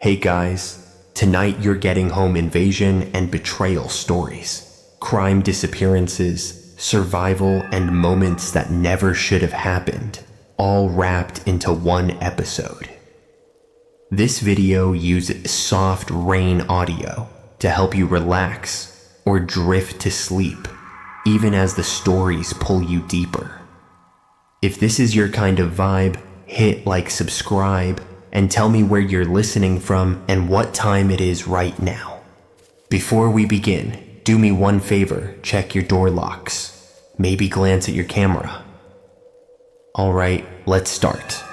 Hey guys, tonight you're getting home invasion and betrayal stories, crime disappearances, survival, and moments that never should have happened, all wrapped into one episode. This video uses soft rain audio to help you relax or drift to sleep, even as the stories pull you deeper. If this is your kind of vibe, hit like, subscribe, and tell me where you're listening from and what time it is right now. Before we begin, do me one favor, check your door locks. Maybe glance at your camera. Alright, let's start.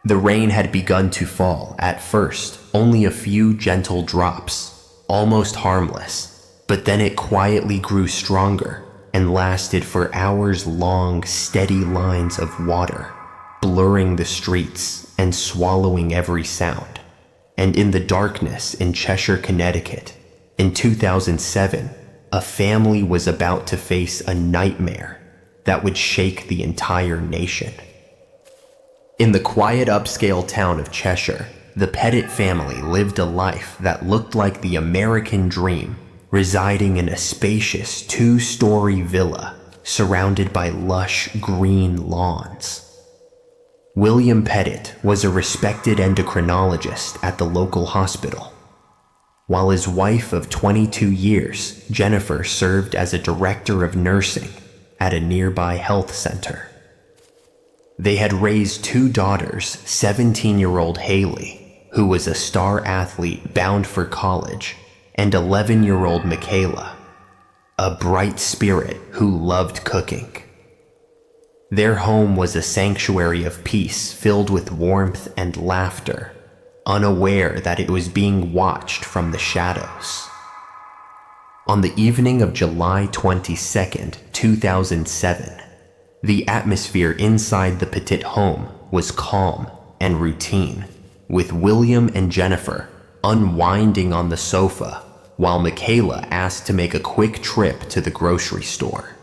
The rain had begun to fall at first, only a few gentle drops, almost harmless, but then it quietly grew stronger and lasted for hours-long, steady lines of water, blurring the streets and swallowing every sound. And in the darkness in Cheshire, Connecticut, in 2007, a family was about to face a nightmare that would shake the entire nation. In the quiet upscale town of Cheshire, the Pettit family lived a life that looked like the American dream, residing in a spacious 2-story villa surrounded by lush green lawns. William Pettit was a respected endocrinologist at the local hospital, while his wife of 22 years, Jennifer, served as a director of nursing at a nearby health center. They had raised 2 daughters, 17-year-old Haley, who was a star athlete bound for college, and 11-year-old Michaela, a bright spirit who loved cooking. Their home was a sanctuary of peace filled with warmth and laughter, unaware that it was being watched from the shadows. On the evening of July 22, 2007, the atmosphere inside the Pettit home was calm and routine, with William and Jennifer unwinding on the sofa while Michaela asked to make a quick trip to the grocery store.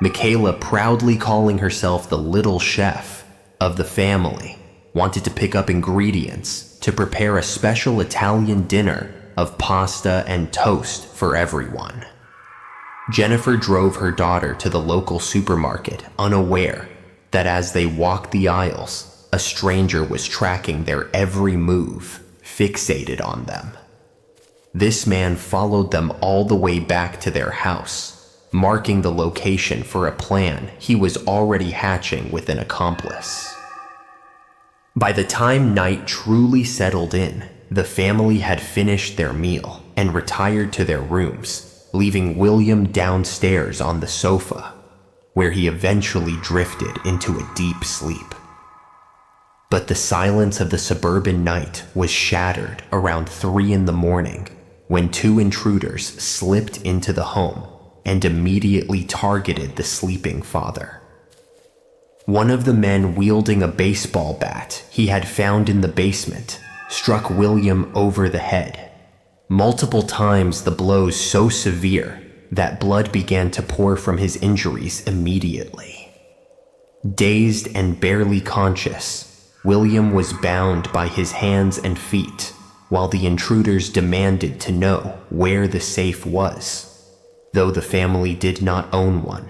Michaela, proudly calling herself the little chef of the family, wanted to pick up ingredients to prepare a special Italian dinner of pasta and toast for everyone. Jennifer drove her daughter to the local supermarket, unaware that as they walked the aisles, a stranger was tracking their every move, fixated on them. This man followed them all the way back to their house, marking the location for a plan he was already hatching with an accomplice. By the time night truly settled in, the family had finished their meal and retired to their rooms, leaving William downstairs on the sofa, where he eventually drifted into a deep sleep. But the silence of the suburban night was shattered around 3 a.m. when 2 intruders slipped into the home and immediately targeted the sleeping father. One of the men, wielding a baseball bat he had found in the basement, struck William over the head. Multiple times, the blows so severe that blood began to pour from his injuries immediately. Dazed and barely conscious, William was bound by his hands and feet while the intruders demanded to know where the safe was, though the family did not own one.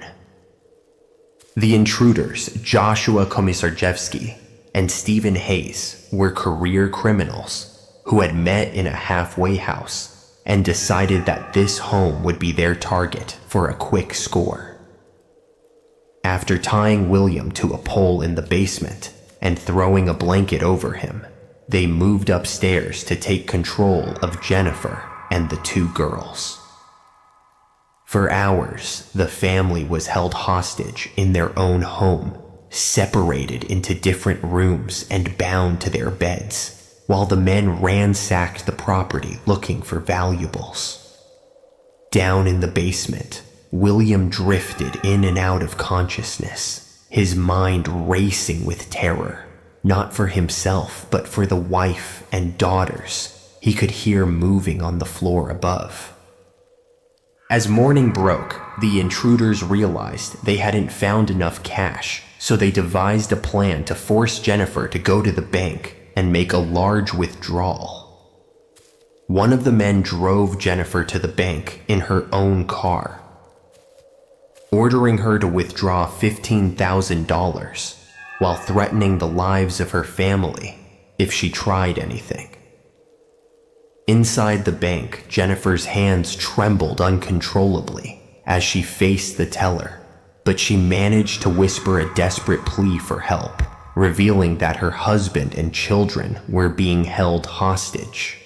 The intruders, Joshua Komisarjevsky and Stephen Hayes, were career criminals who had met in a halfway house and decided that this home would be their target for a quick score. After tying William to a pole in the basement and throwing a blanket over him, they moved upstairs to take control of Jennifer and the 2 girls. For hours, the family was held hostage in their own home, separated into different rooms and bound to their beds, while the men ransacked the property looking for valuables. Down in the basement, William drifted in and out of consciousness, his mind racing with terror, not for himself but for the wife and daughters he could hear moving on the floor above. As morning broke, the intruders realized they hadn't found enough cash, so they devised a plan to force Jennifer to go to the bank and make a large withdrawal. One of the men drove Jennifer to the bank in her own car, ordering her to withdraw $15,000 while threatening the lives of her family if she tried anything. Inside the bank, Jennifer's hands trembled uncontrollably as she faced the teller, but she managed to whisper a desperate plea for help, revealing that her husband and children were being held hostage.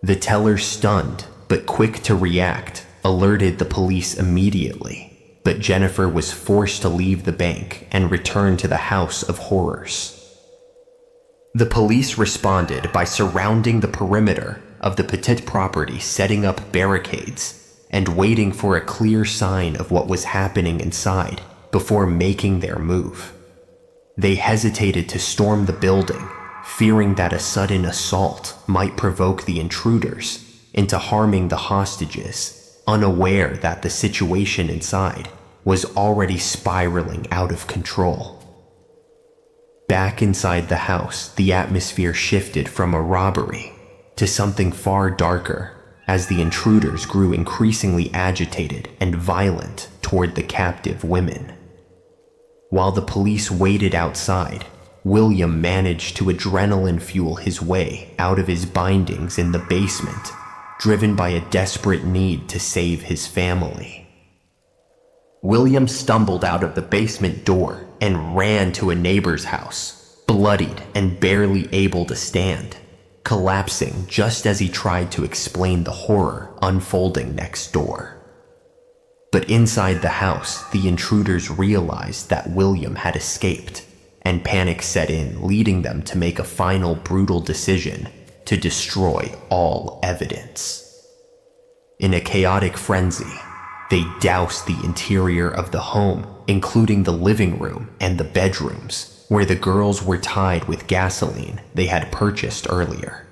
The teller, stunned but quick to react, alerted the police immediately, but Jennifer was forced to leave the bank and return to the house of horrors. The police responded by surrounding the perimeter of the Petit property, setting up barricades and waiting for a clear sign of what was happening inside before making their move. They hesitated to storm the building, fearing that a sudden assault might provoke the intruders into harming the hostages, unaware that the situation inside was already spiraling out of control. Back inside the house, the atmosphere shifted from a robbery to something far darker as the intruders grew increasingly agitated and violent toward the captive women. While the police waited outside, William managed to adrenaline fuel his way out of his bindings in the basement, driven by a desperate need to save his family. William stumbled out of the basement door and ran to a neighbor's house, bloodied and barely able to stand, collapsing just as he tried to explain the horror unfolding next door. But inside the house, the intruders realized that William had escaped, and panic set in, leading them to make a final brutal decision to destroy all evidence. In a chaotic frenzy, they doused the interior of the home, including the living room and the bedrooms, where the girls were tied with gasoline they had purchased earlier.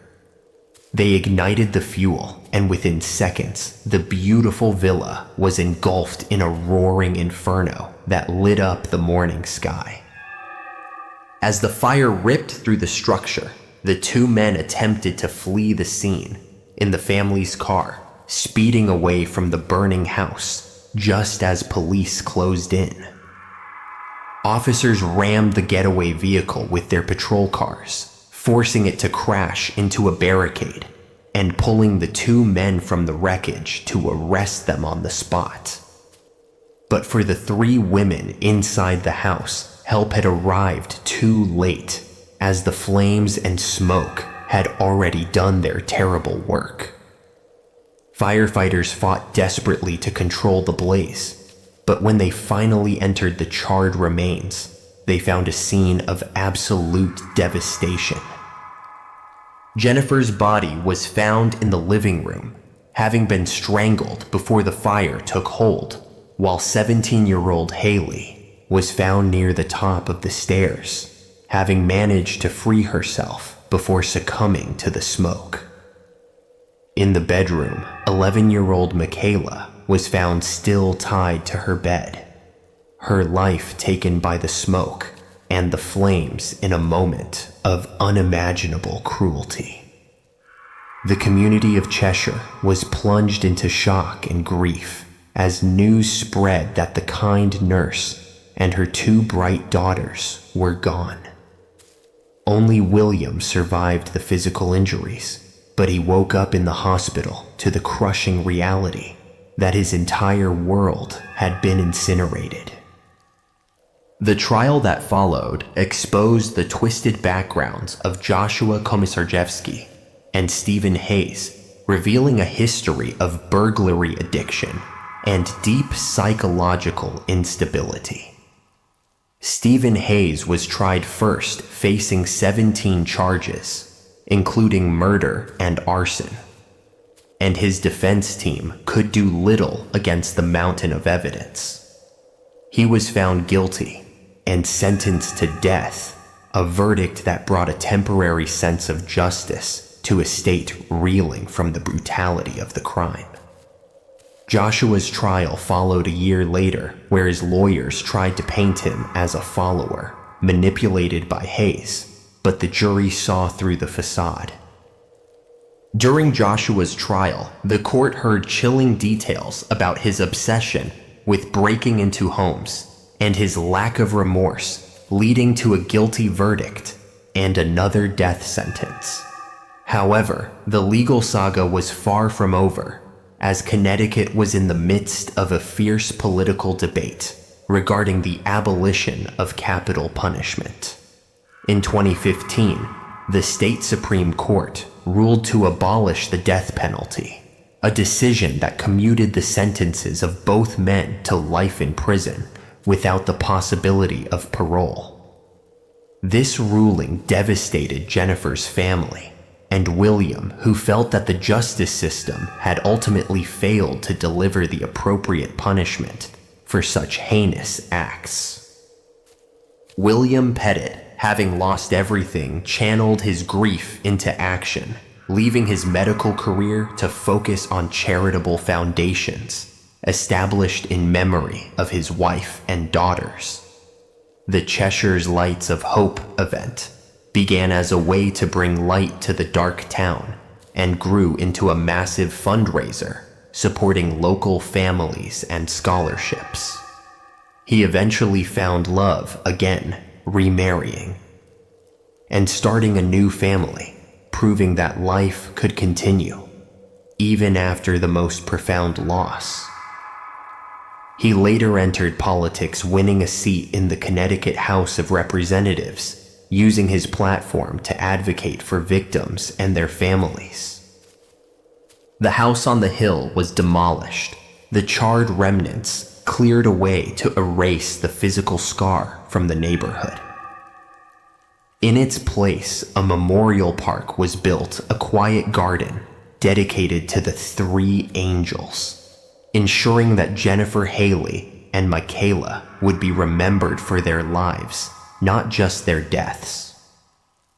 They ignited the fuel, and within seconds, the beautiful villa was engulfed in a roaring inferno that lit up the morning sky. As the fire ripped through the structure, the two men attempted to flee the scene in the family's car, speeding away from the burning house just as police closed in. Officers rammed the getaway vehicle with their patrol cars, forcing it to crash into a barricade and pulling the two men from the wreckage to arrest them on the spot. But for the three women inside the house, help had arrived too late, as the flames and smoke had already done their terrible work. Firefighters fought desperately to control the blaze, but when they finally entered the charred remains, they found a scene of absolute devastation. Jennifer's body was found in the living room, having been strangled before the fire took hold, while 17-year-old Haley was found near the top of the stairs, having managed to free herself before succumbing to the smoke. In the bedroom, 11-year-old Michaela was found still tied to her bed, her life taken by the smoke and the flames in a moment of unimaginable cruelty. The community of Cheshire was plunged into shock and grief as news spread that the kind nurse and her two bright daughters were gone. Only William survived the physical injuries, but he woke up in the hospital to the crushing reality that his entire world had been incinerated. The trial that followed exposed the twisted backgrounds of Joshua Komisarjevsky and Stephen Hayes, revealing a history of burglary addiction and deep psychological instability. Stephen Hayes was tried first, facing 17 charges, including murder and arson, and his defense team could do little against the mountain of evidence. He was found guilty and sentenced to death, a verdict that brought a temporary sense of justice to a state reeling from the brutality of the crime. Joshua's trial followed a year later, where his lawyers tried to paint him as a follower, manipulated by Hayes, but the jury saw through the facade. During Joshua's trial, the court heard chilling details about his obsession with breaking into homes and his lack of remorse, leading to a guilty verdict and another death sentence. However, the legal saga was far from over, as Connecticut was in the midst of a fierce political debate regarding the abolition of capital punishment. In 2015, the state Supreme Court ruled to abolish the death penalty, a decision that commuted the sentences of both men to life in prison without the possibility of parole. This ruling devastated Jennifer's family, and William, who felt that the justice system had ultimately failed to deliver the appropriate punishment for such heinous acts. William Pettit, having lost everything, channeled his grief into action, leaving his medical career to focus on charitable foundations established in memory of his wife and daughters. The Cheshire's Lights of Hope event began as a way to bring light to the dark town and grew into a massive fundraiser supporting local families and scholarships. He eventually found love again, remarrying and starting a new family, proving that life could continue even after the most profound loss. He later entered politics, winning a seat in the Connecticut House of Representatives, using his platform to advocate for victims and their families. The house on the hill was demolished, the charred remnants cleared away to erase the physical scar from the neighborhood. In its place, a memorial park was built, a quiet garden dedicated to the three angels, ensuring that Jennifer Haley and Michaela would be remembered for their lives, not just their deaths.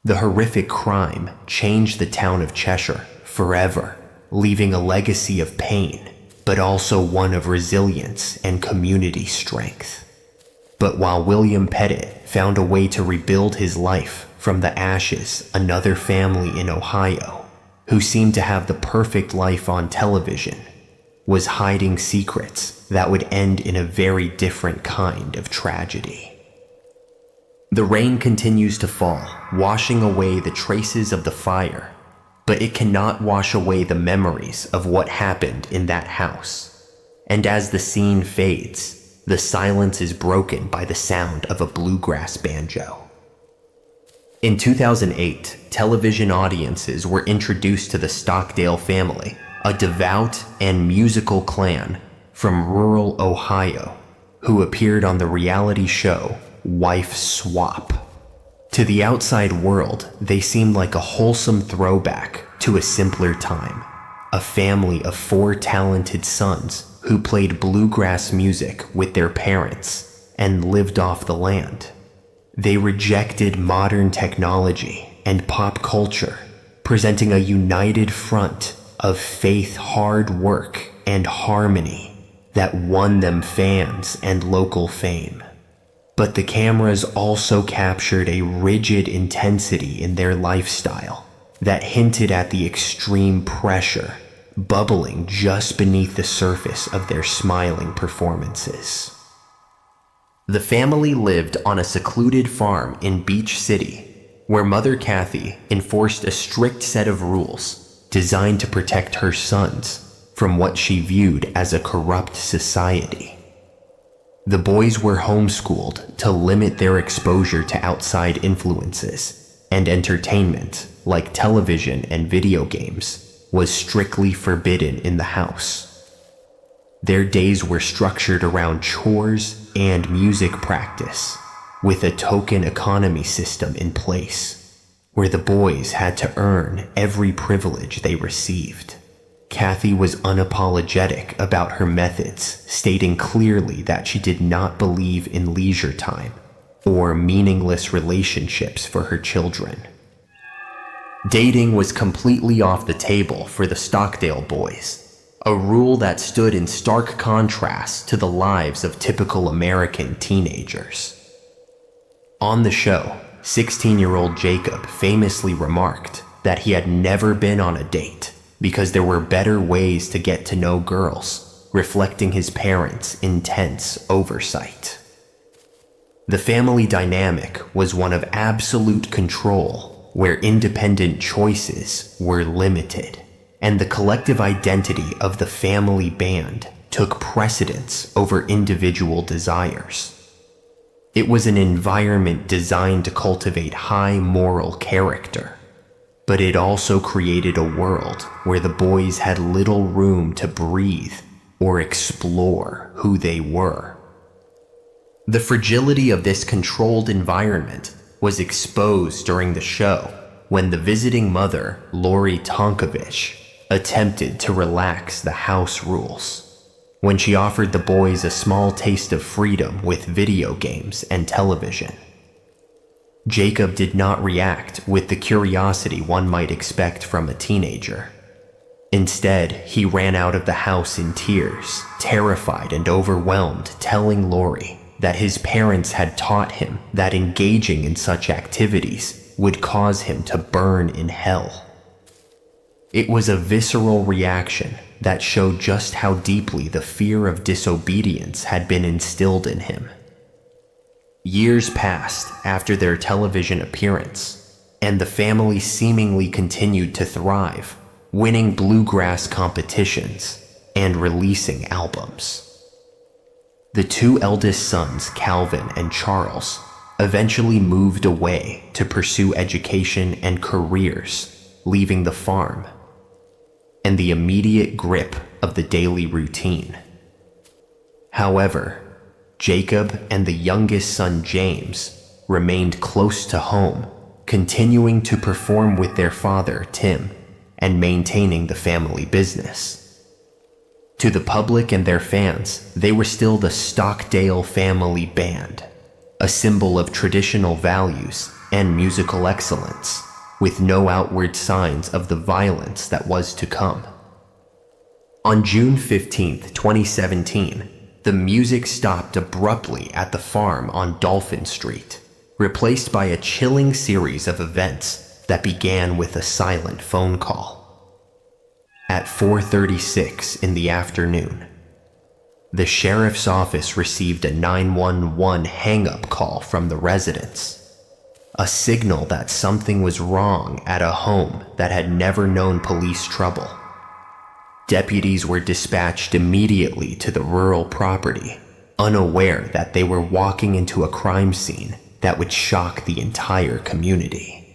The horrific crime changed the town of Cheshire forever, leaving a legacy of pain, but also one of resilience and community strength. But while William Pettit found a way to rebuild his life from the ashes, another family in Ohio, who seemed to have the perfect life on television, was hiding secrets that would end in a very different kind of tragedy. The rain continues to fall, washing away the traces of the fire, but it cannot wash away the memories of what happened in that house. And as the scene fades, the silence is broken by the sound of a bluegrass banjo. In 2008, television audiences were introduced to the Stockdale family, a devout and musical clan from rural Ohio, who appeared on the reality show Wife Swap. To the outside world, they seemed like a wholesome throwback to a simpler time, a family of 4 talented sons who played bluegrass music with their parents and lived off the land. They rejected modern technology and pop culture, presenting a united front of faith, hard work, and harmony that won them fans and local fame. But the cameras also captured a rigid intensity in their lifestyle that hinted at the extreme pressure bubbling just beneath the surface of their smiling performances. The family lived on a secluded farm in Beach City, where Mother Kathy enforced a strict set of rules designed to protect her sons from what she viewed as a corrupt society. The boys were homeschooled to limit their exposure to outside influences, and entertainment, like television and video games, was strictly forbidden in the house. Their days were structured around chores and music practice, with a token economy system in place, where the boys had to earn every privilege they received. Kathy was unapologetic about her methods, stating clearly that she did not believe in leisure time or meaningless relationships for her children. Dating was completely off the table for the Stockdale boys, a rule that stood in stark contrast to the lives of typical American teenagers. On the show, 16-year-old Jacob famously remarked that he had never been on a date because there were better ways to get to know girls, reflecting his parents' intense oversight. The family dynamic was one of absolute control, where independent choices were limited, and the collective identity of the family band took precedence over individual desires. It was an environment designed to cultivate high moral character, but it also created a world where the boys had little room to breathe or explore who they were. The fragility of this controlled environment was exposed during the show when the visiting mother, Lori Tonkovich, attempted to relax the house rules. When she offered the boys a small taste of freedom with video games and television. Jacob did not react with the curiosity one might expect from a teenager. Instead, he ran out of the house in tears, terrified and overwhelmed, telling Lori that his parents had taught him that engaging in such activities would cause him to burn in hell. It was a visceral reaction that showed just how deeply the fear of disobedience had been instilled in him. Years passed after their television appearance, and the family seemingly continued to thrive, winning bluegrass competitions and releasing albums. The two eldest sons, Calvin and Charles, eventually moved away to pursue education and careers, leaving the farm and the immediate grip of the daily routine. However, Jacob and the youngest son, James, remained close to home, continuing to perform with their father, Tim, and maintaining the family business. To the public and their fans, they were still the Stockdale Family Band, a symbol of traditional values and musical excellence, with no outward signs of the violence that was to come. On June 15, 2017, the music stopped abruptly at the farm on Dolphin Street, replaced by a chilling series of events that began with a silent phone call. At 4:36 in the afternoon, the sheriff's office received a 911 hang-up call from the residents, a signal that something was wrong at a home that had never known police trouble. Deputies were dispatched immediately to the rural property, unaware that they were walking into a crime scene that would shock the entire community.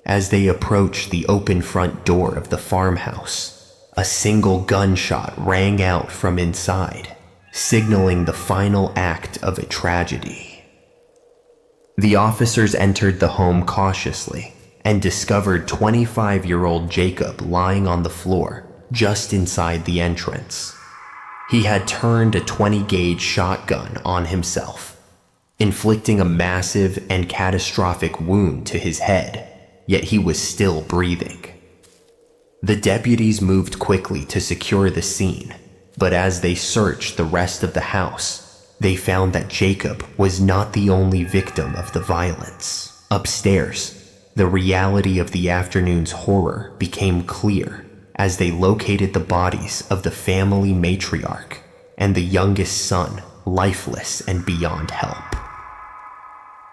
As they approached the open front door of the farmhouse, a single gunshot rang out from inside, signaling the final act of a tragedy. The officers entered the home cautiously and discovered 25-year-old Jacob lying on the floor just inside the entrance. He had turned a 20-gauge shotgun on himself, inflicting a massive and catastrophic wound to his head, yet he was still breathing. The deputies moved quickly to secure the scene, but as they searched the rest of the house, they found that Jacob was not the only victim of the violence. Upstairs, the reality of the afternoon's horror became clear as they located the bodies of the family matriarch and the youngest son, lifeless and beyond help.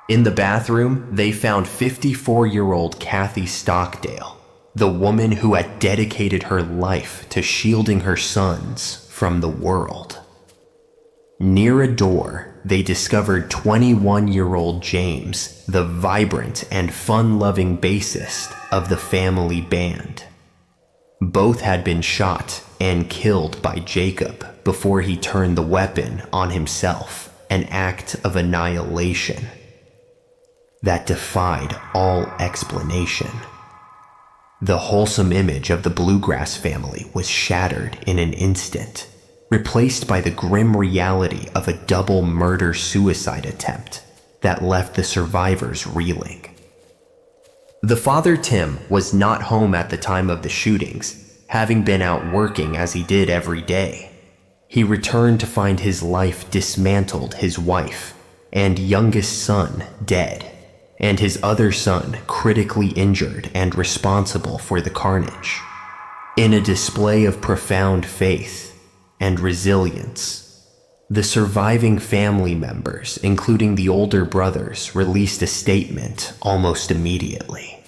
In the bathroom, they found 54-year-old Kathy Stockdale, the woman who had dedicated her life to shielding her sons from the world. Near a door, they discovered 21-year-old James, the vibrant and fun-loving bassist of the family band. Both had been shot and killed by Jacob before he turned the weapon on himself, an act of annihilation that defied all explanation. The wholesome image of the Bluegrass family was shattered in an instant, replaced by the grim reality of a double murder-suicide attempt that left the survivors reeling. The father, Tim, was not home at the time of the shootings, having been out working as he did every day. He returned to find his life dismantled, his wife and youngest son dead, and his other son critically injured and responsible for the carnage. In a display of profound faith and resilience, the surviving family members, including the older brothers, released a statement almost immediately.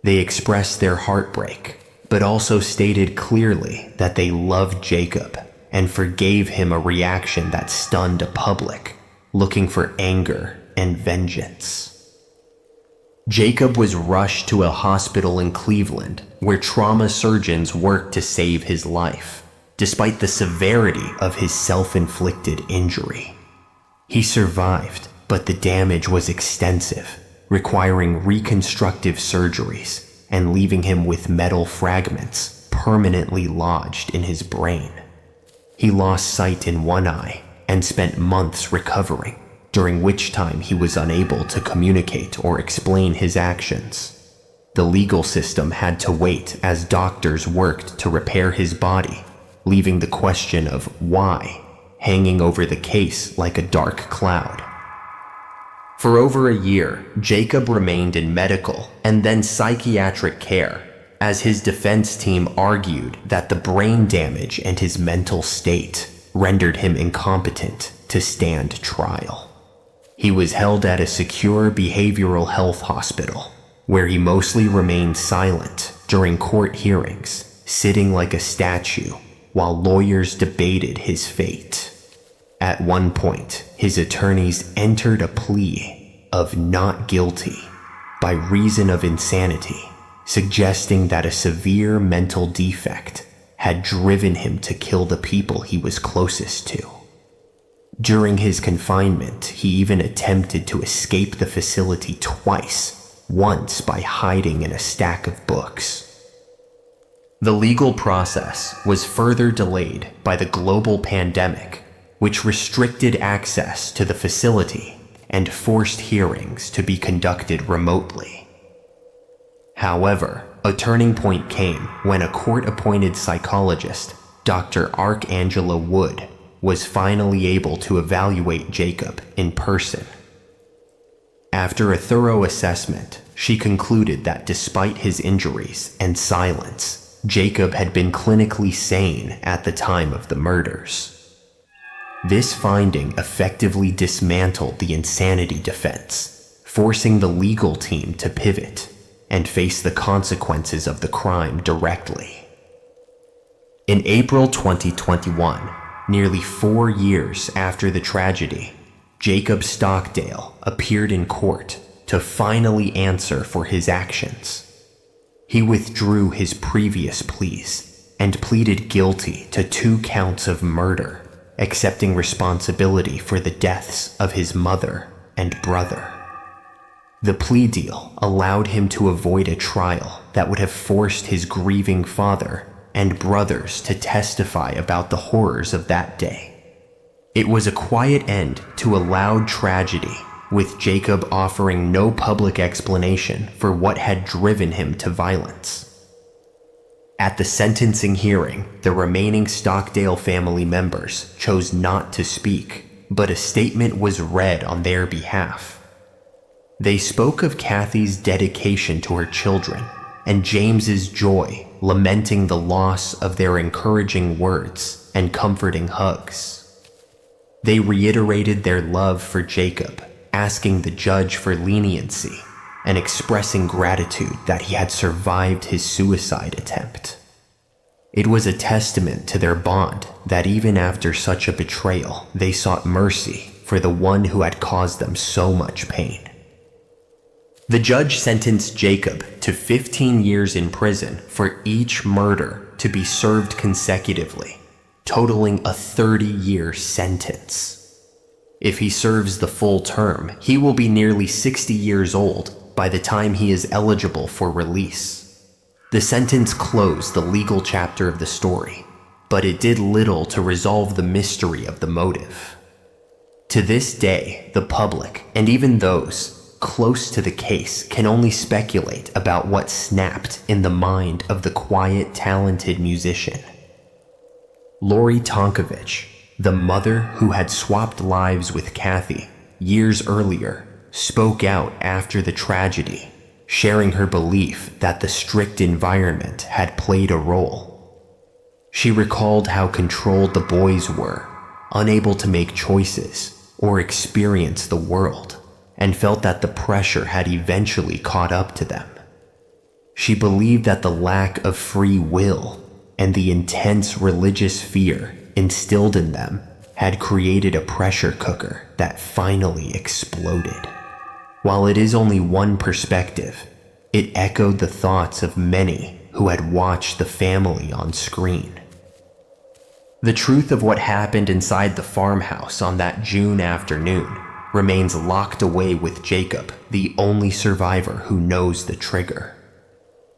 They expressed their heartbreak, but also stated clearly that they loved Jacob and forgave him a reaction that stunned a public looking for anger and vengeance. Jacob was rushed to a hospital in Cleveland where trauma surgeons worked to save his life, despite the severity of his self-inflicted injury. He survived, but the damage was extensive, requiring reconstructive surgeries and leaving him with metal fragments permanently lodged in his brain. He lost sight in one eye and spent months recovering, during which time he was unable to communicate or explain his actions. The legal system had to wait as doctors worked to repair his body, leaving the question of why hanging over the case like a dark cloud. For over a year, Jacob remained in medical and then psychiatric care, as his defense team argued that the brain damage and his mental state rendered him incompetent to stand trial. He was held at a secure behavioral health hospital, where he mostly remained silent during court hearings, sitting like a statue while lawyers debated his fate. At one point, his attorneys entered a plea of not guilty by reason of insanity, suggesting that a severe mental defect had driven him to kill the people he was closest to. During his confinement, he even attempted to escape the facility twice, once by hiding in a stack of books. The legal process was further delayed by the global pandemic, which restricted access to the facility and forced hearings to be conducted remotely. However, a turning point came when a court-appointed psychologist, Dr. Arcangela Wood, was finally able to evaluate Jacob in person. After a thorough assessment, she concluded that despite his injuries and silence, Jacob had been clinically sane at the time of the murders. This finding effectively dismantled the insanity defense, forcing the legal team to pivot and face the consequences of the crime directly. In April 2021, nearly 4 years after the tragedy, Jacob Stockdale appeared in court to finally answer for his actions. He withdrew his previous pleas and pleaded guilty to 2 counts of murder, accepting responsibility for the deaths of his mother and brother. The plea deal allowed him to avoid a trial that would have forced his grieving father and brothers to testify about the horrors of that day. It was a quiet end to a loud tragedy, with Jacob offering no public explanation for what had driven him to violence. At the sentencing hearing, the remaining Stockdale family members chose not to speak, but a statement was read on their behalf. They spoke of Kathy's dedication to her children and James's joy, lamenting the loss of their encouraging words and comforting hugs. They reiterated their love for Jacob, asking the judge for leniency and expressing gratitude that he had survived his suicide attempt. It was a testament to their bond that even after such a betrayal, they sought mercy for the one who had caused them so much pain. The judge sentenced Jacob to 15 years in prison for each murder to be served consecutively, totaling a 30-year sentence. If he serves the full term, he will be nearly 60 years old by the time he is eligible for release. The sentence closed the legal chapter of the story, but it did little to resolve the mystery of the motive. To this day, the public, and even those close to the case, can only speculate about what snapped in the mind of the quiet, talented musician. Lori Tonkovich, the mother who had swapped lives with Kathy years earlier, spoke out after the tragedy, sharing her belief that the strict environment had played a role. She recalled how controlled the boys were, unable to make choices or experience the world, and felt that the pressure had eventually caught up to them. She believed that the lack of free will and the intense religious fear instilled in them had created a pressure cooker that finally exploded. While it is only one perspective, it echoed the thoughts of many who had watched the family on screen. The truth of what happened inside the farmhouse on that June afternoon remains locked away with Jacob, the only survivor who knows the trigger.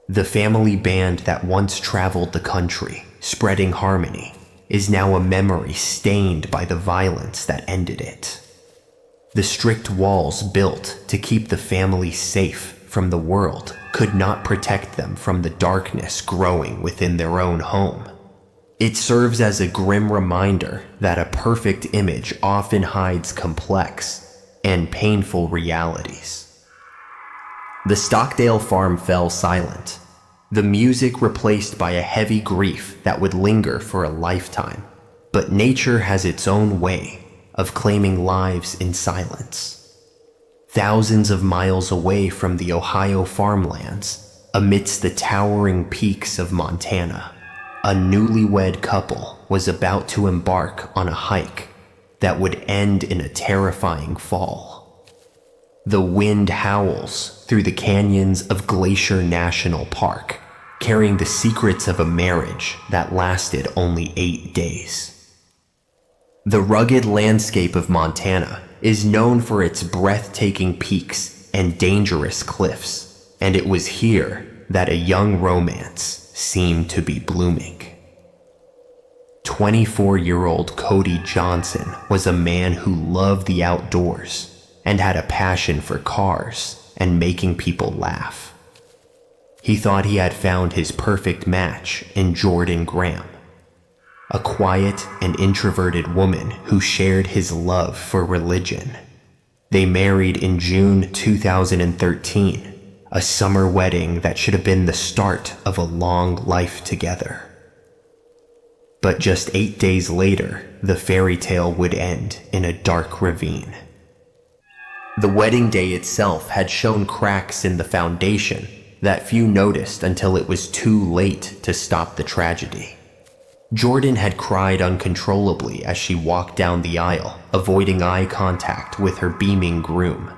The family band that once traveled the country, spreading harmony, is now a memory stained by the violence that ended it. The strict walls built to keep the family safe from the world could not protect them from the darkness growing within their own home. It serves as a grim reminder that a perfect image often hides complex and painful realities. The Stockdale farm fell silent, the music replaced by a heavy grief that would linger for a lifetime. But nature has its own way of claiming lives in silence. Thousands of miles away from the Ohio farmlands, amidst the towering peaks of Montana, a newlywed couple was about to embark on a hike that would end in a terrifying fall. The wind howls through the canyons of Glacier National Park, carrying the secrets of a marriage that lasted only 8 days. The rugged landscape of Montana is known for its breathtaking peaks and dangerous cliffs, and it was here that a young romance seemed to be blooming. 24-year-old Cody Johnson was a man who loved the outdoors and had a passion for cars and making people laugh. He thought he had found his perfect match in Jordan Graham, a quiet and introverted woman who shared his love for religion. They married in June 2013, a summer wedding that should have been the start of a long life together. But just 8 days later, the fairy tale would end in a dark ravine. The wedding day itself had shown cracks in the foundation that few noticed until it was too late to stop the tragedy. Jordan had cried uncontrollably as she walked down the aisle, avoiding eye contact with her beaming groom.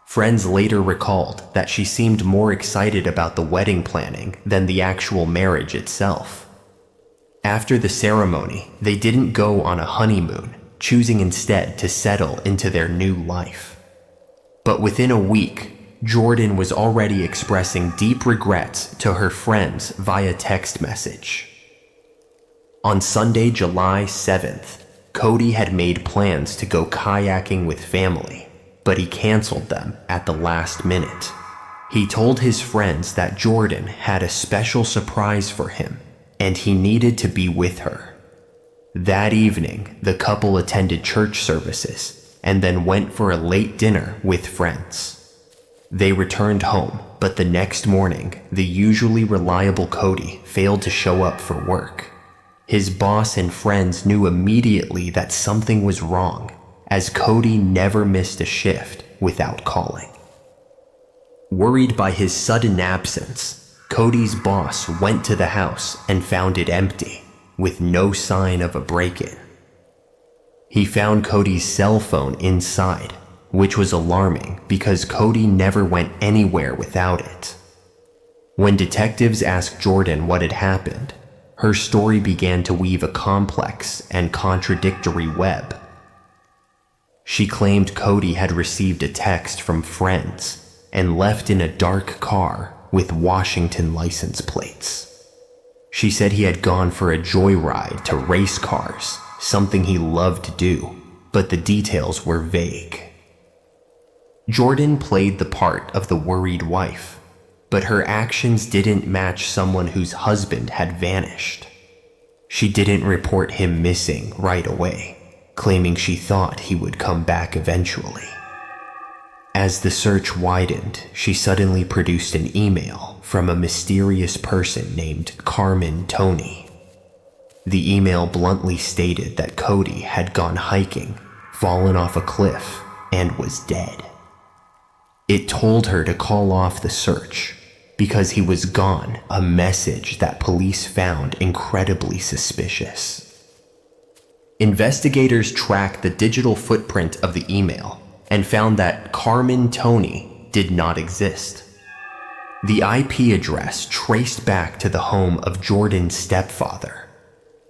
Friends later recalled that she seemed more excited about the wedding planning than the actual marriage itself. After the ceremony, they didn't go on a honeymoon, choosing instead to settle into their new life. But within a week, Jordan was already expressing deep regrets to her friends via text message. On Sunday, July 7th, Cody had made plans to go kayaking with family, but he canceled them at the last minute. He told his friends that Jordan had a special surprise for him, and he needed to be with her. That evening, the couple attended church services and then went for a late dinner with friends. They returned home, but the next morning, the usually reliable Cody failed to show up for work. His boss and friends knew immediately that something was wrong, as Cody never missed a shift without calling. Worried by his sudden absence, Cody's boss went to the house and found it empty, with no sign of a break-in. He found Cody's cell phone inside, which was alarming because Cody never went anywhere without it. When detectives asked Jordan what had happened, her story began to weave a complex and contradictory web. She claimed Cody had received a text from friends and left in a dark car with Washington license plates. She said he had gone for a joyride to race cars, something he loved to do, but the details were vague. Jordan played the part of the worried wife, but her actions didn't match someone whose husband had vanished. She didn't report him missing right away, claiming she thought he would come back eventually. As the search widened, she suddenly produced an email from a mysterious person named Carmen Tony. The email bluntly stated that Cody had gone hiking, fallen off a cliff, and was dead. It told her to call off the search because he was gone, a message that police found incredibly suspicious. Investigators tracked the digital footprint of the email and found that Carmen Tony did not exist. The IP address traced back to the home of Jordan's stepfather,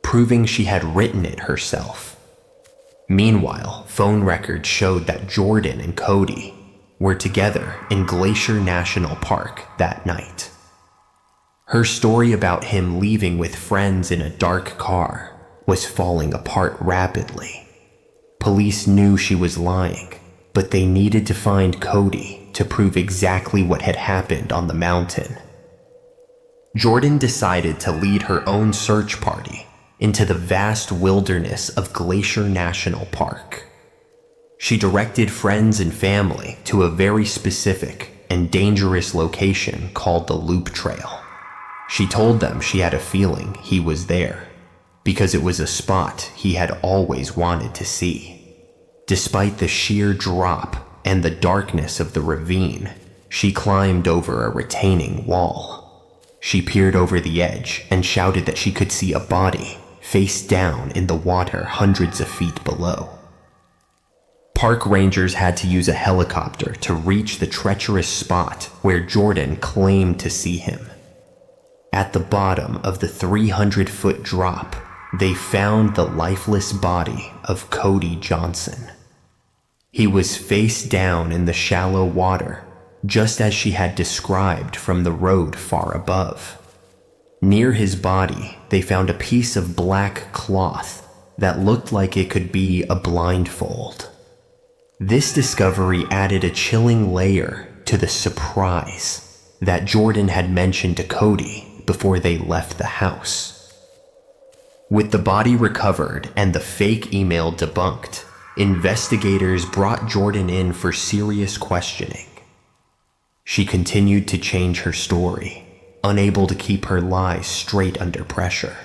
proving she had written it herself. Meanwhile, phone records showed that Jordan and Cody were together in Glacier National Park that night. Her story about him leaving with friends in a dark car was falling apart rapidly. Police knew she was lying, but they needed to find Cody to prove exactly what had happened on the mountain. Jordan decided to lead her own search party into the vast wilderness of Glacier National Park. She directed friends and family to a very specific and dangerous location called the Loop Trail. She told them she had a feeling he was there, because it was a spot he had always wanted to see. Despite the sheer drop and the darkness of the ravine, she climbed over a retaining wall. She peered over the edge and shouted that she could see a body face down in the water hundreds of feet below. Park rangers had to use a helicopter to reach the treacherous spot where Jordan claimed to see him. At the bottom of the 300-foot drop, they found the lifeless body of Cody Johnson. He was face down in the shallow water, just as she had described from the road far above. Near his body, they found a piece of black cloth that looked like it could be a blindfold. This discovery added a chilling layer to the surprise that Jordan had mentioned to Cody before they left the house. With the body recovered and the fake email debunked, investigators brought Jordan in for serious questioning. She continued to change her story, unable to keep her lies straight under pressure.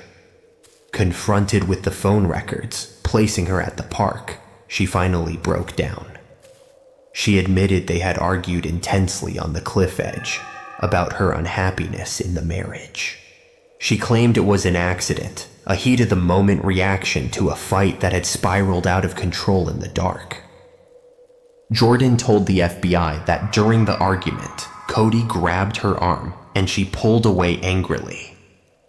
Confronted with the phone records placing her at the park, she finally broke down. She admitted they had argued intensely on the cliff edge about her unhappiness in the marriage. She claimed it was an accident, a heat-of-the-moment reaction to a fight that had spiraled out of control in the dark. Jordan told the FBI that during the argument, Cody grabbed her arm and she pulled away angrily.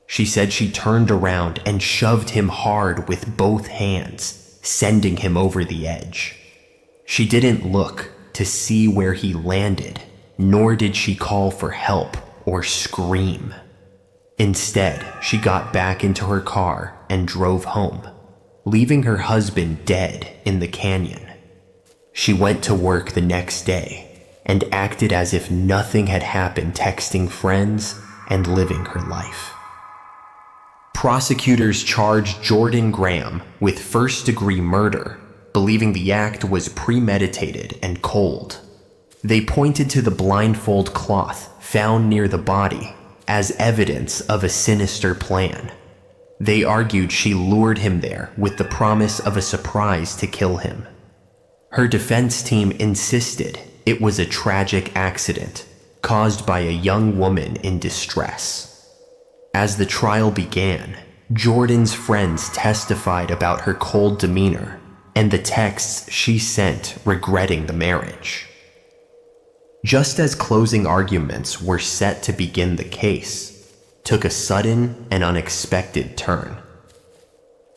She said she turned around and shoved him hard with both hands, sending him over the edge. She didn't look to see where he landed, nor did she call for help or scream. Instead, she got back into her car and drove home, leaving her husband dead in the canyon. She went to work the next day and acted as if nothing had happened, texting friends and living her life. Prosecutors charged Jordan Graham with first-degree murder, believing the act was premeditated and cold. They pointed to the blindfold cloth found near the body as evidence of a sinister plan. They argued she lured him there with the promise of a surprise to kill him. Her defense team insisted it was a tragic accident caused by a young woman in distress. As the trial began, Jordan's friends testified about her cold demeanor and the texts she sent regretting the marriage. Just as closing arguments were set to begin, the case took a sudden and unexpected turn.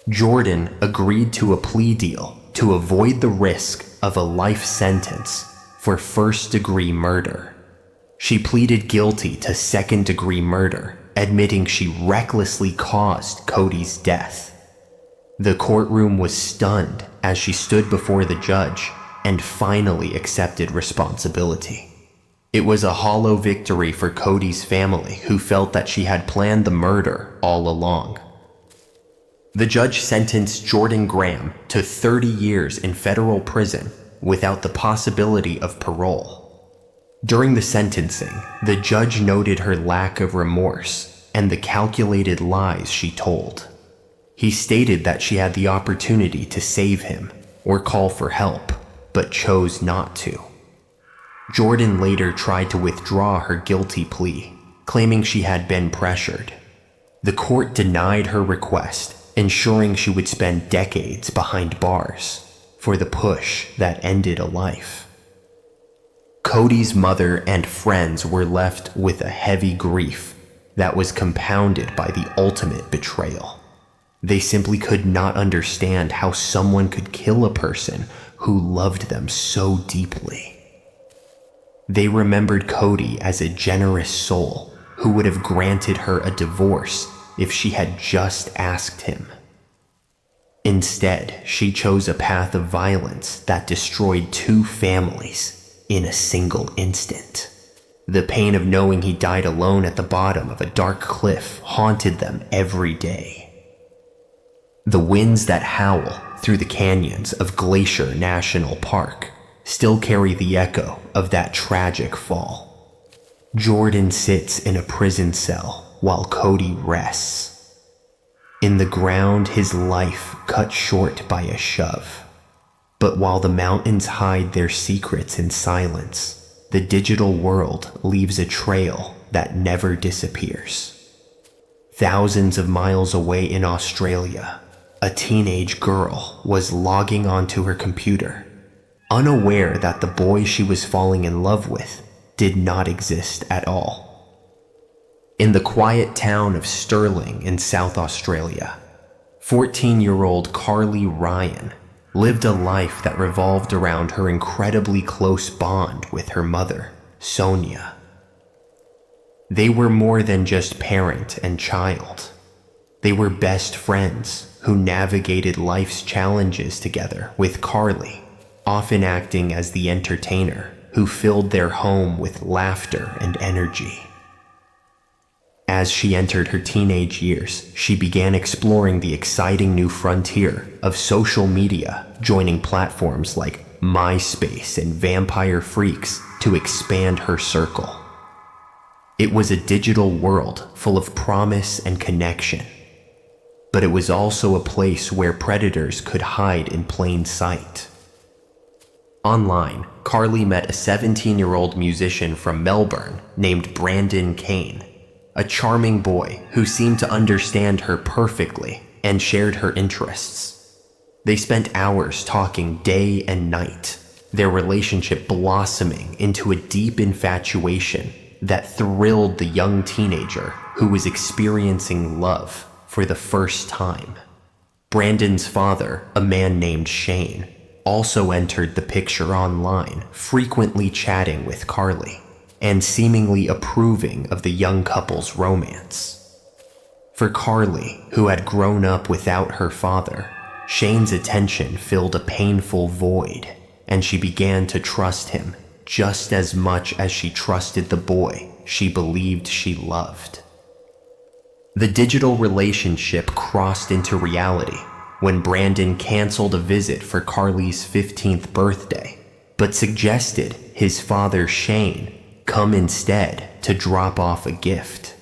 Jordan agreed to a plea deal to avoid the risk of a life sentence for first-degree murder. She pleaded guilty to second-degree murder, admitting she recklessly caused Cody's death. The courtroom was stunned as she stood before the judge and finally accepted responsibility. It was a hollow victory for Cody's family, who felt that she had planned the murder all along. The judge sentenced Jordan Graham to 30 years in federal prison without the possibility of parole. During the sentencing, the judge noted her lack of remorse and the calculated lies she told. He stated that she had the opportunity to save him or call for help, but chose not to. Jordan later tried to withdraw her guilty plea, claiming she had been pressured. The court denied her request, ensuring she would spend decades behind bars for the push that ended a life. Cody's mother and friends were left with a heavy grief that was compounded by the ultimate betrayal. They simply could not understand how someone could kill a person who loved them so deeply. They remembered Cody as a generous soul who would have granted her a divorce if she had just asked him. Instead, she chose a path of violence that destroyed 2 families in a single instant. The pain of knowing he died alone at the bottom of a dark cliff haunted them every day. The winds that howl through the canyons of Glacier National Park still carry the echo of that tragic fall. Jordan sits in a prison cell while Cody rests. In the ground, his life cut short by a shove. But while the mountains hide their secrets in silence, the digital world leaves a trail that never disappears. Thousands of miles away in Australia, a teenage girl was logging onto her computer, unaware that the boy she was falling in love with did not exist at all. In the quiet town of Stirling in South Australia, 14-year-old Carly Ryan lived a life that revolved around her incredibly close bond with her mother, Sonia. They were more than just parent and child. They were best friends who navigated life's challenges together, with Carly often acting as the entertainer who filled their home with laughter and energy. As she entered her teenage years, she began exploring the exciting new frontier of social media, joining platforms like MySpace and Vampire Freaks to expand her circle. It was a digital world full of promise and connection, but it was also a place where predators could hide in plain sight. Online, Carly met a 17-year-old musician from Melbourne named Brandon Kane, a charming boy who seemed to understand her perfectly and shared her interests. They spent hours talking day and night, their relationship blossoming into a deep infatuation that thrilled the young teenager who was experiencing love for the first time. Brandon's father, a man named Shane, also entered the picture online, frequently chatting with Carly and seemingly approving of the young couple's romance. For Carly, who had grown up without her father, Shane's attention filled a painful void, and she began to trust him just as much as she trusted the boy she believed she loved. The digital relationship crossed into reality when Brandon canceled a visit for Carly's 15th birthday, but suggested his father Shane come instead to drop off a gift.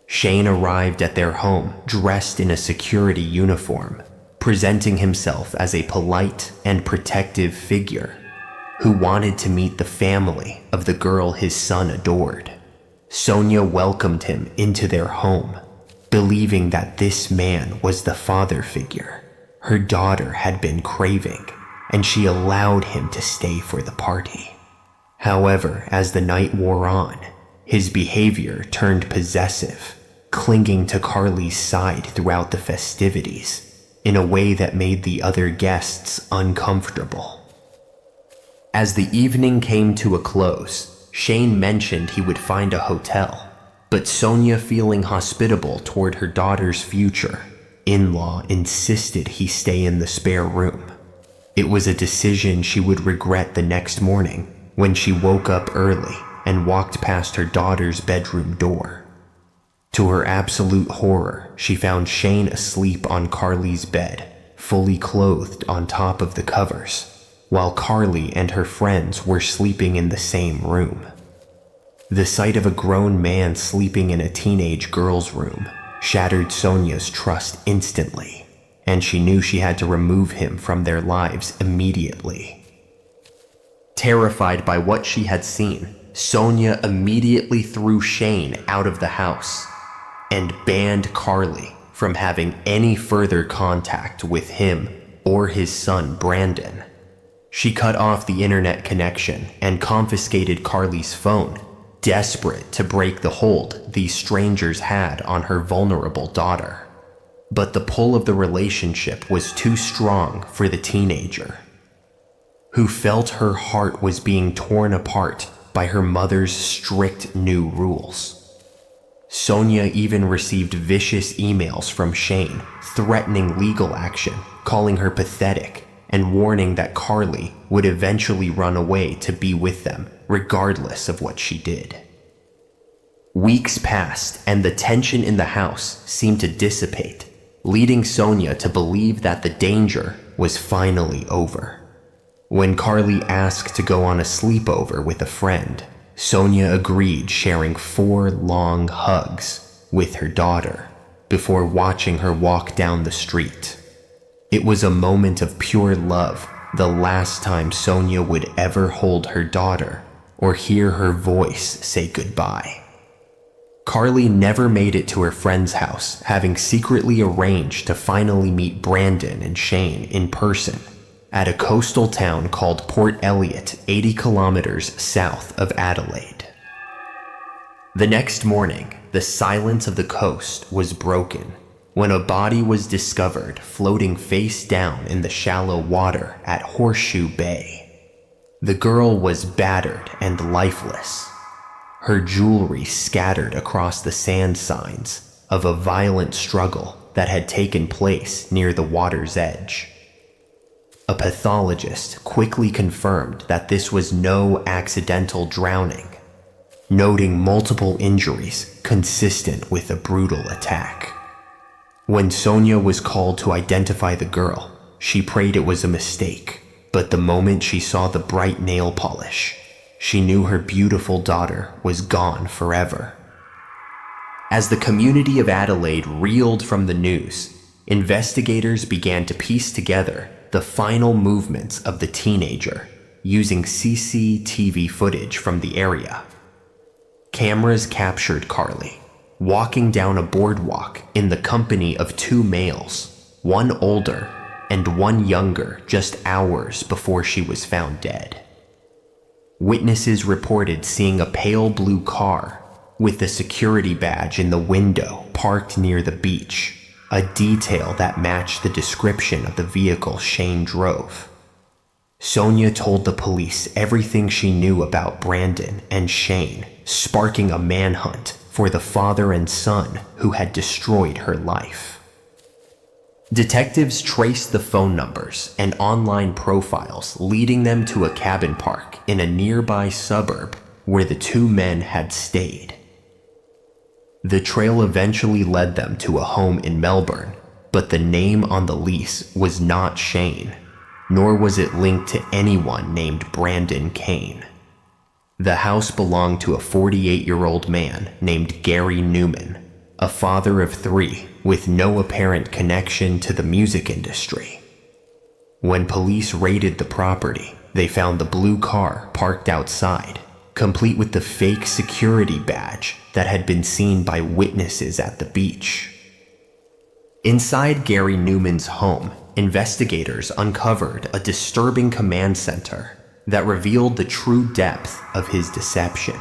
Shane arrived at their home dressed in a security uniform, presenting himself as a polite and protective figure who wanted to meet the family of the girl his son adored. Sonia welcomed him into their home, believing that this man was the father figure her daughter had been craving, and she allowed him to stay for the party. However, as the night wore on, his behavior turned possessive, clinging to Carly's side throughout the festivities in a way that made the other guests uncomfortable. As the evening came to a close, Shane mentioned he would find a hotel, but Sonia, feeling hospitable toward her daughter's future in-law, insisted he stay in the spare room. It was a decision she would regret the next morning when she woke up early and walked past her daughter's bedroom door. To her absolute horror, she found Shane asleep on Carly's bed, fully clothed on top of the covers, while Carly and her friends were sleeping in the same room. The sight of a grown man sleeping in a teenage girl's room shattered Sonia's trust instantly, and she knew she had to remove him from their lives immediately. Terrified by what she had seen, Sonia immediately threw Shane out of the house and banned Carly from having any further contact with him or his son Brandon. She cut off the internet connection and confiscated Carly's phone, desperate to break the hold these strangers had on her vulnerable daughter. But the pull of the relationship was too strong for the teenager, who felt her heart was being torn apart by her mother's strict new rules. Sonia even received vicious emails from Shane, threatening legal action, calling her pathetic, and warning that Carly would eventually run away to be with them, regardless of what she did. Weeks passed, and the tension in the house seemed to dissipate, leading Sonia to believe that the danger was finally over. When Carly asked to go on a sleepover with a friend, Sonia agreed, sharing 4 long hugs with her daughter before watching her walk down the street. It was a moment of pure love, the last time Sonia would ever hold her daughter or hear her voice say goodbye. Carly never made it to her friend's house, having secretly arranged to finally meet Brandon and Shane in person at a coastal town called Port Elliot, 80 kilometers south of Adelaide. The next morning, the silence of the coast was broken when a body was discovered floating face down in the shallow water at Horseshoe Bay. The girl was battered and lifeless, her jewelry scattered across the sand signs of a violent struggle that had taken place near the water's edge. A pathologist quickly confirmed that this was no accidental drowning, noting multiple injuries consistent with a brutal attack. When Sonia was called to identify the girl, she prayed it was a mistake, but the moment she saw the bright nail polish, she knew her beautiful daughter was gone forever. As the community of Adelaide reeled from the news, investigators began to piece together the final movements of the teenager using CCTV footage from the area. Cameras captured Carly walking down a boardwalk in the company of 2 males, one older and one younger, just hours before she was found dead. Witnesses reported seeing a pale blue car with the security badge in the window parked near the beach, a detail that matched the description of the vehicle Shane drove. Sonia told the police everything she knew about Brandon and Shane, sparking a manhunt for the father and son who had destroyed her life. Detectives traced the phone numbers and online profiles, leading them to a cabin park in a nearby suburb where the 2 men had stayed. The trail eventually led them to a home in Melbourne, but the name on the lease was not Shane, nor was it linked to anyone named Brandon Kane. The house belonged to a 48-year-old man named Gary Newman, a father of 3 with no apparent connection to the music industry. When police raided the property, they found the blue car parked outside, complete with the fake security badge that had been seen by witnesses at the beach. Inside Gary Newman's home, investigators uncovered a disturbing command center that revealed the true depth of his deception.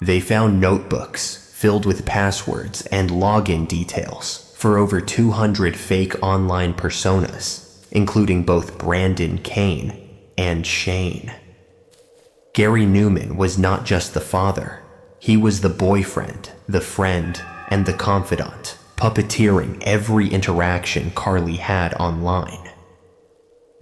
They found notebooks filled with passwords and login details for over 200 fake online personas, including both Brandon Kane and Shane. Gary Newman was not just the father, he was the boyfriend, the friend, and the confidant, puppeteering every interaction Carly had online.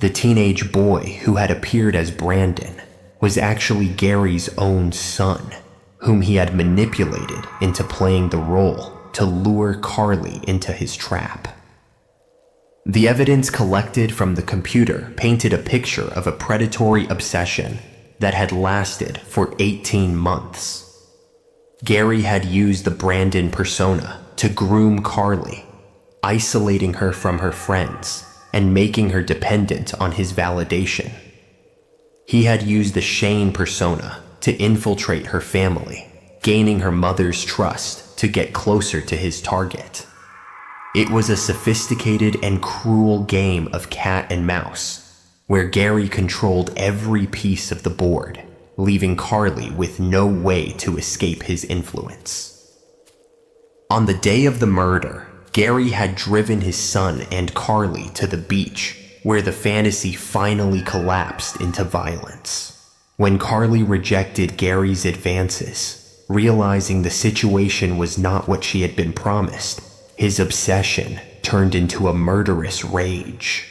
The teenage boy who had appeared as Brandon was actually Gary's own son, whom he had manipulated into playing the role to lure Carly into his trap. The evidence collected from the computer painted a picture of a predatory obsession that had lasted for 18 months. Gary had used the Brandon persona to groom Carly, isolating her from her friends and making her dependent on his validation. He had used the Shane persona to infiltrate her family, gaining her mother's trust to get closer to his target. It was a sophisticated and cruel game of cat and mouse, where Gary controlled every piece of the board, leaving Carly with no way to escape his influence. On the day of the murder, Gary had driven his son and Carly to the beach, where the fantasy finally collapsed into violence. When Carly rejected Gary's advances, realizing the situation was not what she had been promised, his obsession turned into a murderous rage.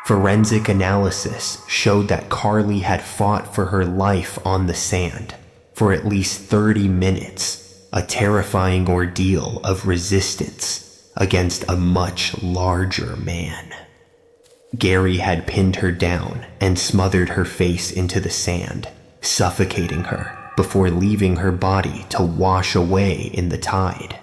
Forensic analysis showed that Carly had fought for her life on the sand for at least 30 minutes, a terrifying ordeal of resistance against a much larger man. Gary had pinned her down and smothered her face into the sand, suffocating her before leaving her body to wash away in the tide.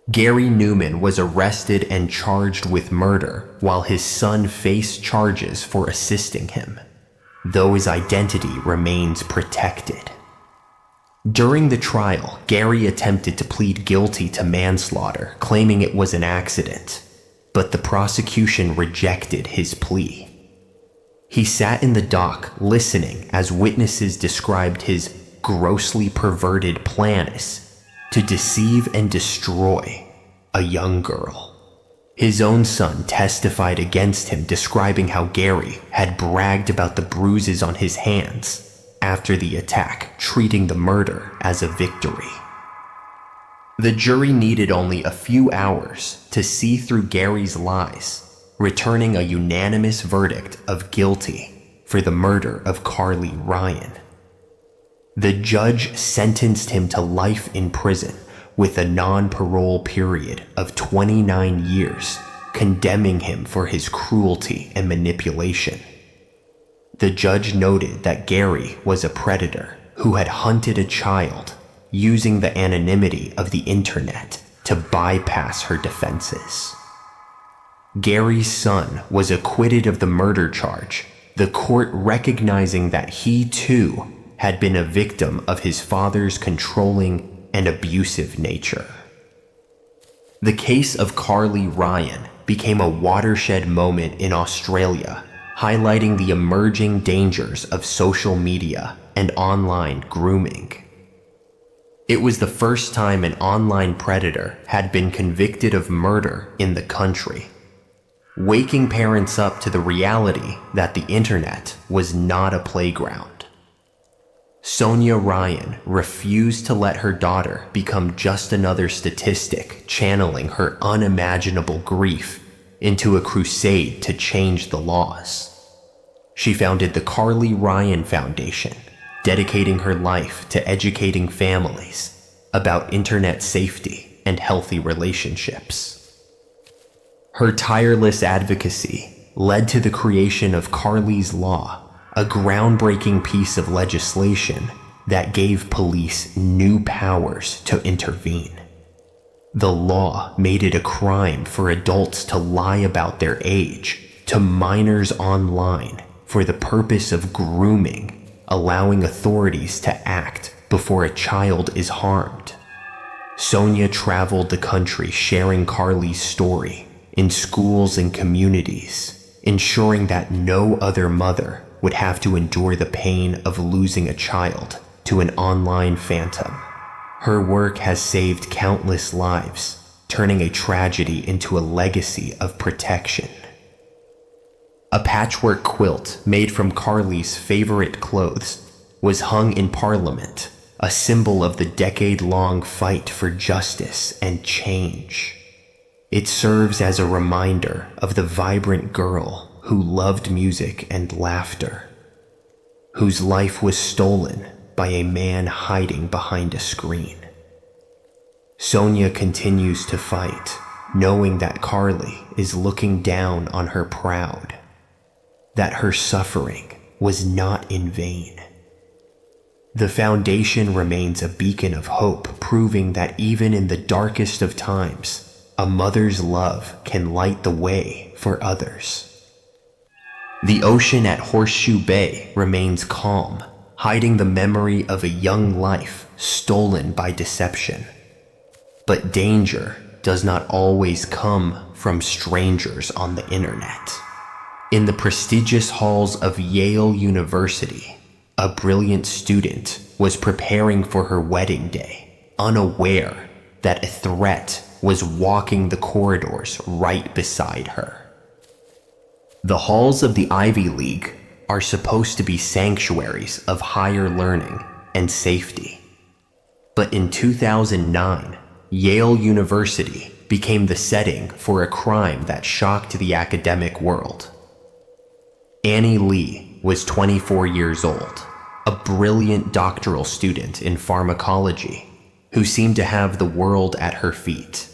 Gary Newman was arrested and charged with murder while his son faced charges for assisting him, though his identity remains protected. During the trial, Gary attempted to plead guilty to manslaughter, claiming it was an accident, but the prosecution rejected his plea. He sat in the dock listening as witnesses described his grossly perverted plans to deceive and destroy a young girl. His own son testified against him, describing how Gary had bragged about the bruises on his hands after the attack, treating the murder as a victory. The jury needed only a few hours to see through Gary's lies, returning a unanimous verdict of guilty for the murder of Carly Ryan. The judge sentenced him to life in prison with a non-parole period of 29 years, condemning him for his cruelty and manipulation. The judge noted that Gary was a predator who had hunted a child using the anonymity of the internet to bypass her defenses. Gary's son was acquitted of the murder charge, the court recognizing that he too had been a victim of his father's controlling and abusive nature. The case of Carly Ryan became a watershed moment in Australia, highlighting the emerging dangers of social media and online grooming. It was the first time an online predator had been convicted of murder in the country, waking parents up to the reality that the internet was not a playground. Sonia Ryan refused to let her daughter become just another statistic, channeling her unimaginable grief into a crusade to change the laws. She founded the Carly Ryan Foundation, dedicating her life to educating families about internet safety and healthy relationships. Her tireless advocacy led to the creation of Carly's Law, a groundbreaking piece of legislation that gave police new powers to intervene. The law made it a crime for adults to lie about their age to minors online for the purpose of grooming, allowing authorities to act before a child is harmed. Sonia traveled the country sharing Carly's story in schools and communities, ensuring that no other mother would have to endure the pain of losing a child to an online phantom. Her work has saved countless lives, turning a tragedy into a legacy of protection. A patchwork quilt made from Carly's favorite clothes was hung in Parliament, a symbol of the decade-long fight for justice and change. It serves as a reminder of the vibrant girl who loved music and laughter, whose life was stolen by a man hiding behind a screen. Sonia continues to fight, knowing that Carly is looking down on her proud, that her suffering was not in vain. The foundation remains a beacon of hope, proving that even in the darkest of times, a mother's love can light the way for others. The ocean at Horseshoe Bay remains calm, hiding the memory of a young life stolen by deception. But danger does not always come from strangers on the internet. In the prestigious halls of Yale University, a brilliant student was preparing for her wedding day, unaware that a threat was walking the corridors right beside her. The halls of the Ivy League are supposed to be sanctuaries of higher learning and safety. But in 2009, Yale University became the setting for a crime that shocked the academic world. Annie Lee was 24 years old, a brilliant doctoral student in pharmacology who seemed to have the world at her feet.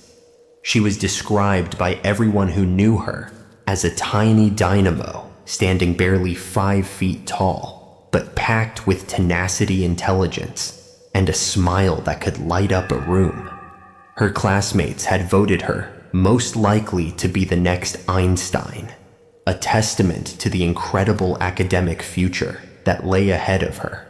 She was described by everyone who knew her as a tiny dynamo standing barely 5 feet tall, but packed with tenacity, intelligence, and a smile that could light up a room. Her classmates had voted her most likely to be the next Einstein, a testament to the incredible academic future that lay ahead of her.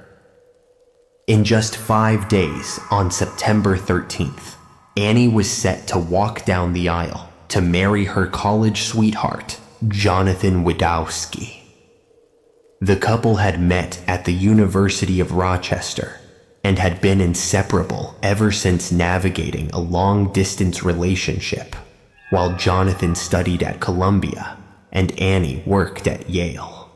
In just 5 days, on September 13th, Annie was set to walk down the aisle to marry her college sweetheart, Jonathan Wadowski. The couple had met at the University of Rochester and had been inseparable ever since navigating a long-distance relationship, while Jonathan studied at Columbia and Annie worked at Yale.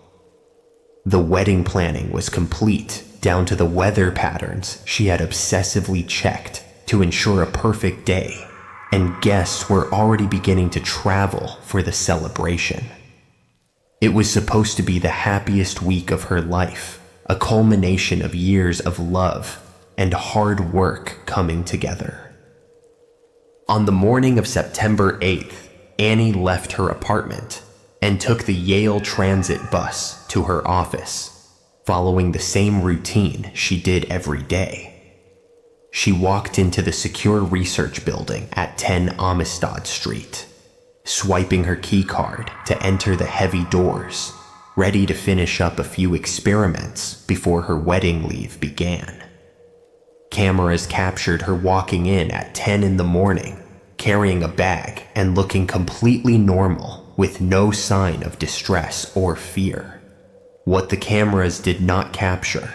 The wedding planning was complete down to the weather patterns she had obsessively checked to ensure a perfect day, and guests were already beginning to travel for the celebration. It was supposed to be the happiest week of her life, a culmination of years of love and hard work coming together. On the morning of September 8th, Annie left her apartment and took the Yale Transit bus to her office, following the same routine she did every day. She walked into the secure research building at 10 Amistad Street, swiping her key card to enter the heavy doors, ready to finish up a few experiments before her wedding leave began. Cameras captured her walking in at 10 in the morning, carrying a bag and looking completely normal with no sign of distress or fear. What the cameras did not capture,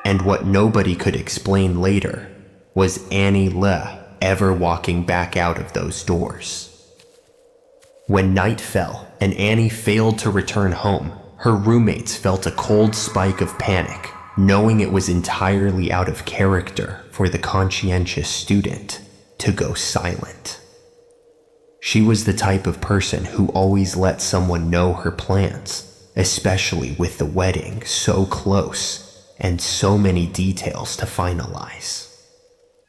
and what nobody could explain later, was Annie Le ever walking back out of those doors. When night fell and Annie failed to return home, her roommates felt a cold spike of panic, knowing it was entirely out of character for the conscientious student to go silent. She was the type of person who always let someone know her plans, especially with the wedding so close and so many details to finalize.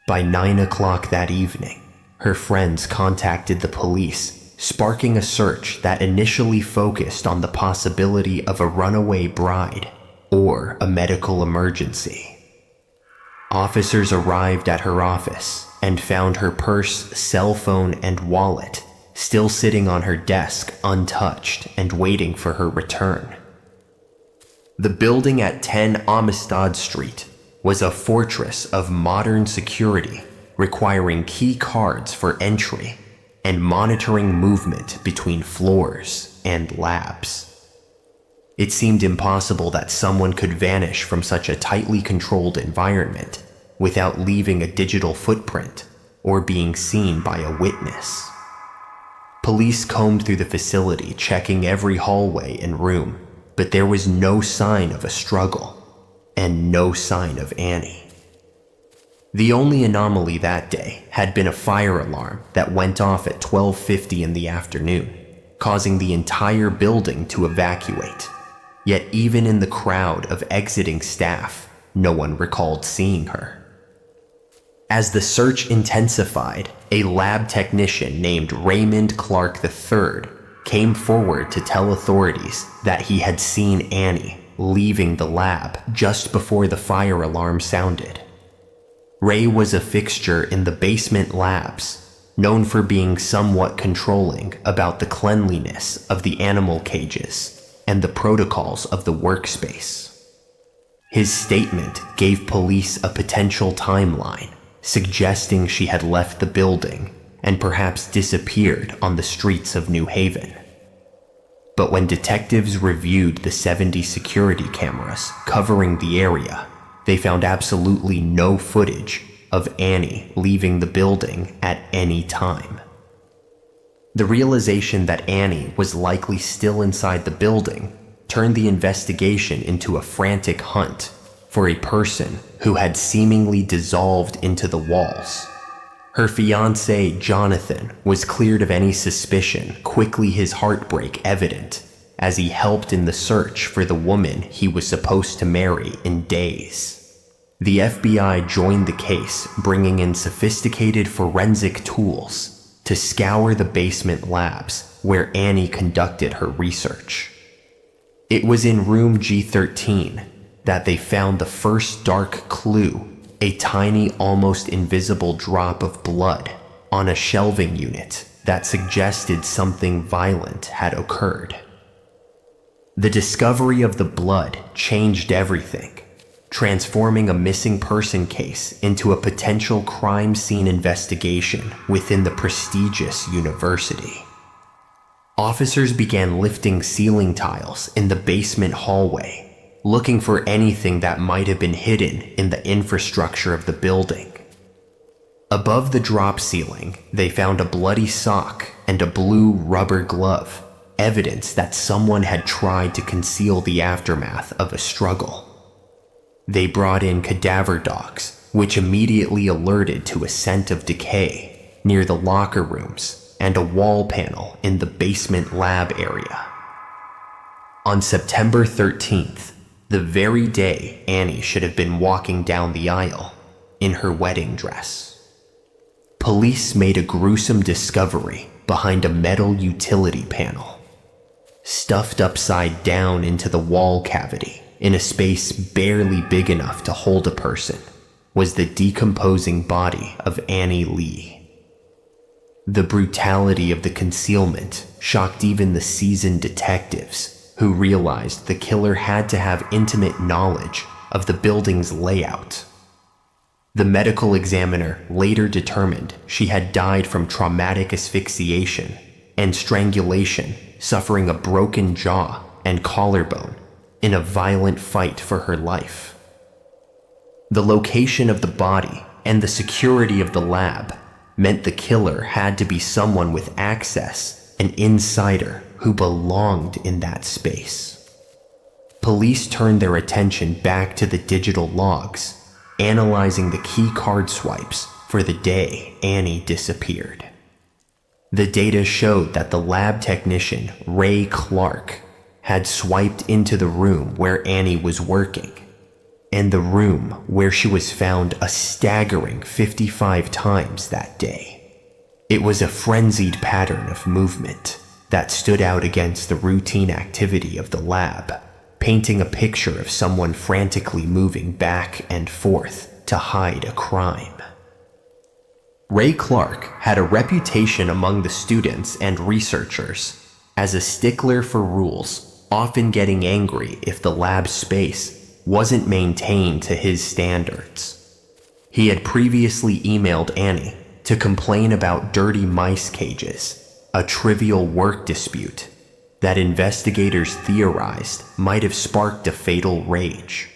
By 9 o'clock that evening, her friends contacted the police, sparking a search that initially focused on the possibility of a runaway bride or a medical emergency. Officers arrived at her office and found her purse, cell phone, and wallet still sitting on her desk untouched and waiting for her return. The building at 10 Amistad Street was a fortress of modern security, requiring key cards for entry and monitoring movement between floors and labs. It seemed impossible that someone could vanish from such a tightly controlled environment without leaving a digital footprint or being seen by a witness. Police combed through the facility, checking every hallway and room, but there was no sign of a struggle and no sign of Annie. The only anomaly that day had been a fire alarm that went off at 12:50 in the afternoon, causing the entire building to evacuate. Yet even in the crowd of exiting staff, no one recalled seeing her. As the search intensified, a lab technician named Raymond Clark III came forward to tell authorities that he had seen Annie leaving the lab just before the fire alarm sounded. Ray was a fixture in the basement labs, known for being somewhat controlling about the cleanliness of the animal cages and the protocols of the workspace. His statement gave police a potential timeline, suggesting she had left the building and perhaps disappeared on the streets of New Haven. But when detectives reviewed the 70 security cameras covering the area, they found absolutely no footage of Annie leaving the building at any time. The realization that Annie was likely still inside the building turned the investigation into a frantic hunt for a person who had seemingly dissolved into the walls. Her fiancé, Jonathan, was cleared of any suspicion, quickly his heartbreak evident as he helped in the search for the woman he was supposed to marry in days. The FBI joined the case, bringing in sophisticated forensic tools to scour the basement labs where Annie conducted her research. It was in room G13 that they found the first dark clue, a tiny, almost invisible drop of blood on a shelving unit that suggested something violent had occurred. The discovery of the blood changed everything, transforming a missing person case into a potential crime scene investigation within the prestigious university. Officers began lifting ceiling tiles in the basement hallway, looking for anything that might have been hidden in the infrastructure of the building. Above the drop ceiling, they found a bloody sock and a blue rubber glove, evidence that someone had tried to conceal the aftermath of a struggle. They brought in cadaver dogs, which immediately alerted to a scent of decay near the locker rooms and a wall panel in the basement lab area. On September 13th, the very day Annie should have been walking down the aisle in her wedding dress, police made a gruesome discovery behind a metal utility panel. Stuffed upside down into the wall cavity, in a space barely big enough to hold a person, was the decomposing body of Annie Lee. The brutality of the concealment shocked even the seasoned detectives, who realized the killer had to have intimate knowledge of the building's layout. The medical examiner later determined she had died from traumatic asphyxiation and strangulation, suffering a broken jaw and collarbone in a violent fight for her life. The location of the body and the security of the lab meant the killer had to be someone with access, an insider who belonged in that space. Police turned their attention back to the digital logs, analyzing the key card swipes for the day Annie disappeared. The data showed that the lab technician, Ray Clark, had swiped into the room where Annie was working, and the room where she was found a staggering 55 times that day. It was a frenzied pattern of movement that stood out against the routine activity of the lab, painting a picture of someone frantically moving back and forth to hide a crime. Ray Clark had a reputation among the students and researchers as a stickler for rules, often getting angry if the lab space wasn't maintained to his standards. He had previously emailed Annie to complain about dirty mice cages, a trivial work dispute that investigators theorized might have sparked a fatal rage.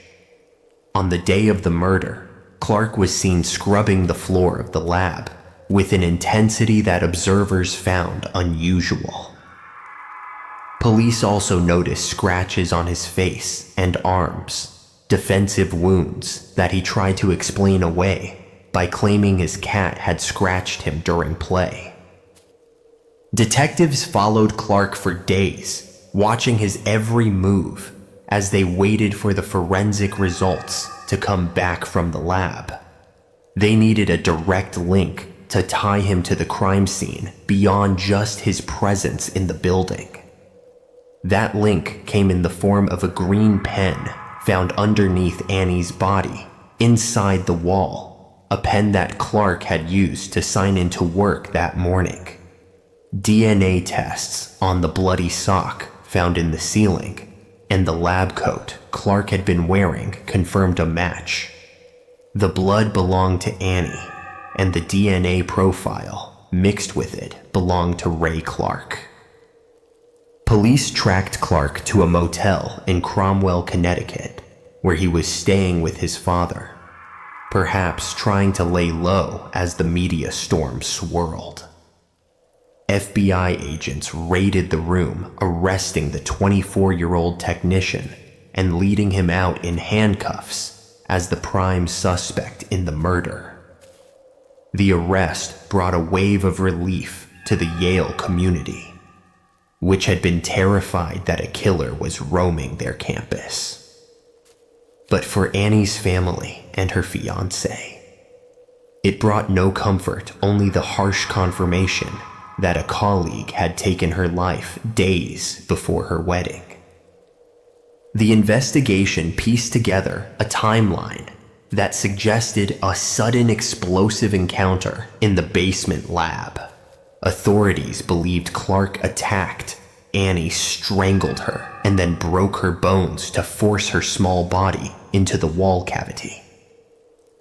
On the day of the murder, Clark was seen scrubbing the floor of the lab with an intensity that observers found unusual. Police also noticed scratches on his face and arms, defensive wounds that he tried to explain away by claiming his cat had scratched him during play. Detectives followed Clark for days, watching his every move as they waited for the forensic results to come back from the lab. They needed a direct link to tie him to the crime scene beyond just his presence in the building. That link came in the form of a green pen found underneath Annie's body, inside the wall, a pen that Clark had used to sign into work that morning. DNA tests on the bloody sock found in the ceiling and the lab coat Clark had been wearing confirmed a match. The blood belonged to Annie, and the DNA profile mixed with it belonged to Ray Clark. Police tracked Clark to a motel in Cromwell, Connecticut, where he was staying with his father, perhaps trying to lay low as the media storm swirled. FBI agents raided the room, arresting the 24-year-old technician and leading him out in handcuffs as the prime suspect in the murder. The arrest brought a wave of relief to the Yale community, which had been terrified that a killer was roaming their campus. But for Annie's family and her fiancé, it brought no comfort, only the harsh confirmation that a colleague had taken her life days before her wedding. The investigation pieced together a timeline that suggested a sudden explosive encounter in the basement lab. Authorities believed Clark attacked Annie, strangled her, and then broke her bones to force her small body into the wall cavity.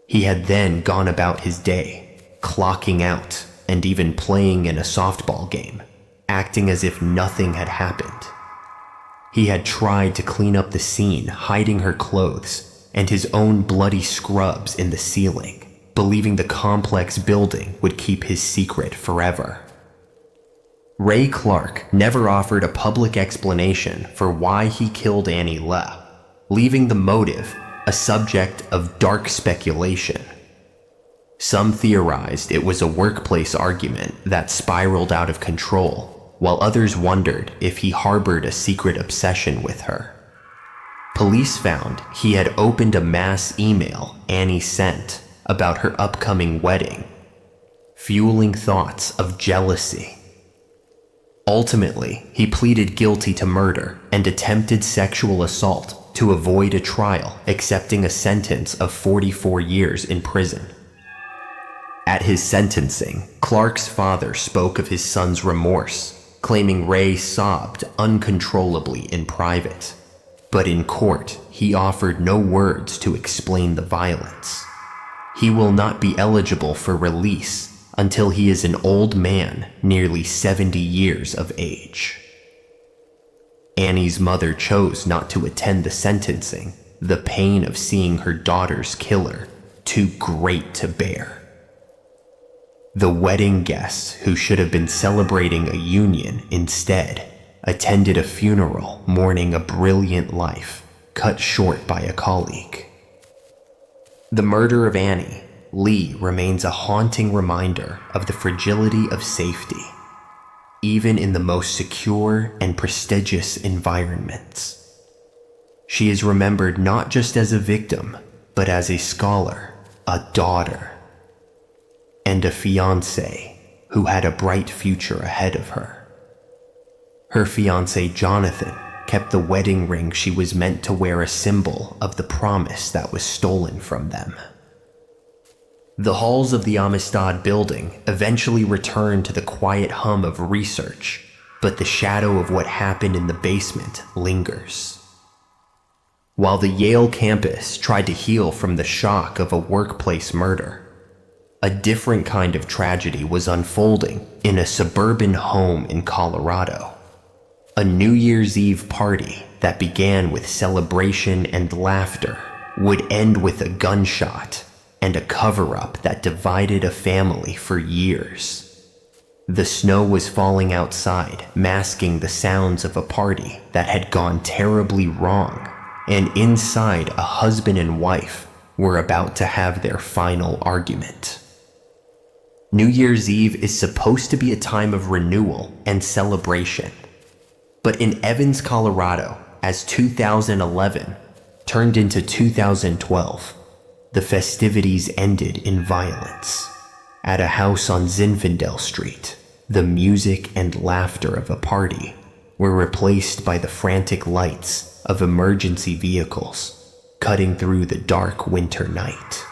He had then gone about his day, clocking out and even playing in a softball game, acting as if nothing had happened. He had tried to clean up the scene, hiding her clothes and his own bloody scrubs in the ceiling, believing the complex building would keep his secret forever. Ray Clark never offered a public explanation for why he killed Annie Le, leaving the motive a subject of dark speculation. Some theorized it was a workplace argument that spiraled out of control, while others wondered if he harbored a secret obsession with her. Police found he had opened a mass email Annie sent about her upcoming wedding, fueling thoughts of jealousy. Ultimately, he pleaded guilty to murder and attempted sexual assault to avoid a trial, accepting a sentence of 44 years in prison. At his sentencing, Clark's father spoke of his son's remorse, claiming Ray sobbed uncontrollably in private. But in court, he offered no words to explain the violence. He will not be eligible for release until he is an old man, nearly 70 years of age. Annie's mother chose not to attend the sentencing, the pain of seeing her daughter's killer too great to bear. The wedding guests, who should have been celebrating a union instead, attended a funeral mourning a brilliant life cut short by a colleague. The murder of Annie Lee remains a haunting reminder of the fragility of safety, even in the most secure and prestigious environments. She is remembered not just as a victim, but as a scholar, a daughter, and a fiancé who had a bright future ahead of her. Her fiancé Jonathan kept the wedding ring she was meant to wear, a symbol of the promise that was stolen from them. The halls of the Amistad building eventually returned to the quiet hum of research, but the shadow of what happened in the basement lingers. While the Yale campus tried to heal from the shock of a workplace murder, a different kind of tragedy was unfolding in a suburban home in Colorado. A New Year's Eve party that began with celebration and laughter would end with a gunshot and a cover-up that divided a family for years. The snow was falling outside, masking the sounds of a party that had gone terribly wrong, and inside, a husband and wife were about to have their final argument. New Year's Eve is supposed to be a time of renewal and celebration. But in Evans, Colorado, as 2011 turned into 2012, the festivities ended in violence. At a house on Zinfandel Street, the music and laughter of a party were replaced by the frantic lights of emergency vehicles cutting through the dark winter night.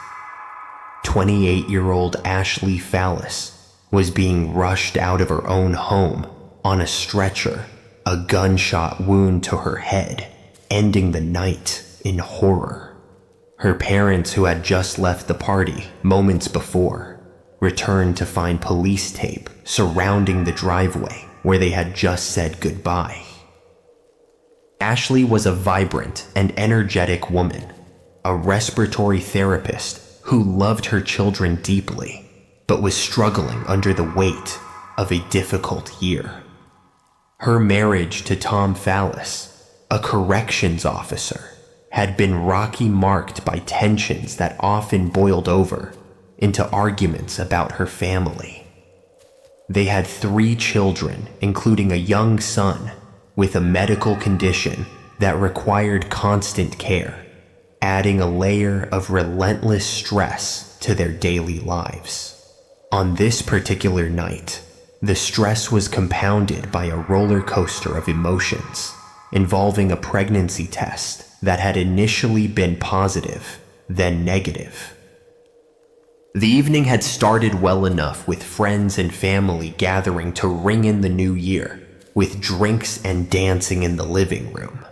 28-year-old Ashley Fallis was being rushed out of her own home on a stretcher, a gunshot wound to her head, ending the night in horror. Her parents, who had just left the party moments before, returned to find police tape surrounding the driveway where they had just said goodbye. Ashley was a vibrant and energetic woman, a respiratory therapist who loved her children deeply, but was struggling under the weight of a difficult year. Her marriage to Tom Fallis, a corrections officer, had been rocky, marked by tensions that often boiled over into arguments about her family. They had 3 children, including a young son with a medical condition that required constant care, adding a layer of relentless stress to their daily lives. On this particular night, the stress was compounded by a roller coaster of emotions involving a pregnancy test that had initially been positive, then negative. The evening had started well enough, with friends and family gathering to ring in the new year, with drinks and dancing in the living room.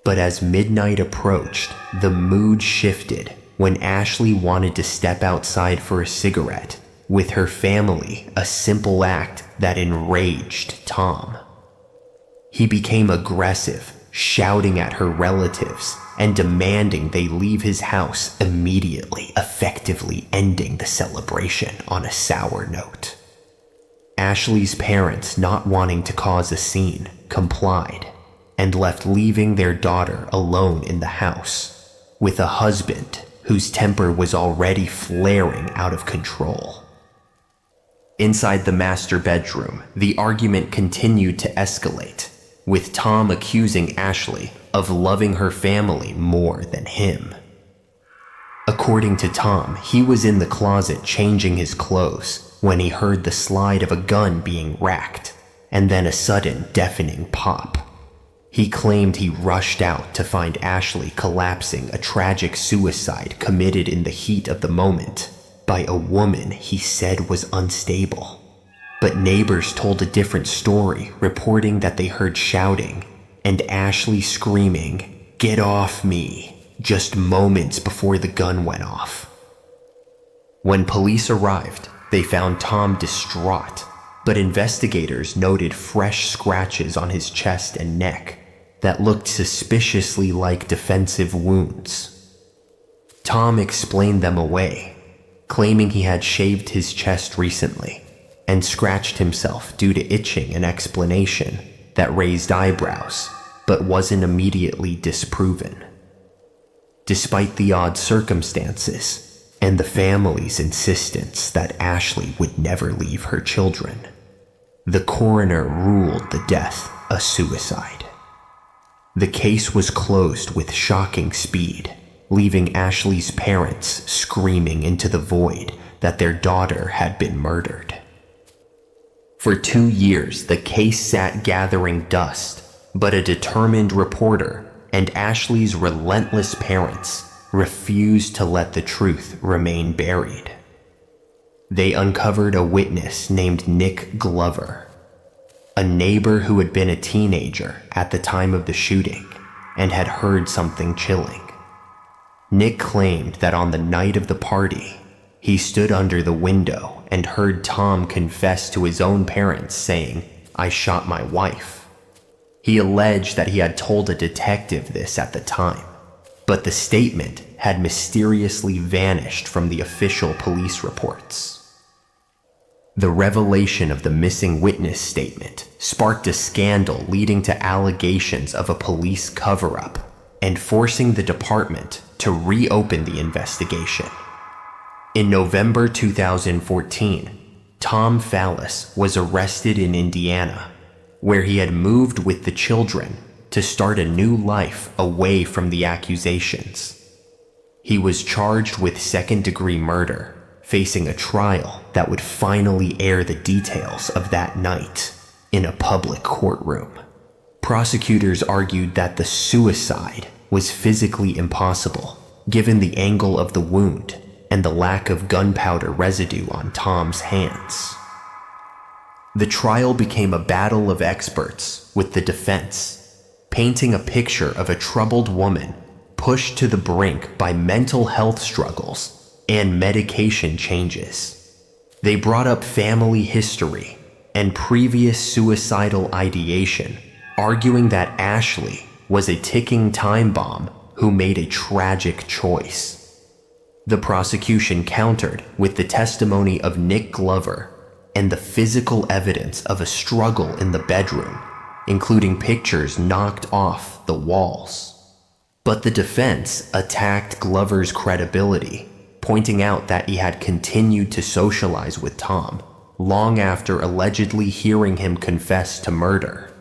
But as midnight approached, the mood shifted when Ashley wanted to step outside for a cigarette with her family, a simple act that enraged Tom. He became aggressive, shouting at her relatives and demanding they leave his house immediately, effectively ending the celebration on a sour note. Ashley's parents, not wanting to cause a scene, complied and left, leaving their daughter alone in the house with a husband whose temper was already flaring out of control. Inside the master bedroom, the argument continued to escalate, with Tom accusing Ashley of loving her family more than him. According to Tom, he was in the closet changing his clothes when he heard the slide of a gun being racked, and then a sudden, deafening pop. He claimed he rushed out to find Ashley collapsing, a tragic suicide committed in the heat of the moment by a woman he said was unstable. But neighbors told a different story, reporting that they heard shouting and Ashley screaming, "Get off me," just moments before the gun went off. When police arrived, they found Tom distraught, but investigators noted fresh scratches on his chest and neck that looked suspiciously like defensive wounds. Tom explained them away, claiming he had shaved his chest recently and scratched himself due to itching, an explanation that raised eyebrows but wasn't immediately disproven. Despite the odd circumstances and the family's insistence that Ashley would never leave her children, the coroner ruled the death a suicide. The case was closed with shocking speed, leaving Ashley's parents screaming into the void that their daughter had been murdered. For 2 years, the case sat gathering dust, but a determined reporter and Ashley's relentless parents refused to let the truth remain buried. They uncovered a witness named Nick Glover, a neighbor who had been a teenager at the time of the shooting and had heard something chilling. Nick claimed that on the night of the party, he stood under the window and heard Tom confess to his own parents, saying, "I shot my wife." He alleged that he had told a detective this at the time, but the statement had mysteriously vanished from the official police reports. The revelation of the missing witness statement sparked a scandal, leading to allegations of a police cover-up and forcing the department to reopen the investigation. In November 2014, Tom Fallis was arrested in Indiana, where he had moved with the children to start a new life away from the accusations. He was charged with second-degree murder, facing a trial that would finally air the details of that night in a public courtroom. Prosecutors argued that the suicide was physically impossible, given the angle of the wound and the lack of gunpowder residue on Tom's hands. The trial became a battle of experts, with the defense painting a picture of a troubled woman pushed to the brink by mental health struggles and medication changes. They brought up family history and previous suicidal ideation, arguing that Ashley was a ticking time bomb who made a tragic choice. The prosecution countered with the testimony of Nick Glover and the physical evidence of a struggle in the bedroom, including pictures knocked off the walls. But the defense attacked Glover's credibility, pointing out that he had continued to socialize with Tom long after allegedly hearing him confess to murder.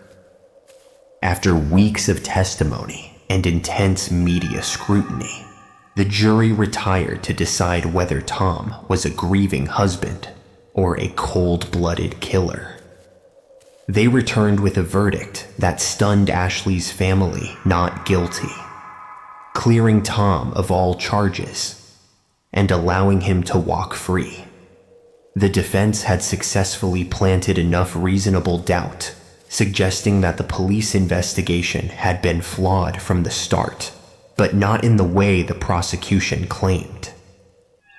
After weeks of testimony and intense media scrutiny, the jury retired to decide whether Tom was a grieving husband or a cold-blooded killer. They returned with a verdict that stunned Ashley's family not guilty, clearing Tom of all charges and allowing him to walk free. The defense had successfully planted enough reasonable doubt, suggesting that the police investigation had been flawed from the start, but not in the way the prosecution claimed.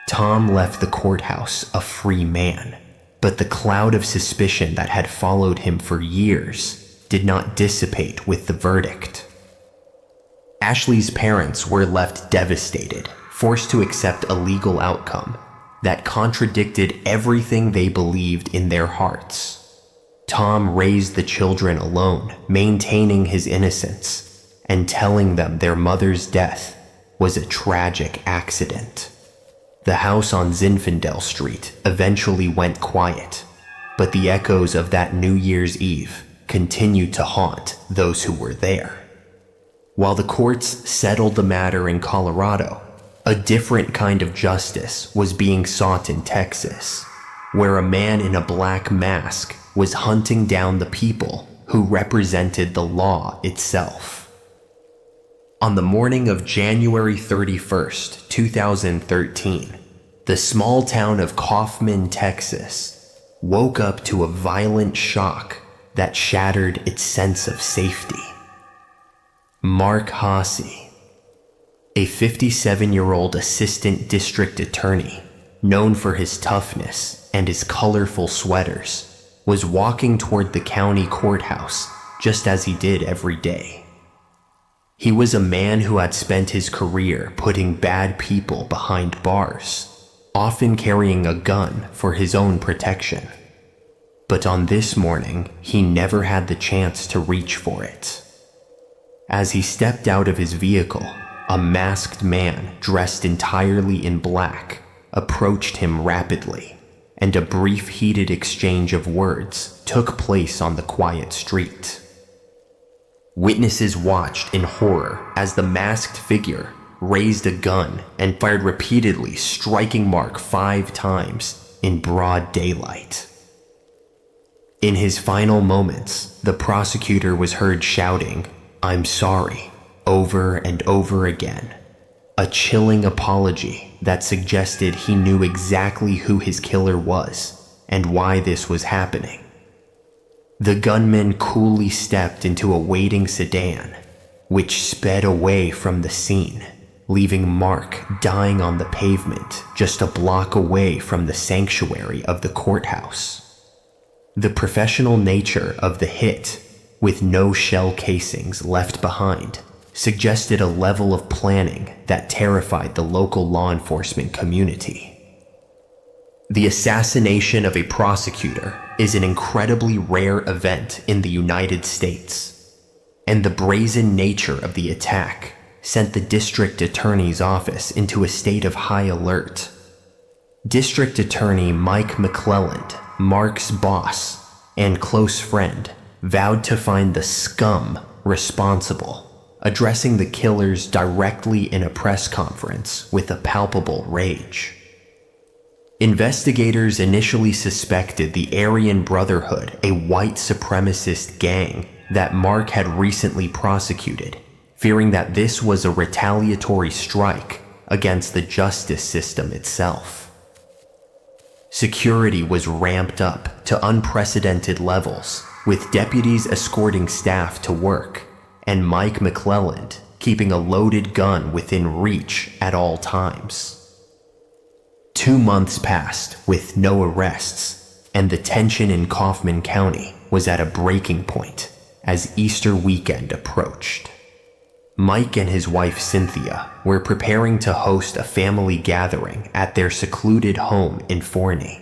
Tom left the courthouse a free man, but the cloud of suspicion that had followed him for years did not dissipate with the verdict. Ashley's parents were left devastated, forced to accept a legal outcome that contradicted everything they believed in their hearts. Tom raised the children alone, maintaining his innocence and telling them their mother's death was a tragic accident. The house on Zinfandel Street eventually went quiet, but the echoes of that New Year's Eve continued to haunt those who were there. While the courts settled the matter in Colorado, a different kind of justice was being sought in Texas, where a man in a black mask was hunting down the people who represented the law itself. On the morning of January 31st, 2013, the small town of Kaufman, Texas, woke up to a violent shock that shattered its sense of safety. Mark Haase, a 57-year-old assistant district attorney, known for his toughness and his colorful sweaters, was walking toward the county courthouse just as he did every day. He was a man who had spent his career putting bad people behind bars, often carrying a gun for his own protection. But on this morning, he never had the chance to reach for it. As he stepped out of his vehicle, a masked man dressed entirely in black approached him rapidly, and a brief heated exchange of words took place on the quiet street. Witnesses watched in horror as the masked figure raised a gun and fired repeatedly, striking Mark 5 times in broad daylight. In his final moments, the prosecutor was heard shouting, "I'm sorry," over and over again, a chilling apology that suggested he knew exactly who his killer was and why this was happening. The gunman coolly stepped into a waiting sedan, which sped away from the scene, leaving Mark dying on the pavement just a block away from the sanctuary of the courthouse. The professional nature of the hit, with no shell casings left behind, suggested a level of planning that terrified the local law enforcement community. The assassination of a prosecutor is an incredibly rare event in the United States, and the brazen nature of the attack sent the district attorney's office into a state of high alert. District Attorney Mike McClelland, Mark's boss and close friend, vowed to find the scum responsible, addressing the killers directly in a press conference with a palpable rage. Investigators initially suspected the Aryan Brotherhood, a white supremacist gang that Mark had recently prosecuted, fearing that this was a retaliatory strike against the justice system itself. Security was ramped up to unprecedented levels, with deputies escorting staff to work, and Mike McClelland keeping a loaded gun within reach at all times. 2 months passed with no arrests, and the tension in Kaufman County was at a breaking point as Easter weekend approached. Mike and his wife Cynthia were preparing to host a family gathering at their secluded home in Forney,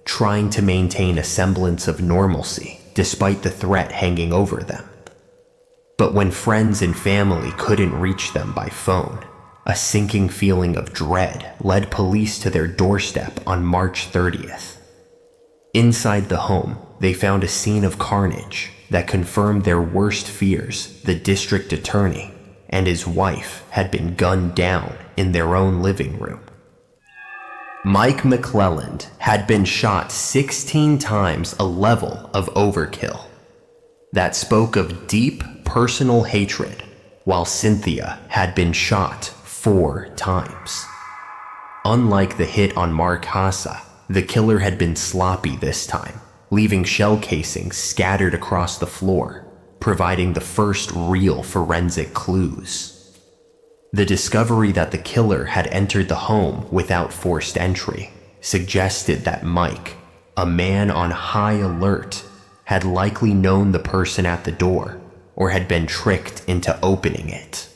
trying to maintain a semblance of normalcy despite the threat hanging over them. But when friends and family couldn't reach them by phone, a sinking feeling of dread led police to their doorstep on March 30th. Inside the home, they found a scene of carnage that confirmed their worst fears. The district attorney and his wife had been gunned down in their own living room. Mike McClelland had been shot 16 times, a level of overkill that spoke of deep personal hatred, while Cynthia had been shot 4 times. Unlike the hit on Mark Hassa, the killer had been sloppy this time, leaving shell casings scattered across the floor, providing the first real forensic clues. The discovery that the killer had entered the home without forced entry suggested that Mike, a man on high alert, had likely known the person at the door or had been tricked into opening it.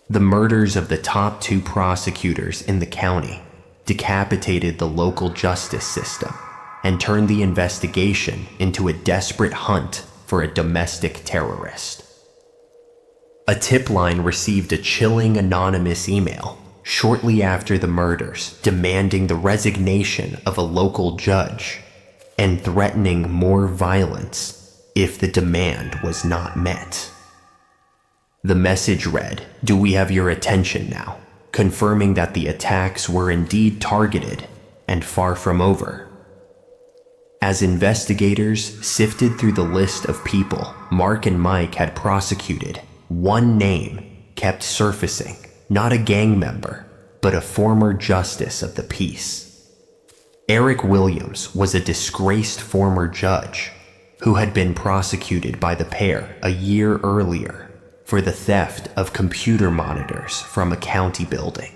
The murders of the top 2 prosecutors in the county decapitated the local justice system and turned the investigation into a desperate hunt for a domestic terrorist. A tip line received a chilling anonymous email shortly after the murders demanding the resignation of a local judge and threatening more violence if the demand was not met. The message read, "Do we have your attention now?" confirming that the attacks were indeed targeted and far from over. As investigators sifted through the list of people Mark and Mike had prosecuted, one name kept surfacing, not a gang member, but a former justice of the peace. Eric Williams was a disgraced former judge who had been prosecuted by the pair a year earlier for the theft of computer monitors from a county building.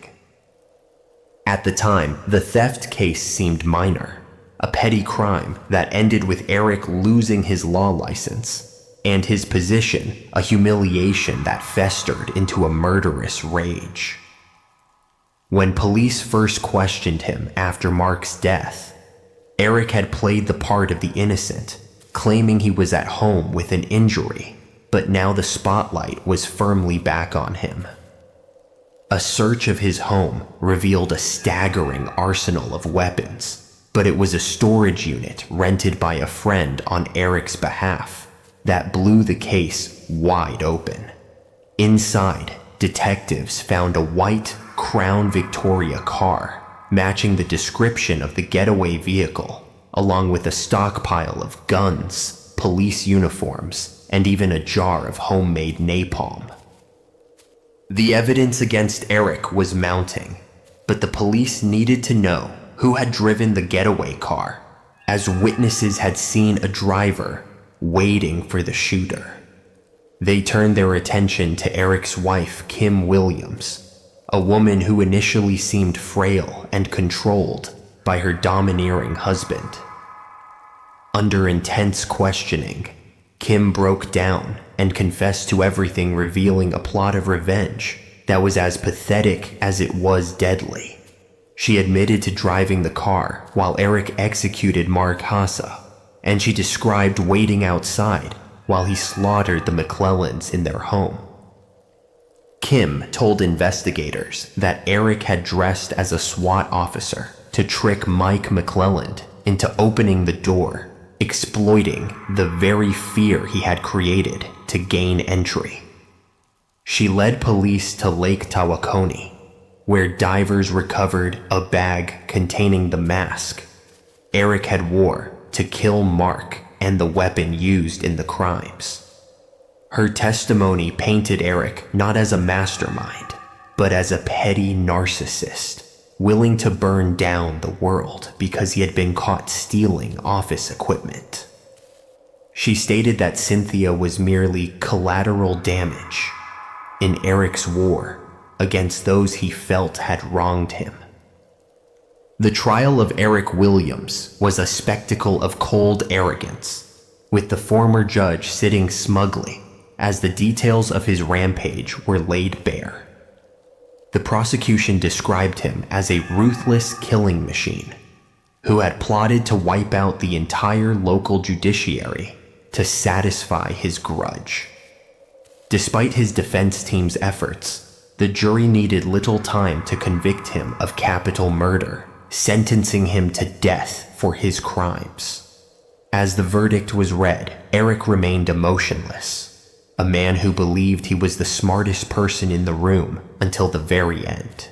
At the time, the theft case seemed minor, a petty crime that ended with Eric losing his law license, and his position a humiliation that festered into a murderous rage. When police first questioned him after Mark's death, Eric had played the part of the innocent, claiming he was at home with an injury, but now the spotlight was firmly back on him. A search of his home revealed a staggering arsenal of weapons, but it was a storage unit rented by a friend on Eric's behalf that blew the case wide open. Inside, detectives found a white Crown Victoria car, matching the description of the getaway vehicle, along with a stockpile of guns, police uniforms, and even a jar of homemade napalm. The evidence against Eric was mounting, but the police needed to know who had driven the getaway car, as witnesses had seen a driver waiting for the shooter. They turned their attention to Eric's wife, Kim Williams, a woman who initially seemed frail and controlled by her domineering husband. Under intense questioning, Kim broke down and confessed to everything, revealing a plot of revenge that was as pathetic as it was deadly. She admitted to driving the car while Eric executed Mark Hassa, and she described waiting outside while he slaughtered the McClellands in their home. Kim told investigators that Eric had dressed as a SWAT officer to trick Mike McClelland into opening the door, exploiting the very fear he had created to gain entry. She led police to Lake Tawakoni, where divers recovered a bag containing the mask Eric had wore to kill Mark and the weapon used in the crimes. Her testimony painted Eric not as a mastermind, but as a petty narcissist, willing to burn down the world because he had been caught stealing office equipment. She stated that Cynthia was merely collateral damage in Eric's war against those he felt had wronged him. The trial of Eric Williams was a spectacle of cold arrogance, with the former judge sitting smugly as the details of his rampage were laid bare. The prosecution described him as a ruthless killing machine who had plotted to wipe out the entire local judiciary to satisfy his grudge. Despite his defense team's efforts, the jury needed little time to convict him of capital murder, sentencing him to death for his crimes. As the verdict was read, Eric remained emotionless, a man who believed he was the smartest person in the room until the very end.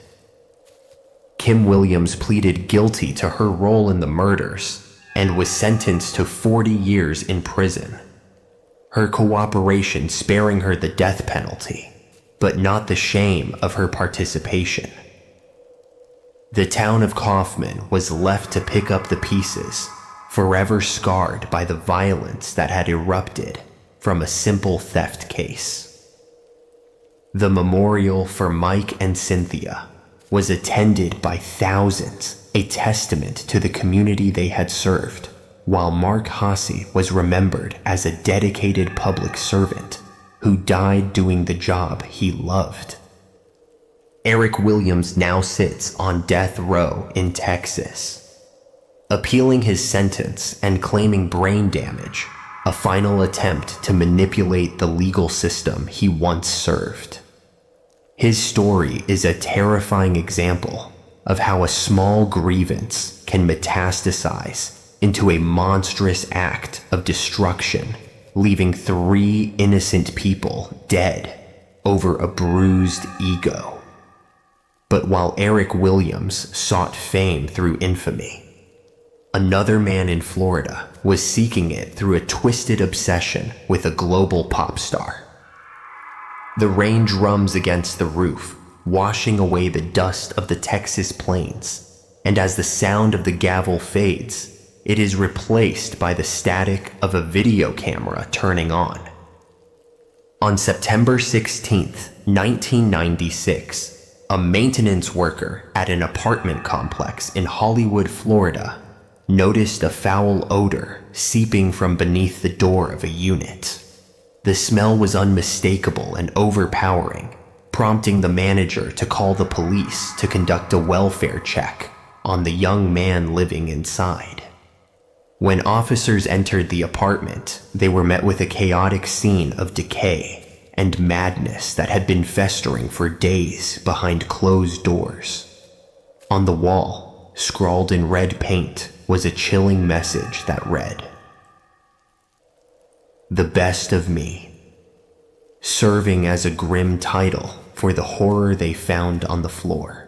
Kim Williams pleaded guilty to her role in the murders and was sentenced to 40 years in prison, her cooperation sparing her the death penalty, but not the shame of her participation. The town of Kaufman was left to pick up the pieces, forever scarred by the violence that had erupted from a simple theft case. The memorial for Mike and Cynthia was attended by thousands, a testament to the community they had served, while Mark Hasse was remembered as a dedicated public servant who died doing the job he loved. Eric Williams now sits on death row in Texas, appealing his sentence and claiming brain damage, a final attempt to manipulate the legal system he once served. His story is a terrifying example of how a small grievance can metastasize into a monstrous act of destruction, leaving 3 innocent people dead over a bruised ego. But while Eric Williams sought fame through infamy, another man in Florida was seeking it through a twisted obsession with a global pop star. The rain drums against the roof, washing away the dust of the Texas plains, and as the sound of the gavel fades, it is replaced by the static of a video camera turning on. On September 16, 1996, a maintenance worker at an apartment complex in Hollywood, Florida, noticed a foul odor seeping from beneath the door of a unit. The smell was unmistakable and overpowering, prompting the manager to call the police to conduct a welfare check on the young man living inside. When officers entered the apartment, they were met with a chaotic scene of decay and madness that had been festering for days behind closed doors. On the wall, scrawled in red paint, was a chilling message that read, "The best of me," serving as a grim title for the horror they found on the floor.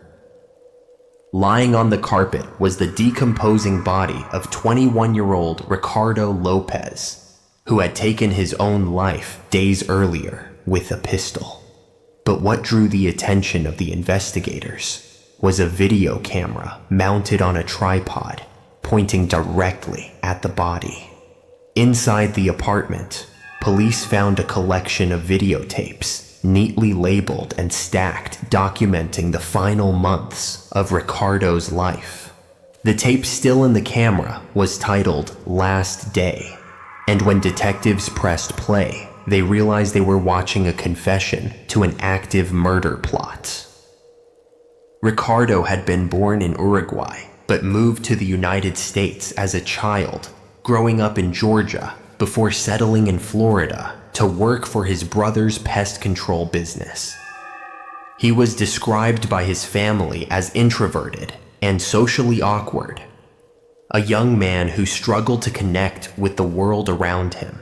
Lying on the carpet was the decomposing body of 21-year-old Ricardo Lopez, who had taken his own life days earlier with a pistol. But what drew the attention of the investigators was a video camera mounted on a tripod, pointing directly at the body. Inside the apartment, police found a collection of videotapes, neatly labeled and stacked, documenting the final months of Ricardo's life. The tape still in the camera was titled "Last Day," and when detectives pressed play, they realized they were watching a confession to an active murder plot. Ricardo had been born in Uruguay, but moved to the United States as a child, growing up in Georgia before settling in Florida to work for his brother's pest control business. He was described by his family as introverted and socially awkward, a young man who struggled to connect with the world around him.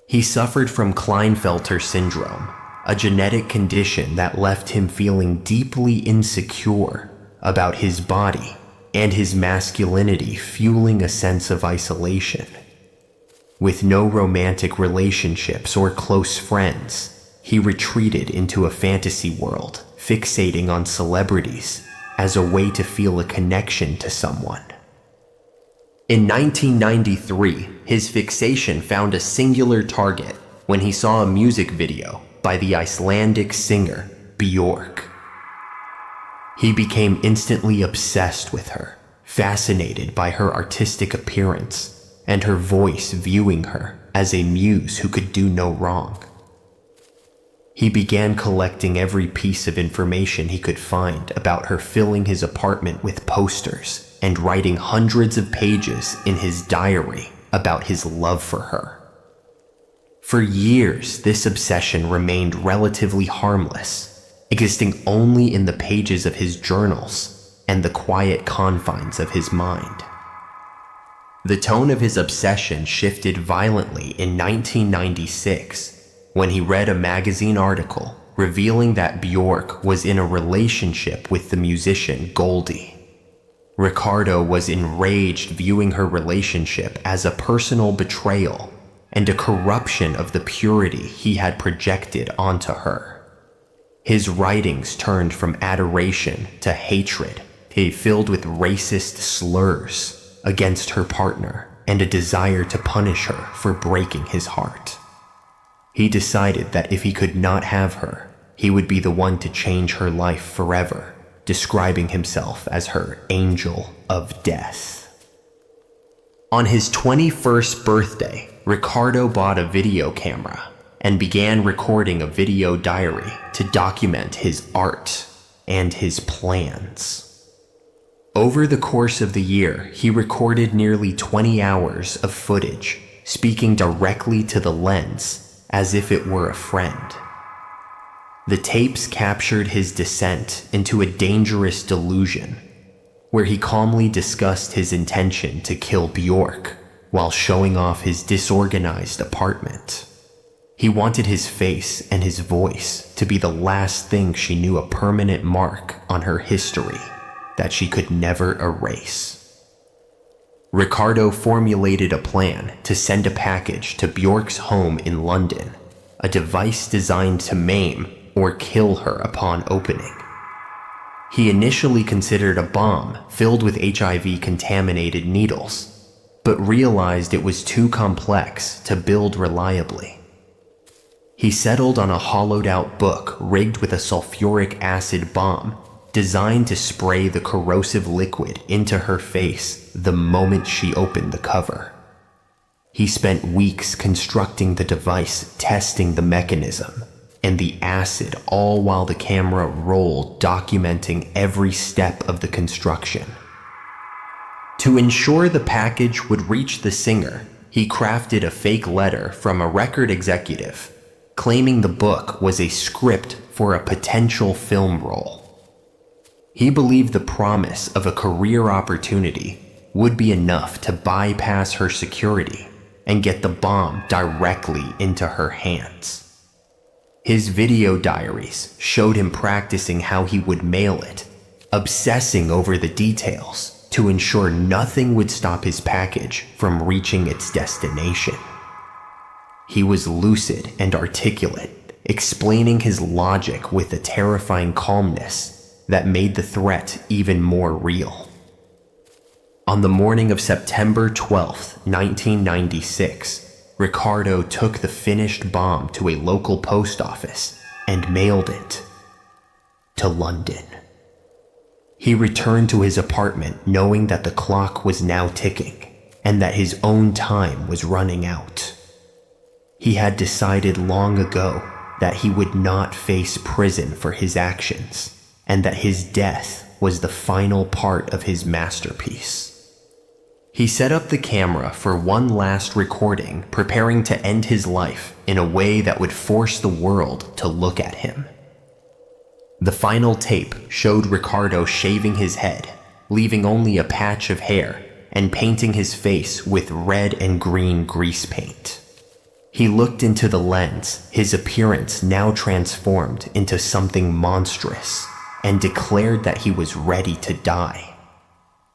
He suffered from Klinefelter syndrome, a genetic condition that left him feeling deeply insecure about his body and his masculinity, fueling a sense of isolation. With no romantic relationships or close friends, he retreated into a fantasy world, fixating on celebrities as a way to feel a connection to someone. In 1993, his fixation found a singular target when he saw a music video by the Icelandic singer Björk. He became instantly obsessed with her, fascinated by her artistic appearance and her voice, viewing her as a muse who could do no wrong. He began collecting every piece of information he could find about her, filling his apartment with posters and writing hundreds of pages in his diary about his love for her. For years, this obsession remained relatively harmless, existing only in the pages of his journals and the quiet confines of his mind. The tone of his obsession shifted violently in 1996 when he read a magazine article revealing that Björk was in a relationship with the musician Goldie. Ricardo was enraged, viewing her relationship as a personal betrayal and a corruption of the purity he had projected onto her. His writings turned from adoration to hatred, filled with racist slurs against her partner and a desire to punish her for breaking his heart. He decided that if he could not have her, he would be the one to change her life forever, describing himself as her angel of death. On his 21st birthday, Ricardo bought a video camera and began recording a video diary to document his art and his plans. Over the course of the year, he recorded nearly 20 hours of footage, speaking directly to the lens as if it were a friend. The tapes captured his descent into a dangerous delusion, where he calmly discussed his intention to kill Björk while showing off his disorganized apartment. He wanted his face and his voice to be the last thing she knew, a permanent mark on her history that she could never erase. Ricardo formulated a plan to send a package to Björk's home in London, a device designed to maim or kill her upon opening. He initially considered a bomb filled with HIV-contaminated needles, but realized it was too complex to build reliably. He settled on a hollowed-out book rigged with a sulfuric acid bomb designed to spray the corrosive liquid into her face the moment she opened the cover. He spent weeks constructing the device, testing the mechanism and the acid, all while the camera rolled, documenting every step of the construction. To ensure the package would reach the singer, he crafted a fake letter from a record executive, claiming the book was a script for a potential film role. He believed the promise of a career opportunity would be enough to bypass her security and get the bomb directly into her hands. His video diaries showed him practicing how he would mail it, obsessing over the details to ensure nothing would stop his package from reaching its destination. He was lucid and articulate, explaining his logic with a terrifying calmness that made the threat even more real. On the morning of September 12, 1996, Ricardo took the finished bomb to a local post office and mailed it to London. He returned to his apartment knowing that the clock was now ticking and that his own time was running out. He had decided long ago that he would not face prison for his actions, and that his death was the final part of his masterpiece. He set up the camera for one last recording, preparing to end his life in a way that would force the world to look at him. The final tape showed Ricardo shaving his head, leaving only a patch of hair, and painting his face with red and green grease paint. He looked into the lens, his appearance now transformed into something monstrous, and declared that he was ready to die.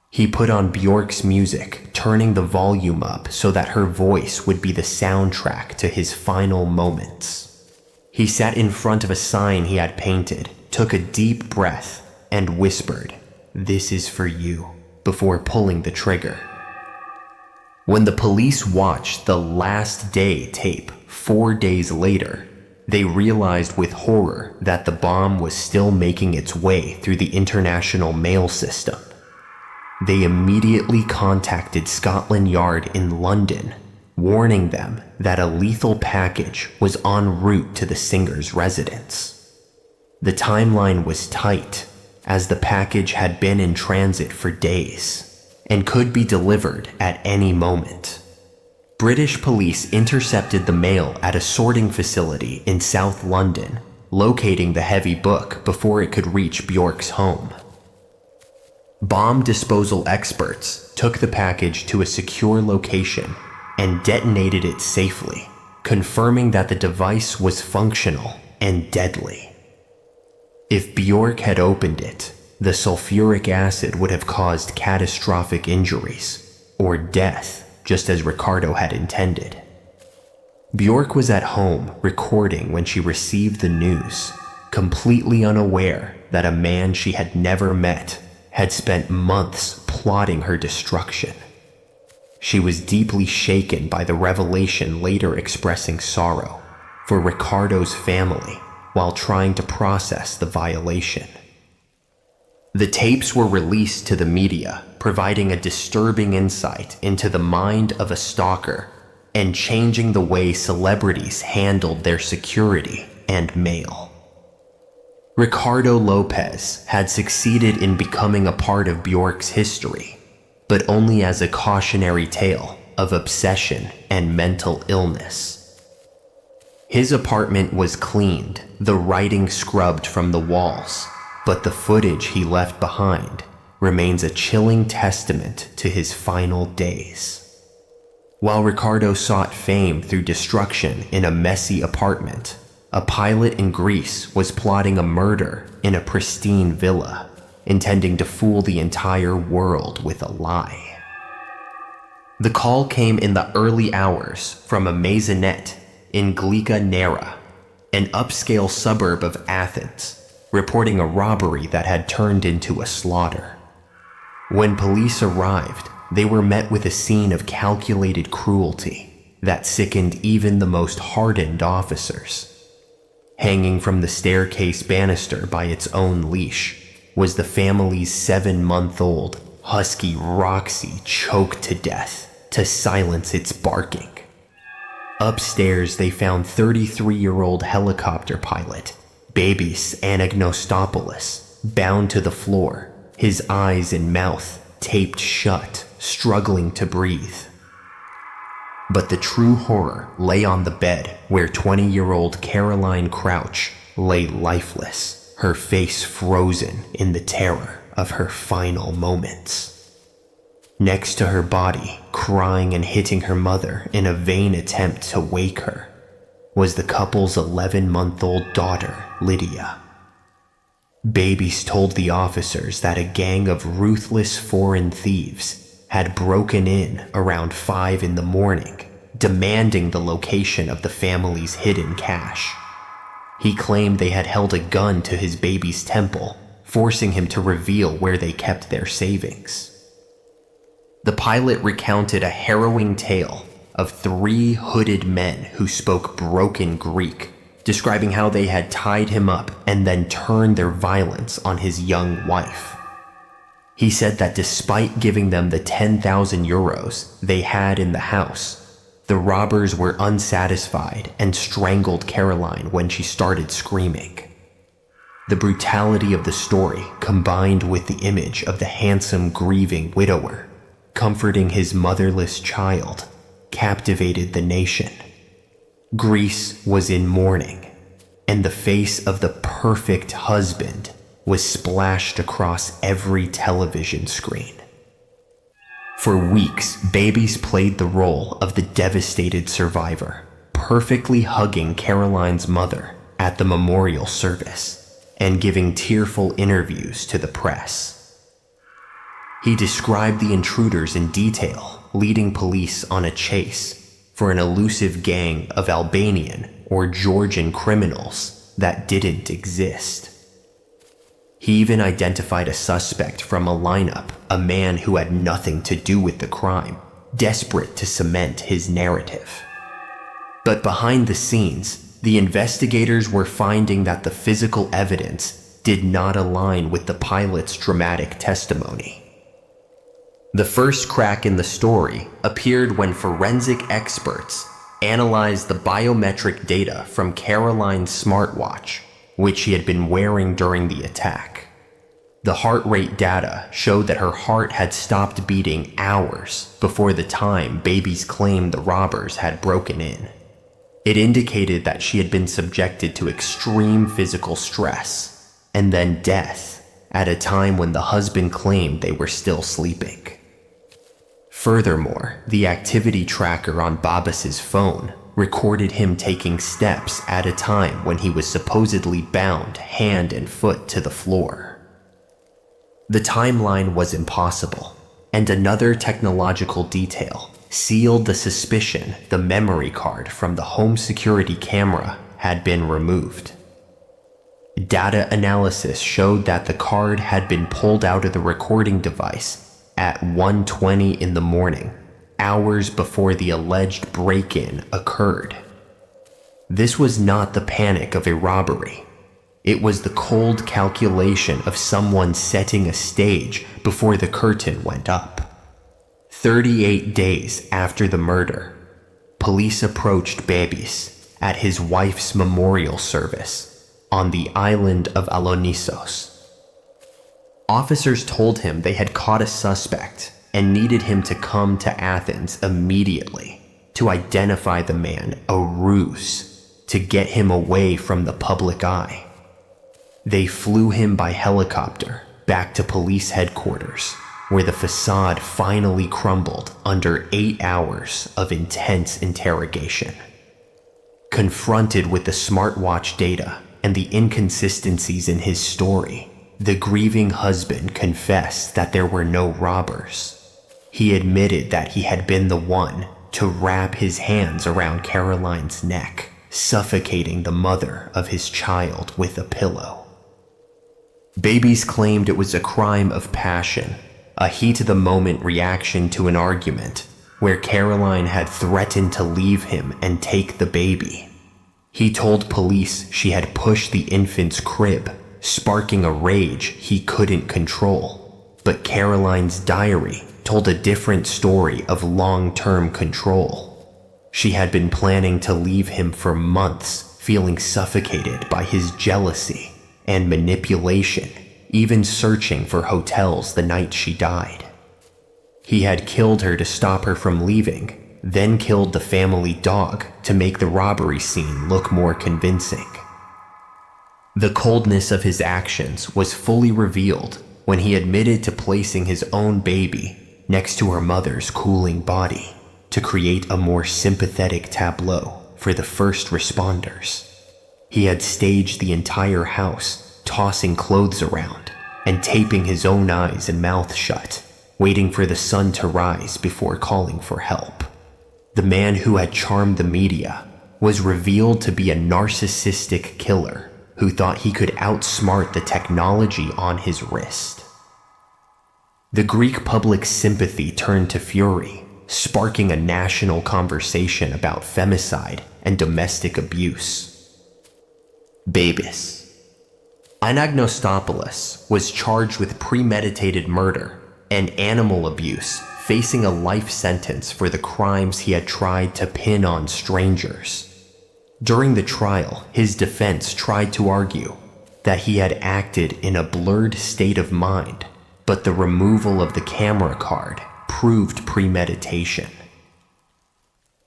He put on Bjork's music, turning the volume up so that her voice would be the soundtrack to his final moments. He sat in front of a sign he had painted, took a deep breath, and whispered, "This is for you," before pulling the trigger. When the police watched the Last Day tape 4 days later, they realized with horror that the bomb was still making its way through the international mail system. They immediately contacted Scotland Yard in London, warning them that a lethal package was en route to the singer's residence. The timeline was tight, as the package had been in transit for days and could be delivered at any moment. British police intercepted the mail at a sorting facility in South London, locating the heavy book before it could reach Bjork's home. Bomb disposal experts took the package to a secure location and detonated it safely, confirming that the device was functional and deadly. If Bjork had opened it, the sulfuric acid would have caused catastrophic injuries, or death, just as Ricardo had intended. Bjork was at home recording when she received the news, completely unaware that a man she had never met had spent months plotting her destruction. She was deeply shaken by the revelation, later expressing sorrow for Ricardo's family while trying to process the violation. The tapes were released to the media, providing a disturbing insight into the mind of a stalker and changing the way celebrities handled their security and mail. Ricardo Lopez had succeeded in becoming a part of Bjork's history, but only as a cautionary tale of obsession and mental illness. His apartment was cleaned, the writing scrubbed from the walls, but the footage he left behind remains a chilling testament to his final days. While Ricardo sought fame through destruction in a messy apartment, a pilot in Greece was plotting a murder in a pristine villa, intending to fool the entire world with a lie. The call came in the early hours from a maisonette in Glika Nera, an upscale suburb of Athens, reporting a robbery that had turned into a slaughter. When police arrived, they were met with a scene of calculated cruelty that sickened even the most hardened officers. Hanging from the staircase banister by its own leash was the family's 7-month-old husky Roxy, choked to death to silence its barking. Upstairs, they found 33-year-old helicopter pilot Babis Anagnostopoulos bound to the floor, his eyes and mouth taped shut, struggling to breathe. But the true horror lay on the bed where 20-year-old Caroline Crouch lay lifeless, her face frozen in the terror of her final moments. Next to her body, crying and hitting her mother in a vain attempt to wake her, was the couple's 11-month-old daughter, Lydia. Babies told the officers that a gang of ruthless foreign thieves had broken in around 5 in the morning, demanding the location of the family's hidden cash. He claimed they had held a gun to his baby's temple, forcing him to reveal where they kept their savings. The pilot recounted a harrowing tale of 3 hooded men who spoke broken Greek, describing how they had tied him up and then turned their violence on his young wife. He said that despite giving them the 10,000 euros they had in the house, the robbers were unsatisfied and strangled Caroline when she started screaming. The brutality of the story, combined with the image of the handsome grieving widower comforting his motherless child, captivated the nation. Greece was in mourning, and the face of the perfect husband was splashed across every television screen. For weeks, Babies played the role of the devastated survivor, perfectly hugging Caroline's mother at the memorial service and giving tearful interviews to the press. He described the intruders in detail, leading police on a chase for an elusive gang of Albanian or Georgian criminals that didn't exist. He even identified a suspect from a lineup, a man who had nothing to do with the crime, desperate to cement his narrative. But behind the scenes, the investigators were finding that the physical evidence did not align with the pilot's dramatic testimony. The first crack in the story appeared when forensic experts analyzed the biometric data from Caroline's smartwatch, which she had been wearing during the attack. The heart rate data showed that her heart had stopped beating hours before the time babies claimed the robbers had broken in. It indicated that she had been subjected to extreme physical stress and then death at a time when the husband claimed they were still sleeping. Furthermore, the activity tracker on Babas's phone recorded him taking steps at a time when he was supposedly bound hand and foot to the floor. The timeline was impossible, and another technological detail sealed the suspicion the memory card from the home security camera had been removed. Data analysis showed that the card had been pulled out of the recording device at 1:20 in the morning, hours before the alleged break-in occurred. This was not the panic of a robbery. It was the cold calculation of someone setting a stage before the curtain went up. 38 days after the murder, police approached Babis at his wife's memorial service on the island of Alonissos. Officers told him they had caught a suspect and needed him to come to Athens immediately to identify the man, a ruse, to get him away from the public eye. They flew him by helicopter back to police headquarters, where the facade finally crumbled under 8 hours of intense interrogation. Confronted with the smartwatch data and the inconsistencies in his story, the grieving husband confessed that there were no robbers. He admitted that he had been the one to wrap his hands around Caroline's neck, suffocating the mother of his child with a pillow. Babis claimed it was a crime of passion, a heat-of-the-moment reaction to an argument where Caroline had threatened to leave him and take the baby. He told police she had pushed the infant's crib, sparking a rage he couldn't control. But Caroline's diary told a different story of long-term control. She had been planning to leave him for months, feeling suffocated by his jealousy and manipulation, even searching for hotels the night she died. He had killed her to stop her from leaving, then killed the family dog to make the robbery scene look more convincing. The coldness of his actions was fully revealed when he admitted to placing his own baby next to her mother's cooling body to create a more sympathetic tableau for the first responders. He had staged the entire house, tossing clothes around and taping his own eyes and mouth shut, waiting for the sun to rise before calling for help. The man who had charmed the media was revealed to be a narcissistic killer who thought he could outsmart the technology on his wrist. The Greek public's sympathy turned to fury, sparking a national conversation about femicide and domestic abuse. Babis. Anagnostopoulos was charged with premeditated murder and animal abuse, facing a life sentence for the crimes he had tried to pin on strangers. During the trial, his defense tried to argue that he had acted in a blurred state of mind, but the removal of the camera card proved premeditation.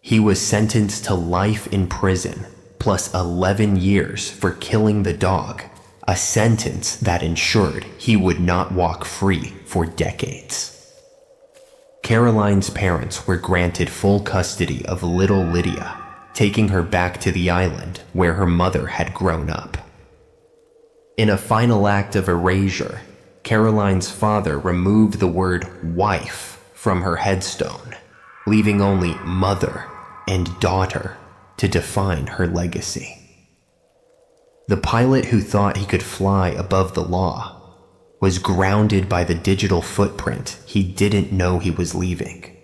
He was sentenced to life in prison, plus 11 years for killing the dog, a sentence that ensured he would not walk free for decades. Caroline's parents were granted full custody of little Lydia, taking her back to the island where her mother had grown up. In a final act of erasure, Caroline's father removed the word wife from her headstone, leaving only mother and daughter to define her legacy. The pilot who thought he could fly above the law was grounded by the digital footprint he didn't know he was leaving.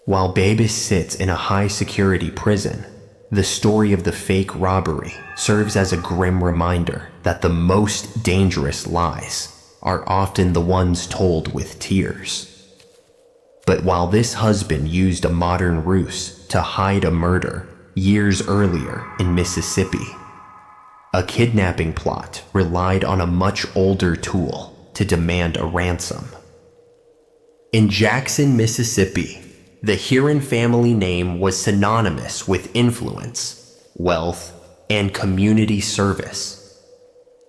While Babis sits in a high-security prison, the story of the fake robbery serves as a grim reminder that the most dangerous lies are often the ones told with tears. But while this husband used a modern ruse to hide a murder years earlier in Mississippi, a kidnapping plot relied on a much older tool to demand a ransom. In Jackson, Mississippi, the Huron family name was synonymous with influence, wealth, and community service,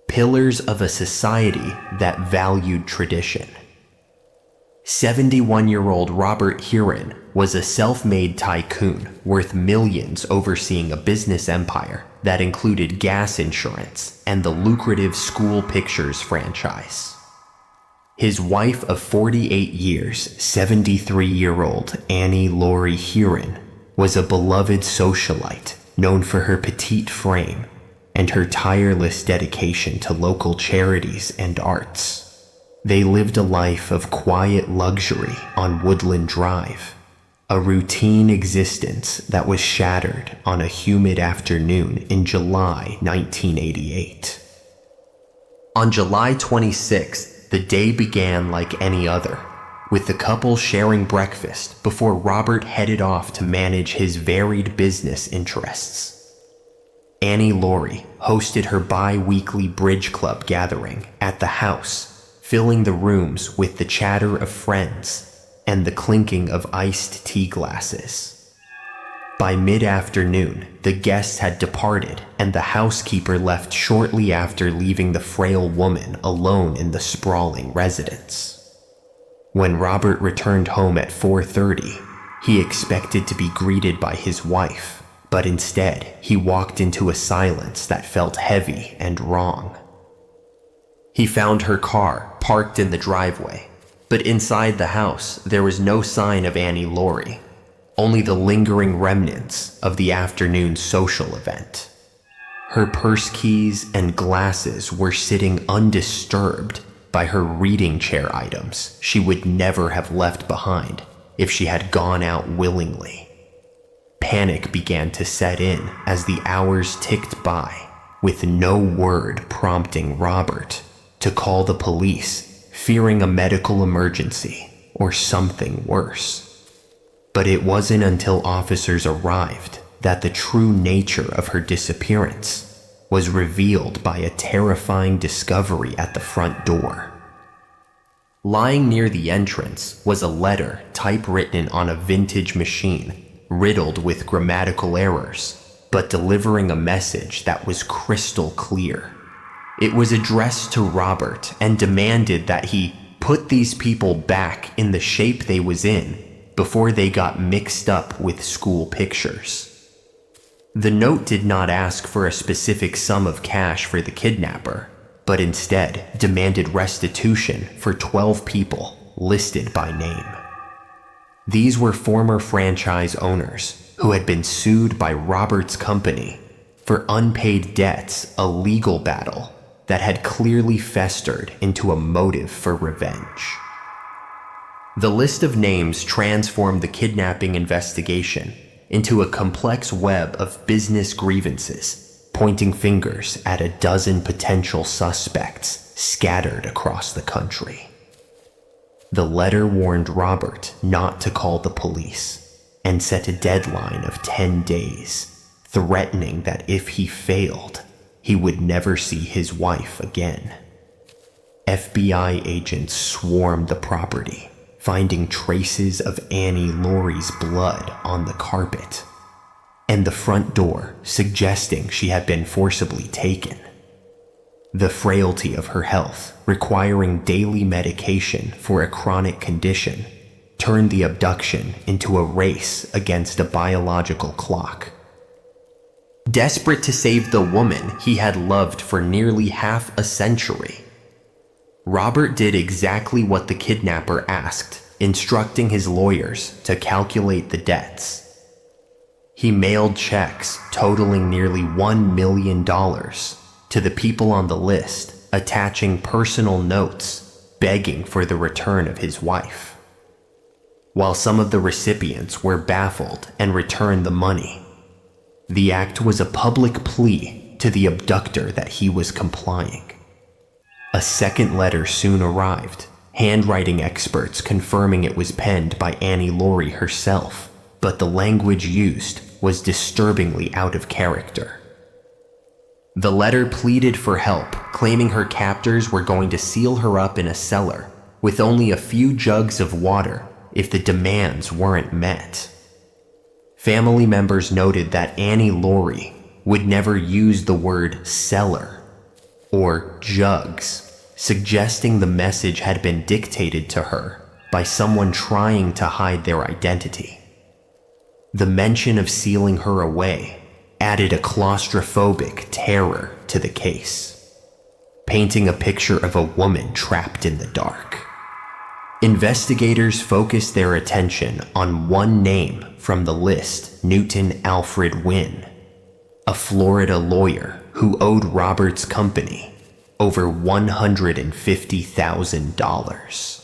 pillars of a society that valued tradition. 71-year-old Robert Huron was a self-made tycoon worth millions overseeing a business empire that included gas insurance and the lucrative School Pictures franchise. His wife of 48 years, 73-year-old Annie Laurie Huron, was a beloved socialite known for her petite frame and her tireless dedication to local charities and arts. They lived a life of quiet luxury on Woodland Drive, a routine existence that was shattered on a humid afternoon in July 1988. On July 26th, the day began like any other, with the couple sharing breakfast before Robert headed off to manage his varied business interests. Annie Laurie hosted her bi-weekly bridge club gathering at the house, filling the rooms with the chatter of friends and the clinking of iced tea glasses. By mid-afternoon, the guests had departed and the housekeeper left shortly after leaving the frail woman alone in the sprawling residence. When Robert returned home at 4:30, he expected to be greeted by his wife, but instead he walked into a silence that felt heavy and wrong. He found her car parked in the driveway, but inside the house there was no sign of Annie Laurie, only the lingering remnants of the afternoon social event. Her purse keys and glasses were sitting undisturbed by her reading chair items she would never have left behind if she had gone out willingly. Panic began to set in as the hours ticked by, with no word prompting Robert to call the police, fearing a medical emergency or something worse. But it wasn't until officers arrived that the true nature of her disappearance was revealed by a terrifying discovery at the front door. Lying near the entrance was a letter typewritten on a vintage machine, riddled with grammatical errors, but delivering a message that was crystal clear. It was addressed to Robert and demanded that he put these people back in the shape they was in before they got mixed up with School Pictures. The note did not ask for a specific sum of cash for the kidnapper, but instead demanded restitution for 12 people listed by name. These were former franchise owners who had been sued by Robert's company for unpaid debts, a legal battle that had clearly festered into a motive for revenge. The list of names transformed the kidnapping investigation into a complex web of business grievances, pointing fingers at a dozen potential suspects scattered across the country. The letter warned Robert not to call the police and set a deadline of 10 days, threatening that if he failed, he would never see his wife again. FBI agents swarmed the property, finding traces of Annie Laurie's blood on the carpet, and the front door suggesting she had been forcibly taken. The frailty of her health, requiring daily medication for a chronic condition, turned the abduction into a race against a biological clock desperate to save the woman he had loved for nearly half a century. Robert did exactly what the kidnapper asked, instructing his lawyers to calculate the debts. He mailed checks totaling nearly $1 million to the people on the list, attaching personal notes begging for the return of his wife. While some of the recipients were baffled and returned the money, the act was a public plea to the abductor that he was complying. A second letter soon arrived, handwriting experts confirming it was penned by Annie Laurie herself, but the language used was disturbingly out of character. The letter pleaded for help, claiming her captors were going to seal her up in a cellar with only a few jugs of water if the demands weren't met. Family members noted that Annie Laurie would never use the word cellar or jugs, suggesting the message had been dictated to her by someone trying to hide their identity. The mention of sealing her away added a claustrophobic terror to the case, painting a picture of a woman trapped in the dark. Investigators focused their attention on one name from the list, Newton Alfred Wynn, a Florida lawyer who owed Robert's company over $150,000.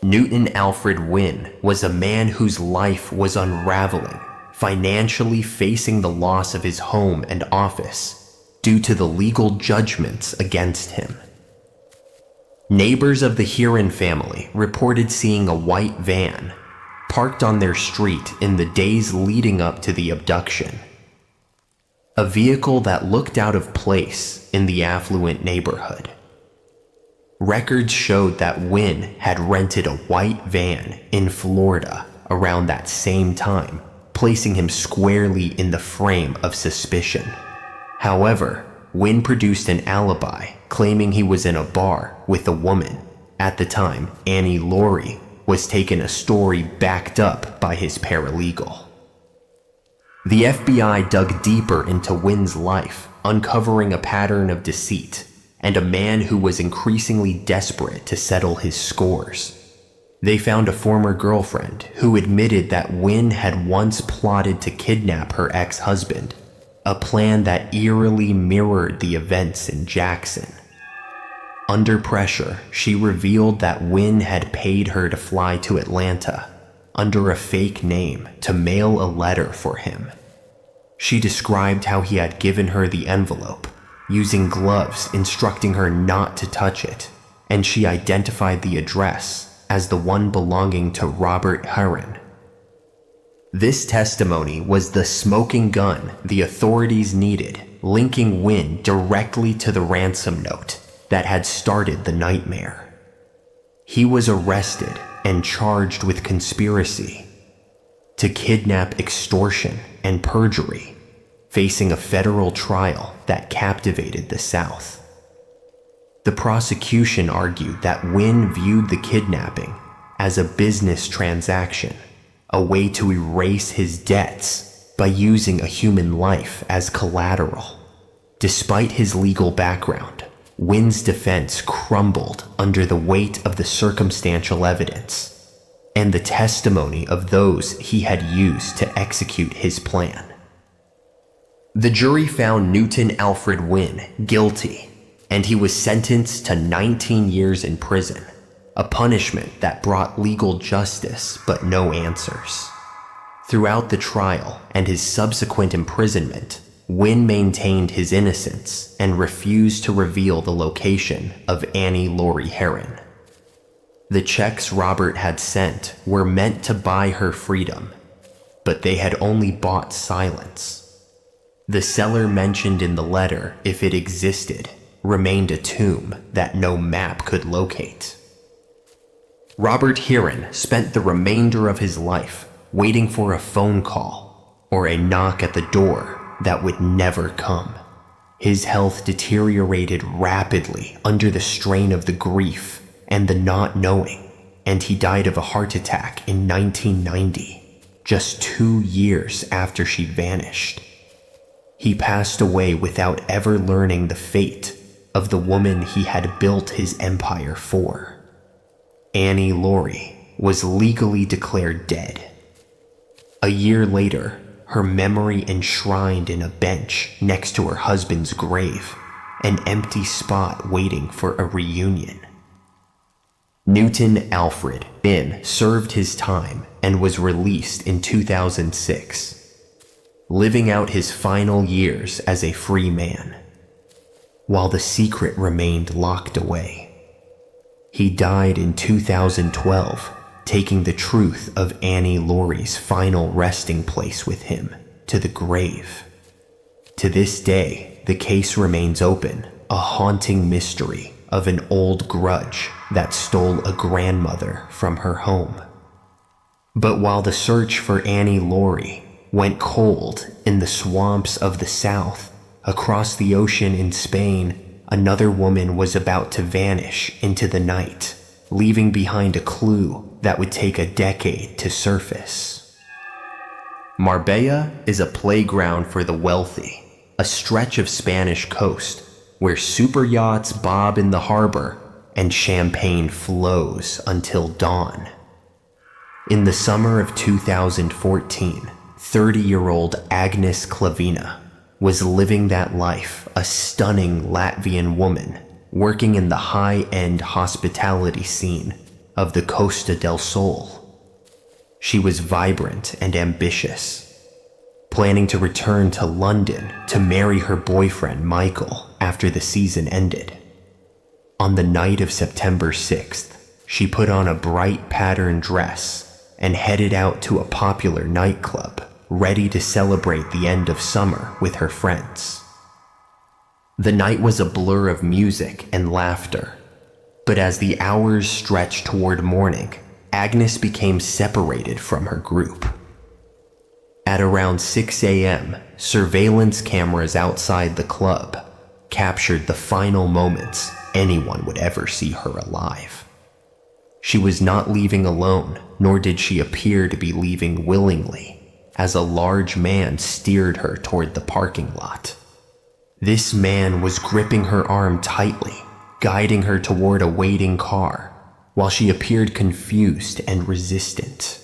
Newton Alfred Wynn was a man whose life was unraveling, financially facing the loss of his home and office due to the legal judgments against him. Neighbors of the Heron family reported seeing a white van parked on their street in the days leading up to the abduction. A vehicle that looked out of place in the affluent neighborhood. Records showed that Wynn had rented a white van in Florida around that same time, placing him squarely in the frame of suspicion. However, Wynn produced an alibi, claiming he was in a bar with a woman. At the time, Annie Laurie was taking a story backed up by his paralegal. The FBI dug deeper into Wynn's life, uncovering a pattern of deceit and a man who was increasingly desperate to settle his scores. They found a former girlfriend who admitted that Wynn had once plotted to kidnap her ex-husband, a plan that eerily mirrored the events in Jackson. Under pressure, she revealed that Wynn had paid her to fly to Atlanta under a fake name to mail a letter for him. She described how he had given her the envelope, using gloves instructing her not to touch it, and she identified the address as the one belonging to Robert Heron. This testimony was the smoking gun the authorities needed, linking Wynn directly to the ransom note that had started the nightmare. He was arrested and charged with conspiracy to kidnap, extortion, and perjury, facing a federal trial that captivated the South. The prosecution argued that Wynn viewed the kidnapping as a business transaction, a way to erase his debts by using a human life as collateral. Despite his legal background, Wynn's defense crumbled under the weight of the circumstantial evidence and the testimony of those he had used to execute his plan. The jury found Newton Alfred Wynn guilty, and he was sentenced to 19 years in prison, a punishment that brought legal justice but no answers. Throughout the trial and his subsequent imprisonment, Wynn maintained his innocence and refused to reveal the location of Annie Laurie Heron. The checks Robert had sent were meant to buy her freedom, but they had only bought silence. The cellar mentioned in the letter, if it existed, remained a tomb that no map could locate. Robert Heron spent the remainder of his life waiting for a phone call or a knock at the door that would never come. His health deteriorated rapidly under the strain of the grief and the not knowing, and he died of a heart attack in 1990, just 2 years after she vanished. He passed away without ever learning the fate of the woman he had built his empire for. Annie Laurie was legally declared dead. A year later, her memory enshrined in a bench next to her husband's grave, an empty spot waiting for a reunion. Newton Alfred Bin served his time and was released in 2006, living out his final years as a free man, while the secret remained locked away. He died in 2012, taking the truth of Annie Laurie's final resting place with him to the grave. To this day, the case remains open, a haunting mystery of an old grudge that stole a grandmother from her home. But while the search for Annie Laurie went cold in the swamps of the South, across the ocean in Spain, another woman was about to vanish into the night, leaving behind a clue that would take a decade to surface. Marbella is a playground for the wealthy, a stretch of Spanish coast where super yachts bob in the harbor and champagne flows until dawn. In the summer of 2014, 30-year-old Agnes Klavina was living that life, a stunning Latvian woman working in the high-end hospitality scene of the Costa del Sol. She was vibrant and ambitious, planning to return to London to marry her boyfriend Michael after the season ended. On the night of September 6th, she put on a bright patterned dress and headed out to a popular nightclub, ready to celebrate the end of summer with her friends. The night was a blur of music and laughter, but as the hours stretched toward morning, Agnes became separated from her group. At around 6 a.m., surveillance cameras outside the club captured the final moments anyone would ever see her alive. She was not leaving alone, nor did she appear to be leaving willingly, as a large man steered her toward the parking lot. This man was gripping her arm tightly, guiding her toward a waiting car, while she appeared confused and resistant.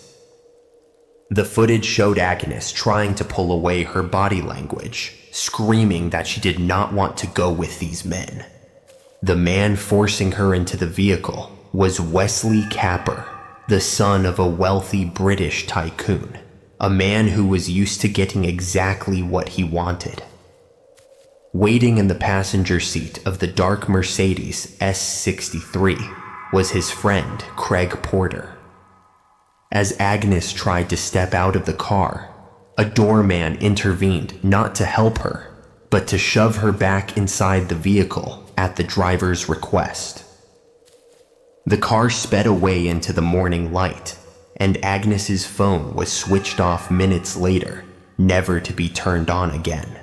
The footage showed Agnes trying to pull away her body language, screaming that she did not want to go with these men. The man forcing her into the vehicle was Wesley Capper, the son of a wealthy British tycoon, a man who was used to getting exactly what he wanted. Waiting in the passenger seat of the dark Mercedes S63 was his friend Craig Porter. As Agnes tried to step out of the car, a doorman intervened not to help her, but to shove her back inside the vehicle at the driver's request. The car sped away into the morning light, and Agnes's phone was switched off minutes later, never to be turned on again.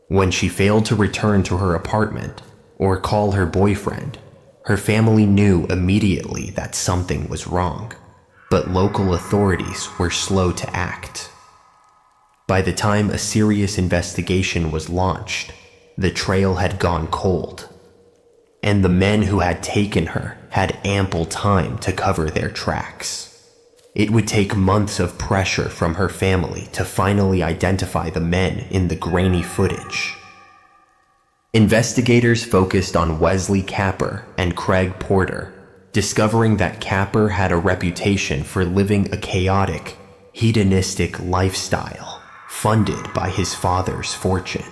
When she failed to return to her apartment or call her boyfriend, her family knew immediately that something was wrong, but local authorities were slow to act. By the time a serious investigation was launched, the trail had gone cold, and the men who had taken her had ample time to cover their tracks. It would take months of pressure from her family to finally identify the men in the grainy footage. Investigators focused on Wesley Capper and Craig Porter, discovering that Capper had a reputation for living a chaotic, hedonistic lifestyle funded by his father's fortune.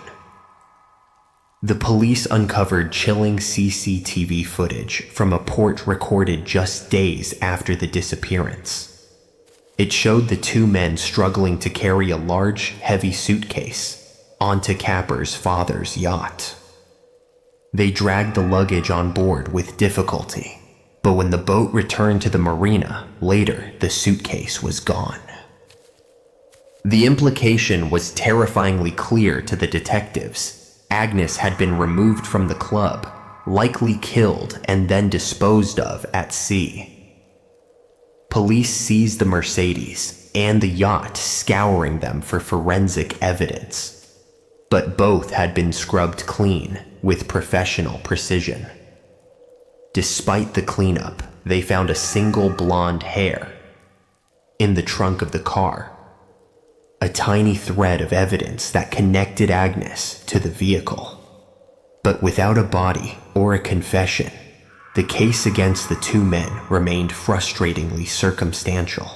The police uncovered chilling CCTV footage from a port recorded just days after the disappearance. It showed the two men struggling to carry a large, heavy suitcase onto Capper's father's yacht. They dragged the luggage on board with difficulty, but when the boat returned to the marina later, the suitcase was gone. The implication was terrifyingly clear to the detectives. Agnes had been removed from the club, likely killed and then disposed of at sea. Police seized the Mercedes and the yacht, scouring them for forensic evidence. but both had been scrubbed clean with professional precision. Despite the cleanup, they found a single blonde hair in the trunk of the car, a tiny thread of evidence that connected Agnes to the vehicle. But without a body or a confession, the case against the two men remained frustratingly circumstantial.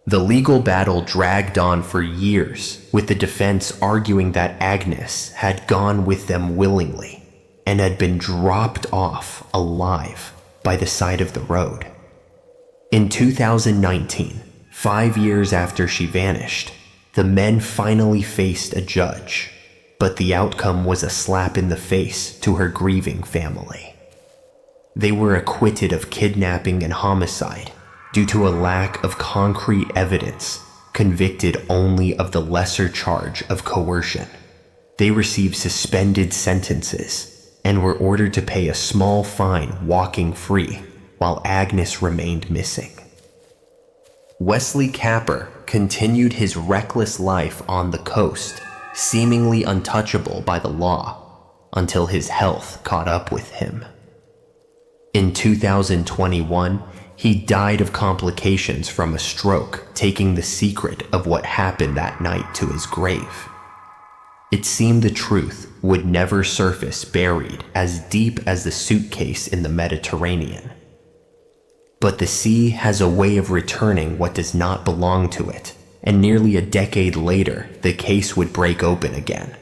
The legal battle dragged on for years, with the defense arguing that Agnes had gone with them willingly and had been dropped off alive by the side of the road. In 2019, 5 years after she vanished, the men finally faced a judge, but the outcome was a slap in the face to her grieving family. They were acquitted of kidnapping and homicide due to a lack of concrete evidence, convicted only of the lesser charge of coercion. They received suspended sentences and were ordered to pay a small fine walking free while Agnes remained missing. Wesley Capper continued his reckless life on the coast, seemingly untouchable by the law, until his health caught up with him. In 2021, he died of complications from a stroke, taking the secret of what happened that night to his grave. It seemed the truth would never surface, buried as deep as the suitcase in the Mediterranean. But the sea has a way of returning what does not belong to it, and nearly a decade later, the case would break open again.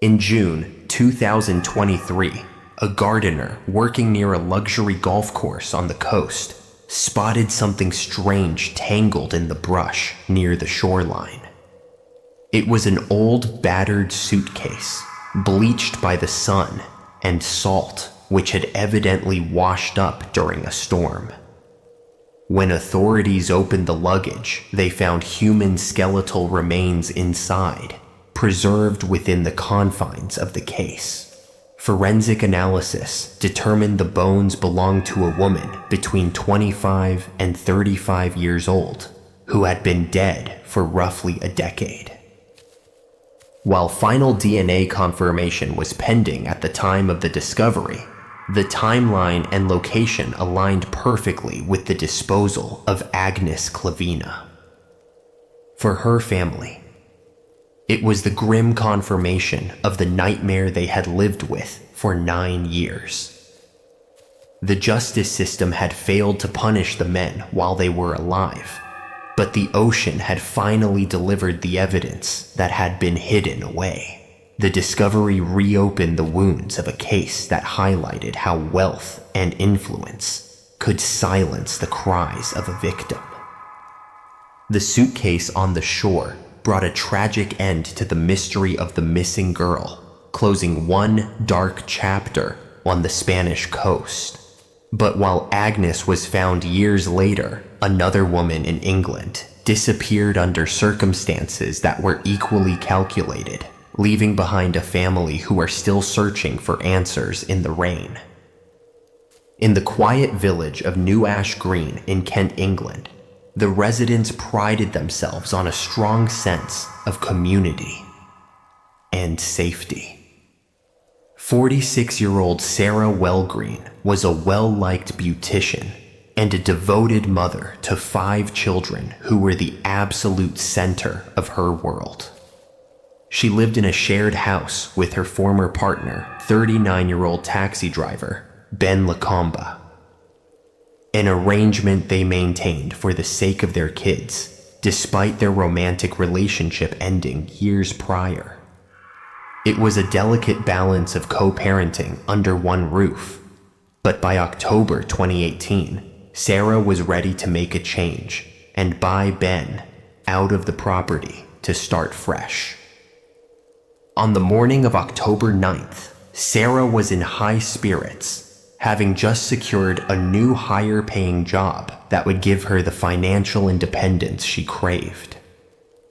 In June 2023, a gardener working near a luxury golf course on the coast spotted something strange tangled in the brush near the shoreline. It was an old, battered suitcase, bleached by the sun and salt, which had evidently washed up during a storm. When authorities opened the luggage, they found human skeletal remains inside, preserved within the confines of the case. Forensic analysis determined the bones belonged to a woman between 25 and 35 years old, who had been dead for roughly a decade. While final DNA confirmation was pending at the time of the discovery, the timeline and location aligned perfectly with the disposal of Agnes Clavina. For her family, it was the grim confirmation of the nightmare they had lived with for 9 years. The justice system had failed to punish the men while they were alive, but the ocean had finally delivered the evidence that had been hidden away. The discovery reopened the wounds of a case that highlighted how wealth and influence could silence the cries of a victim. The suitcase on the shore brought a tragic end to the mystery of the missing girl, closing one dark chapter on the Spanish coast. But while Agnes was found years later, another woman in England disappeared under circumstances that were equally calculated, leaving behind a family who are still searching for answers in the rain. In the quiet village of New Ash Green in Kent, England, the residents prided themselves on a strong sense of community and safety. 46-year-old Sarah Wellgreen was a well-liked beautician and a devoted mother to 5 children who were the absolute center of her world. She lived in a shared house with her former partner, 39-year-old taxi driver Ben Lacomba, an arrangement they maintained for the sake of their kids, despite their romantic relationship ending years prior. It was a delicate balance of co-parenting under one roof, but by October 2018, Sarah was ready to make a change and buy Ben out of the property to start fresh. On the morning of October 9th, Sarah was in high spirits, having just secured a new higher-paying job that would give her the financial independence she craved.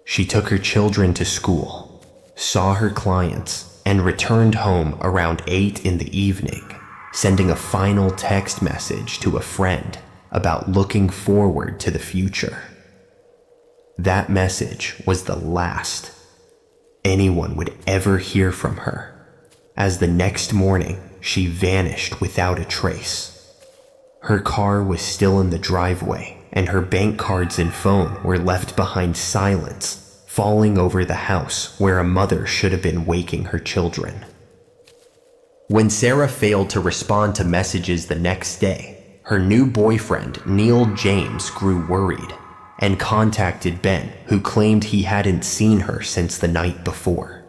She took her children to school, saw her clients, and returned home around 8 in the evening, sending a final text message to a friend about looking forward to the future. That message was the last anyone would ever hear from her, as the next morning she vanished without a trace. Her car was still in the driveway, and her bank cards and phone were left behind silence, falling over the house where a mother should have been waking her children. When Sarah failed to respond to messages the next day, her new boyfriend, Neil James, grew worried and contacted Ben, who claimed he hadn't seen her since the night before.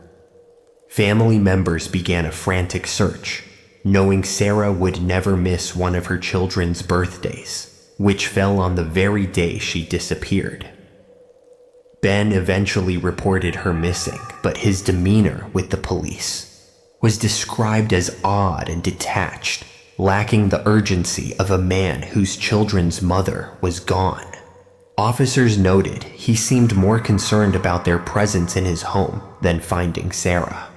Family members began a frantic search, knowing Sarah would never miss one of her children's birthdays, which fell on the very day she disappeared. Ben eventually reported her missing, but his demeanor with the police was described as odd and detached, lacking the urgency of a man whose children's mother was gone. Officers noted he seemed more concerned about their presence in his home than finding Sarah.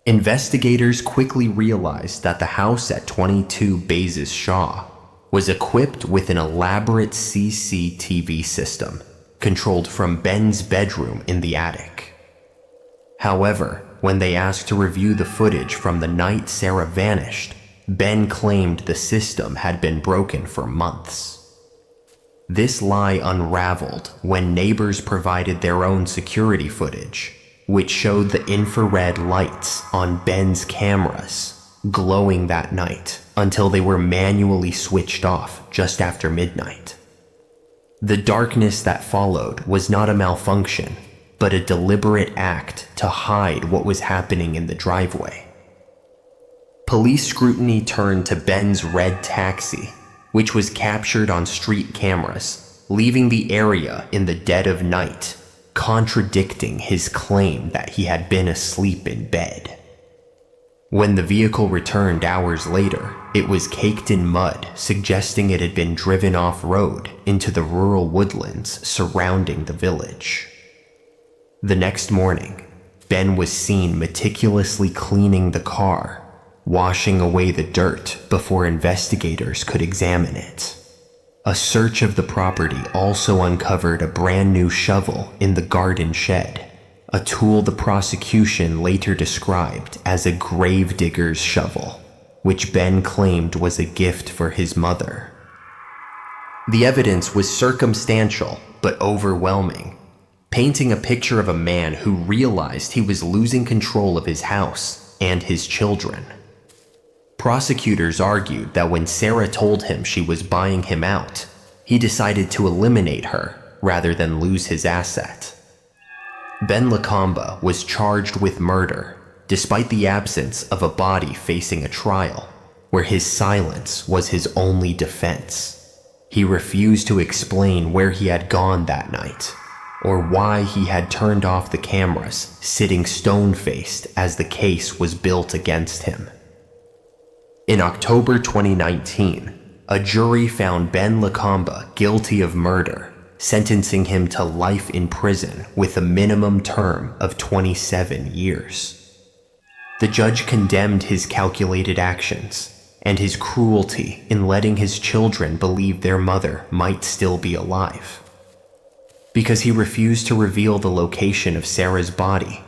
Investigators quickly realized that the house at 22 Bazes Shaw was equipped with an elaborate CCTV system controlled from Ben's bedroom in the attic. However, when they asked to review the footage from the night Sarah vanished, Ben claimed the system had been broken for months. This lie unraveled when neighbors provided their own security footage, which showed the infrared lights on Ben's cameras glowing that night until they were manually switched off just after midnight. The darkness that followed was not a malfunction, but a deliberate act to hide what was happening in the driveway. Police scrutiny turned to Ben's red taxi, which was captured on street cameras, leaving the area in the dead of night, contradicting his claim that he had been asleep in bed. When the vehicle returned hours later, it was caked in mud, suggesting it had been driven off-road into the rural woodlands surrounding the village. The next morning, Ben was seen meticulously cleaning the car, washing away the dirt before investigators could examine it. A search of the property also uncovered a brand new shovel in the garden shed, a tool the prosecution later described as a gravedigger's shovel, which Ben claimed was a gift for his mother. The evidence was circumstantial but overwhelming, painting a picture of a man who realized he was losing control of his house and his children. Prosecutors argued that when Sarah told him she was buying him out, he decided to eliminate her rather than lose his asset. Ben Lacombe was charged with murder, despite the absence of a body facing a trial, where his silence was his only defense. He refused to explain where he had gone that night, or why he had turned off the cameras, sitting stone-faced as the case was built against him. In October 2019, a jury found Ben Lacombe guilty of murder, sentencing him to life in prison with a minimum term of 27 years. The judge condemned his calculated actions and his cruelty in letting his children believe their mother might still be alive. Because he refused to reveal the location of Sarah's body,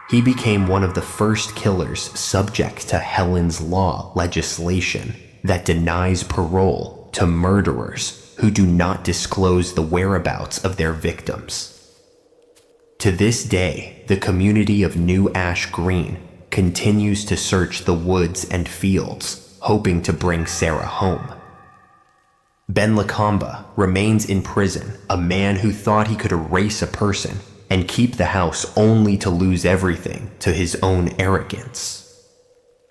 he became one of the first killers subject to Helen's Law legislation that denies parole to murderers who do not disclose the whereabouts of their victims. To this day, the community of New Ash Green continues to search the woods and fields, hoping to bring Sarah home. Ben Lacombe remains in prison, a man who thought he could erase a person and keep the house only to lose everything to his own arrogance.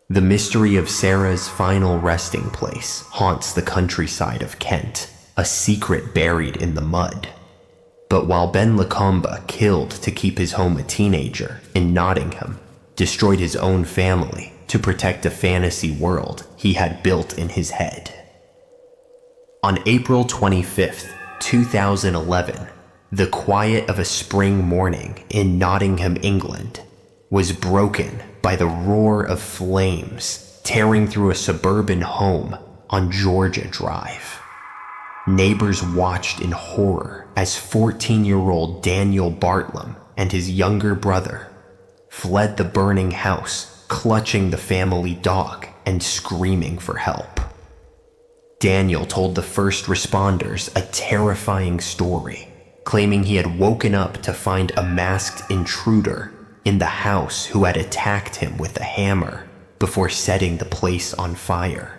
The mystery of Sarah's final resting place haunts the countryside of Kent, a secret buried in the mud. But while Ben Lacombe killed to keep his home a teenager in Nottingham, destroyed his own family to protect a fantasy world he had built in his head. On April 25th, 2011, the quiet of a spring morning in Nottingham, England, was broken by the roar of flames tearing through a suburban home on Georgia Drive. Neighbors watched in horror as 14-year-old Daniel Bartlam and his younger brother, fled the burning house, clutching the family dog and screaming for help. Daniel told the first responders a terrifying story, claiming he had woken up to find a masked intruder in the house who had attacked him with a hammer before setting the place on fire.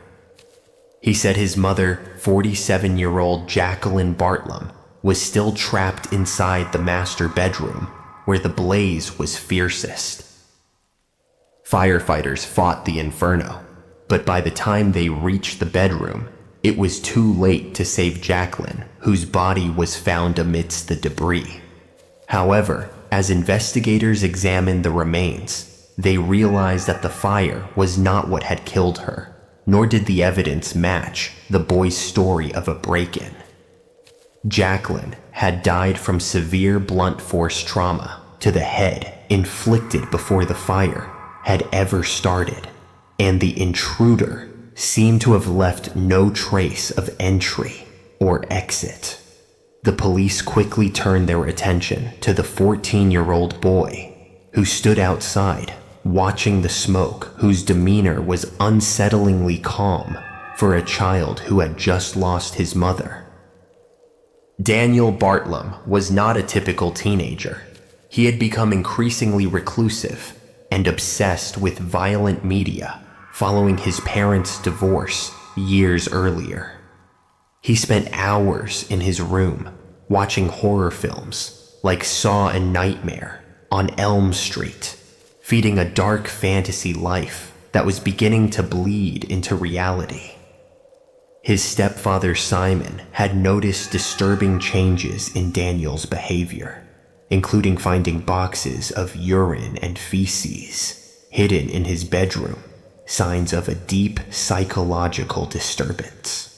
He said his mother, 47-year-old Jacqueline Bartlam, was still trapped inside the master bedroom where the blaze was fiercest. Firefighters fought the inferno, but by the time they reached the bedroom, it was too late to save Jacqueline, whose body was found amidst the debris. However, as investigators examined the remains, they realized that the fire was not what had killed her, nor did the evidence match the boy's story of a break-in. Jacqueline had died from severe blunt force trauma to the head inflicted before the fire had ever started, and the intruder seemed to have left no trace of entry or exit. The police quickly turned their attention to the 14-year-old boy who stood outside watching the smoke, whose demeanor was unsettlingly calm for a child who had just lost his mother. Daniel Bartlam was not a typical teenager. He had become increasingly reclusive and obsessed with violent media following his parents' divorce years earlier. He spent hours in his room watching horror films like Saw and Nightmare on Elm Street, feeding a dark fantasy life that was beginning to bleed into reality. His stepfather Simon had noticed disturbing changes in Daniel's behavior, including finding boxes of urine and feces hidden in his bedroom, signs of a deep psychological disturbance.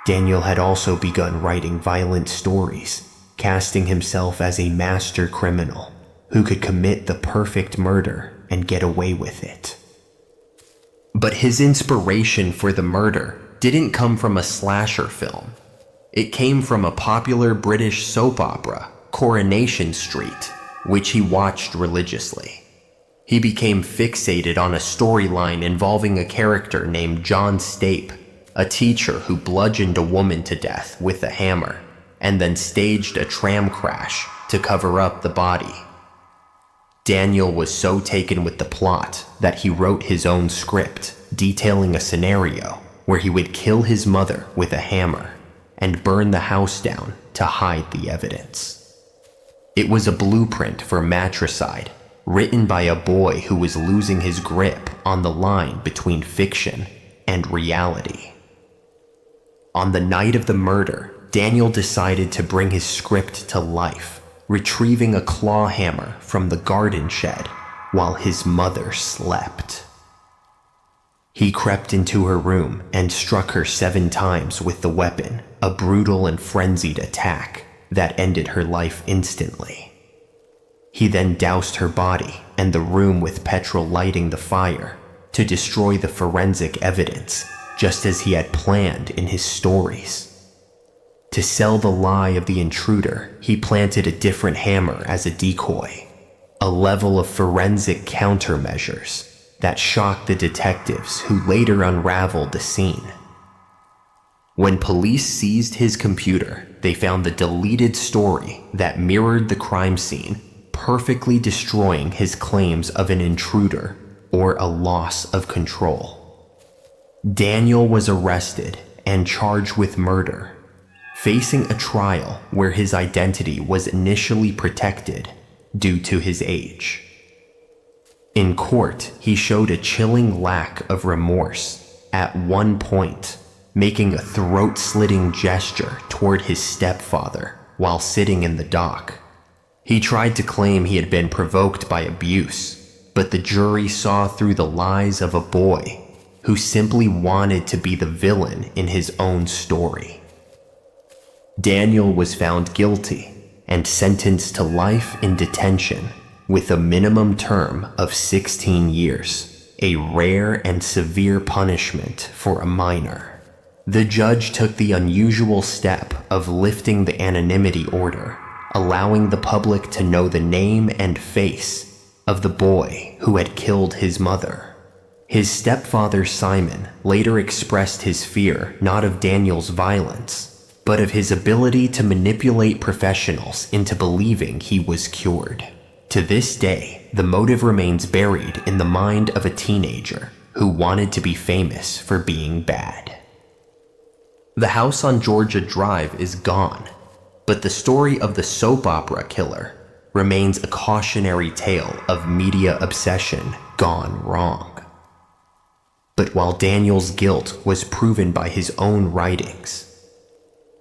Daniel had also begun writing violent stories, casting himself as a master criminal who could commit the perfect murder and get away with it. But his inspiration for the murder didn't come from a slasher film. It came from a popular British soap opera, Coronation Street, which he watched religiously. He became fixated on a storyline involving a character named John Stape, a teacher who bludgeoned a woman to death with a hammer and then staged a tram crash to cover up the body. Daniel was so taken with the plot that he wrote his own script detailing a scenario where he would kill his mother with a hammer and burn the house down to hide the evidence. It was a blueprint for matricide, written by a boy who was losing his grip on the line between fiction and reality. On the night of the murder, Daniel decided to bring his script to life, retrieving a claw hammer from the garden shed while his mother slept. He crept into her room and struck her 7 times with the weapon, a brutal and frenzied attack that ended her life instantly. He then doused her body and the room with petrol, lighting the fire to destroy the forensic evidence, just as he had planned in his stories. To sell the lie of the intruder, he planted a different hammer as a decoy, a level of forensic countermeasures that shocked the detectives who later unraveled the scene. When police seized his computer, they found the deleted story that mirrored the crime scene, perfectly destroying his claims of an intruder or a loss of control. Daniel was arrested and charged with murder, facing a trial where his identity was initially protected due to his age. In court, he showed a chilling lack of remorse, at one point making a throat-slitting gesture toward his stepfather while sitting in the dock. He tried to claim he had been provoked by abuse, but the jury saw through the lies of a boy who simply wanted to be the villain in his own story. Daniel was found guilty and sentenced to life in detention with a minimum term of 16 years, a rare and severe punishment for a minor. The judge took the unusual step of lifting the anonymity order, allowing the public to know the name and face of the boy who had killed his mother. His stepfather Simon later expressed his fear not of Daniel's violence, but of his ability to manipulate professionals into believing he was cured. To this day, the motive remains buried in the mind of a teenager who wanted to be famous for being bad. The house on Georgia Drive is gone, but the story of the soap opera killer remains a cautionary tale of media obsession gone wrong. But while Daniel's guilt was proven by his own writings,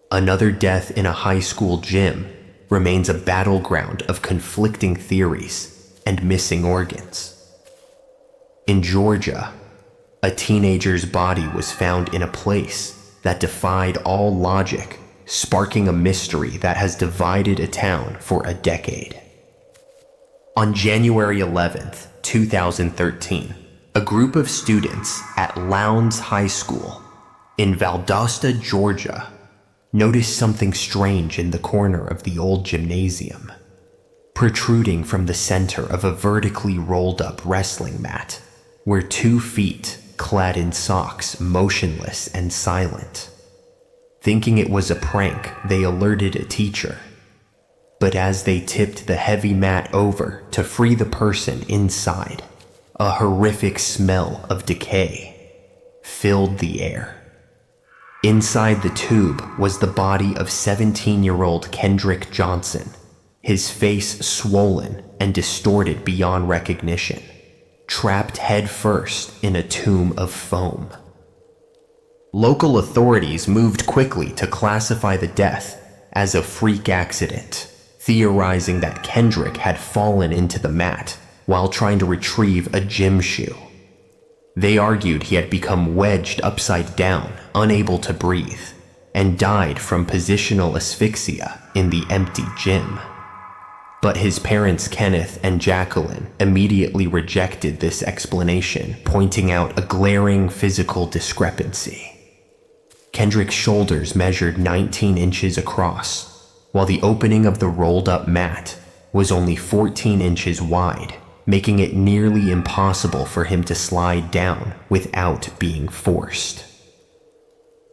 another death in a high school gym remains a battleground of conflicting theories and missing organs. In Georgia, a teenager's body was found in a place that defied all logic, sparking a mystery that has divided a town for a decade. On January 11th, 2013, a group of students at Lowndes High School in Valdosta, Georgia, noticed something strange in the corner of the old gymnasium. Protruding from the center of a vertically rolled up wrestling mat were 2 feet clad in socks, motionless and silent. Thinking it was a prank, they alerted a teacher. But as they tipped the heavy mat over to free the person inside, a horrific smell of decay filled the air. Inside the tube was the body of 17-year-old Kendrick Johnson, his face swollen and distorted beyond recognition, trapped headfirst in a tomb of foam. Local authorities moved quickly to classify the death as a freak accident, theorizing that Kendrick had fallen into the mat while trying to retrieve a gym shoe. They argued he had become wedged upside down, unable to breathe, and died from positional asphyxia in the empty gym. But his parents, Kenneth and Jacqueline, immediately rejected this explanation, pointing out a glaring physical discrepancy. Kendrick's shoulders measured 19 inches across, while the opening of the rolled-up mat was only 14 inches wide, making it nearly impossible for him to slide down without being forced.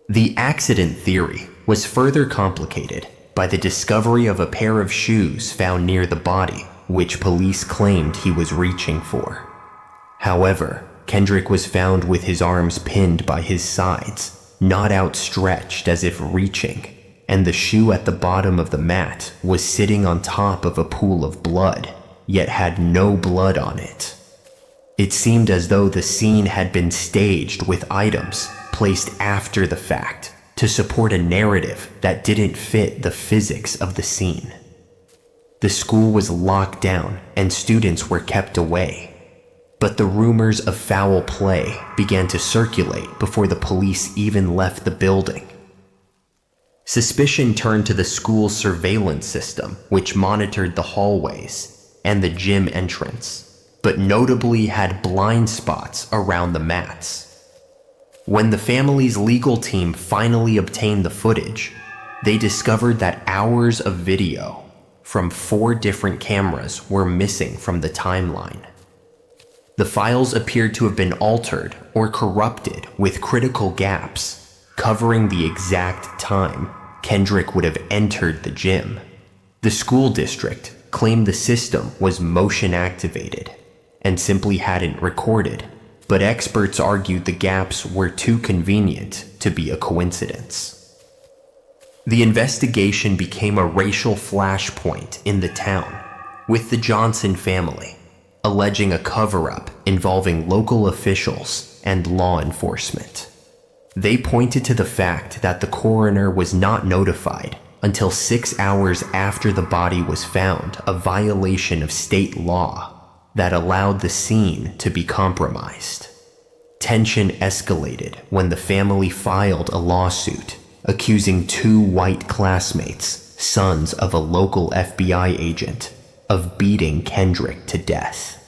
The accident theory was further complicated by the discovery of a pair of shoes found near the body, which police claimed he was reaching for. However, Kendrick was found with his arms pinned by his sides, not outstretched as if reaching, and the shoe at the bottom of the mat was sitting on top of a pool of blood, yet had no blood on it. It seemed as though the scene had been staged with items placed after the fact to support a narrative that didn't fit the physics of the scene. The school was locked down and students were kept away, but the rumors of foul play began to circulate before the police even left the building. Suspicion turned to the school's surveillance system, which monitored the hallways and the gym entrance, but notably had blind spots around the mats. When the family's legal team finally obtained the footage, they discovered that hours of video from 4 different cameras were missing from the timeline. The files appeared to have been altered or corrupted with critical gaps, covering the exact time Kendrick would have entered the gym. The school district claimed the system was motion activated and simply hadn't recorded, but experts argued the gaps were too convenient to be a coincidence. The investigation became a racial flashpoint in the town, with the Johnson family alleging a cover-up involving local officials and law enforcement. They pointed to the fact that the coroner was not notified until 6 hours after the body was found, a violation of state law that allowed the scene to be compromised. Tension escalated when the family filed a lawsuit accusing 2 white classmates, sons of a local FBI agent, of beating Kendrick to death.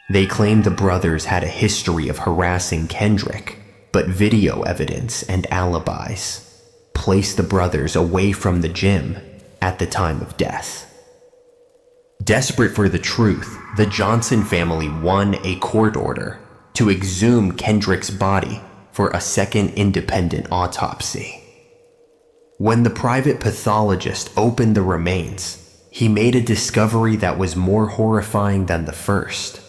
They claimed the brothers had a history of harassing Kendrick, but video evidence and alibis placed the brothers away from the gym at the time of death. Desperate for the truth, the Johnson family won a court order to exhume Kendrick's body for a second independent autopsy. When the private pathologist opened the remains, he made a discovery that was more horrifying than the first.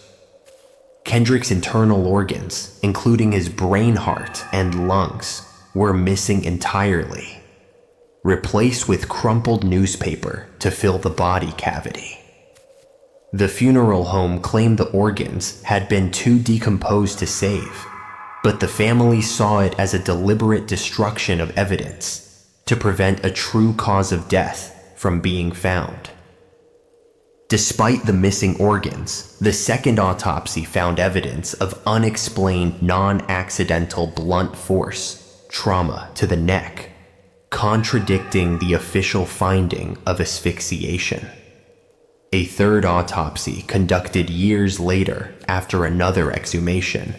Kendrick's internal organs, including his brain, heart, and lungs, were missing entirely, replaced with crumpled newspaper to fill the body cavity. The funeral home claimed the organs had been too decomposed to save, but the family saw it as a deliberate destruction of evidence to prevent a true cause of death from being found. Despite the missing organs, the second autopsy found evidence of unexplained non-accidental blunt force trauma to the neck, contradicting the official finding of asphyxiation. A third autopsy, conducted years later after another exhumation,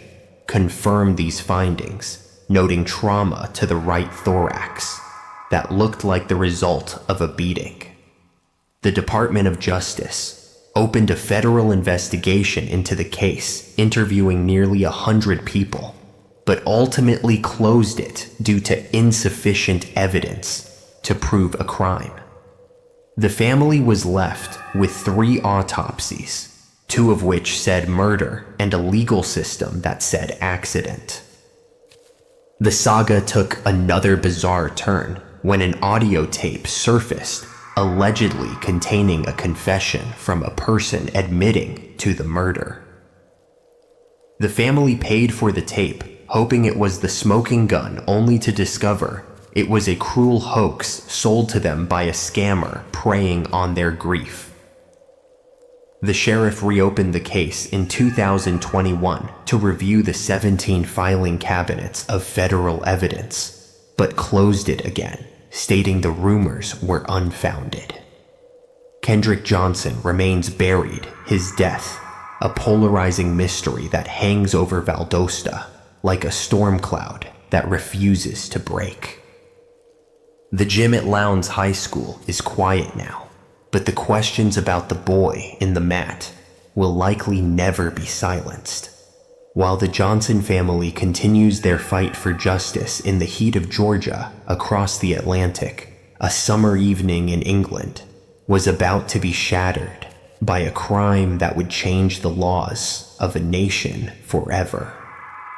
confirmed these findings, noting trauma to the right thorax that looked like the result of a beating. The Department of Justice opened a federal investigation into the case, interviewing nearly 100 people, but ultimately closed it due to insufficient evidence to prove a crime. The family was left with 3 autopsies, 2 of which said murder and a legal system that said accident. The saga took another bizarre turn when an audio tape surfaced, allegedly containing a confession from a person admitting to the murder. The family paid for the tape, hoping it was the smoking gun, only to discover it was a cruel hoax sold to them by a scammer preying on their grief. The sheriff reopened the case in 2021 to review the 17 filing cabinets of federal evidence, but closed it again, stating the rumors were unfounded. Kendrick Johnson remains buried, his death, a polarizing mystery that hangs over Valdosta like a storm cloud that refuses to break. The gym at Lowndes High School is quiet now, but the questions about the boy in the mat will likely never be silenced. While the Johnson family continues their fight for justice in the heat of Georgia across the Atlantic, a summer evening in England was about to be shattered by a crime that would change the laws of a nation forever.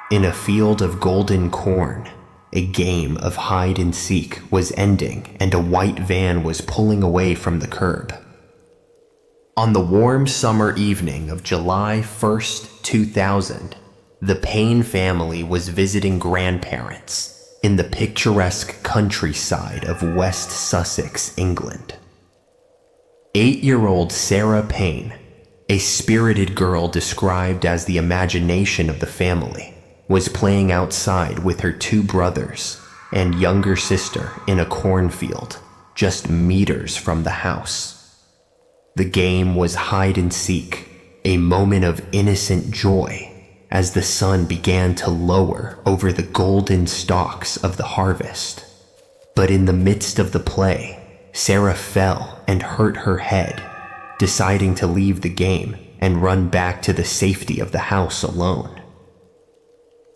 In a field of golden corn, a game of hide and seek was ending and a white van was pulling away from the curb. On the warm summer evening of July 1st, 2000, the Payne family was visiting grandparents in the picturesque countryside of West Sussex, England. 8-year-old Sarah Payne, a spirited girl described as the imagination of the family, was playing outside with her 2 brothers and younger sister in a cornfield just meters from the house. The game was hide and seek, a moment of innocent joy as the sun began to lower over the golden stalks of the harvest. But in the midst of the play, Sarah fell and hurt her head, deciding to leave the game and run back to the safety of the house alone.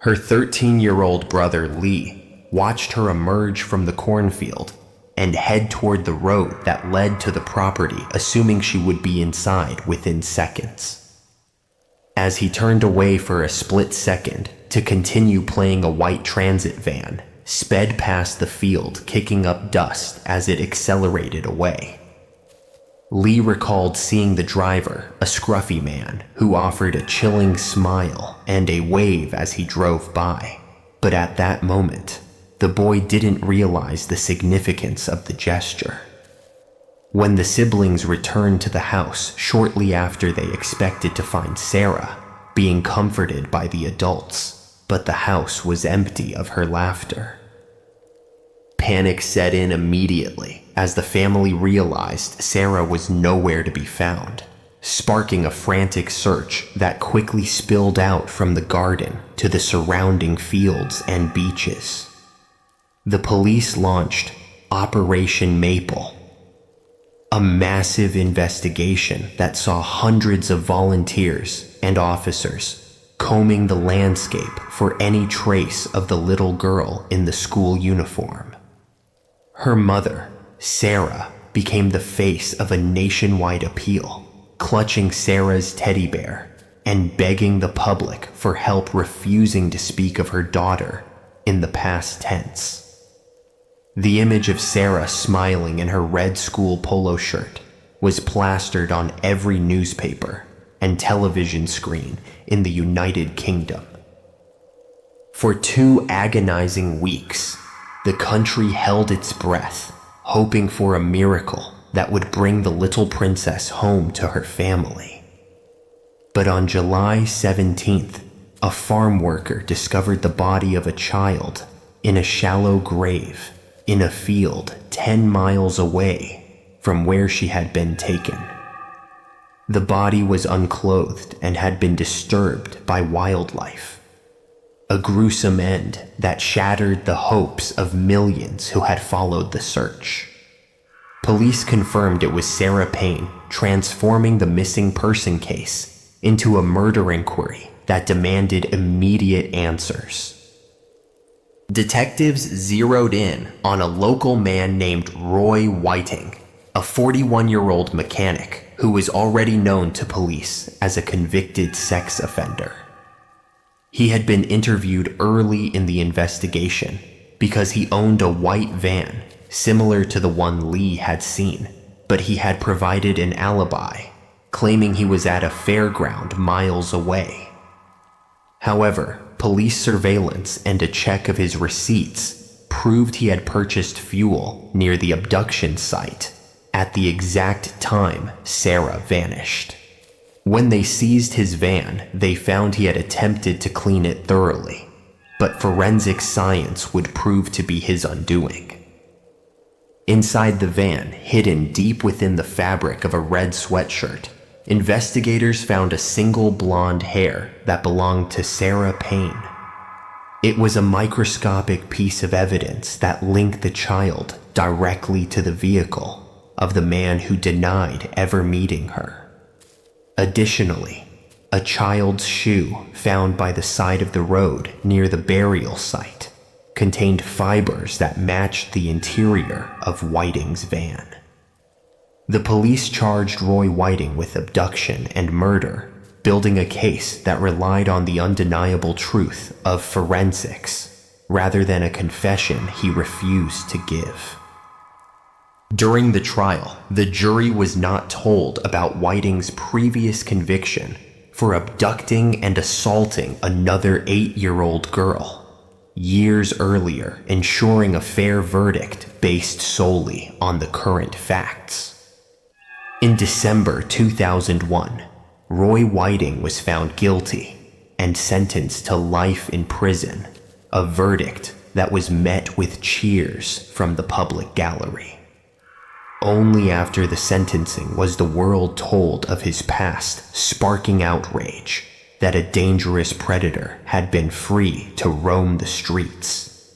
Her 13-year-old brother Lee watched her emerge from the cornfield and head toward the road that led to the property, assuming she would be inside within seconds. As he turned away for a split second to continue playing, a white transit van sped past the field, kicking up dust as it accelerated away. Lee recalled seeing the driver, a scruffy man, who offered a chilling smile and a wave as he drove by. But at that moment, the boy didn't realize the significance of the gesture. When the siblings returned to the house shortly after, they expected to find Sarah being comforted by the adults, but the house was empty of her laughter. Panic set in immediately as the family realized Sarah was nowhere to be found, sparking a frantic search that quickly spilled out from the garden to the surrounding fields and beaches. The police launched Operation Maple, A massive investigation that saw hundreds of volunteers and officers combing the landscape for any trace of the little girl in the school uniform. Her mother, Sarah, became the face of a nationwide appeal, clutching Sarah's teddy bear and begging the public for help, refusing to speak of her daughter in the past tense. The image of Sarah smiling in her red school polo shirt was plastered on every newspaper and television screen in the United Kingdom. For 2 agonizing weeks, the country held its breath, hoping for a miracle that would bring the little princess home to her family. But on July 17th, a farm worker discovered the body of a child in a shallow grave in a field 10 miles away from where she had been taken. The body was unclothed and had been disturbed by wildlife. A gruesome end that shattered the hopes of millions who had followed the search. Police confirmed it was Sarah Payne, transforming the missing person case into a murder inquiry that demanded immediate answers. Detectives zeroed in on a local man named Roy Whiting, a 41-year-old mechanic who was already known to police as a convicted sex offender. He had been interviewed early in the investigation because he owned a white van similar to the one Lee had seen, but he had provided an alibi, claiming he was at a fairground miles away. However, police surveillance and a check of his receipts proved he had purchased fuel near the abduction site at the exact time Sarah vanished. When they seized his van, they found he had attempted to clean it thoroughly, but forensic science would prove to be his undoing. Inside the van, hidden deep within the fabric of a red sweatshirt, investigators found a single blonde hair that belonged to Sarah Payne. It was a microscopic piece of evidence that linked the child directly to the vehicle of the man who denied ever meeting her. Additionally, a child's shoe found by the side of the road near the burial site contained fibers that matched the interior of Whiting's van. The police charged Roy Whiting with abduction and murder, building a case that relied on the undeniable truth of forensics rather than a confession he refused to give. During the trial, the jury was not told about Whiting's previous conviction for abducting and assaulting another 8-year-old girl years earlier, ensuring a fair verdict based solely on the current facts. In December 2001, Roy Whiting was found guilty and sentenced to life in prison, a verdict that was met with cheers from the public gallery. Only after the sentencing was the world told of his past, sparking outrage that a dangerous predator had been free to roam the streets.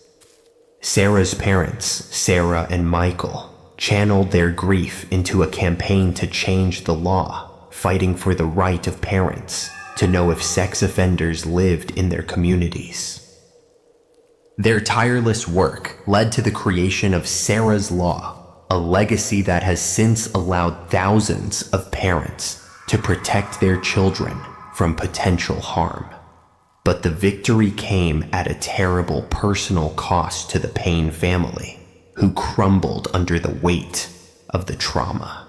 Sarah's parents, Sarah and Michael, channeled their grief into a campaign to change the law, fighting for the right of parents to know if sex offenders lived in their communities. Their tireless work led to the creation of Sarah's Law, a legacy that has since allowed thousands of parents to protect their children from potential harm. But the victory came at a terrible personal cost to the Payne family, who crumbled under the weight of the trauma.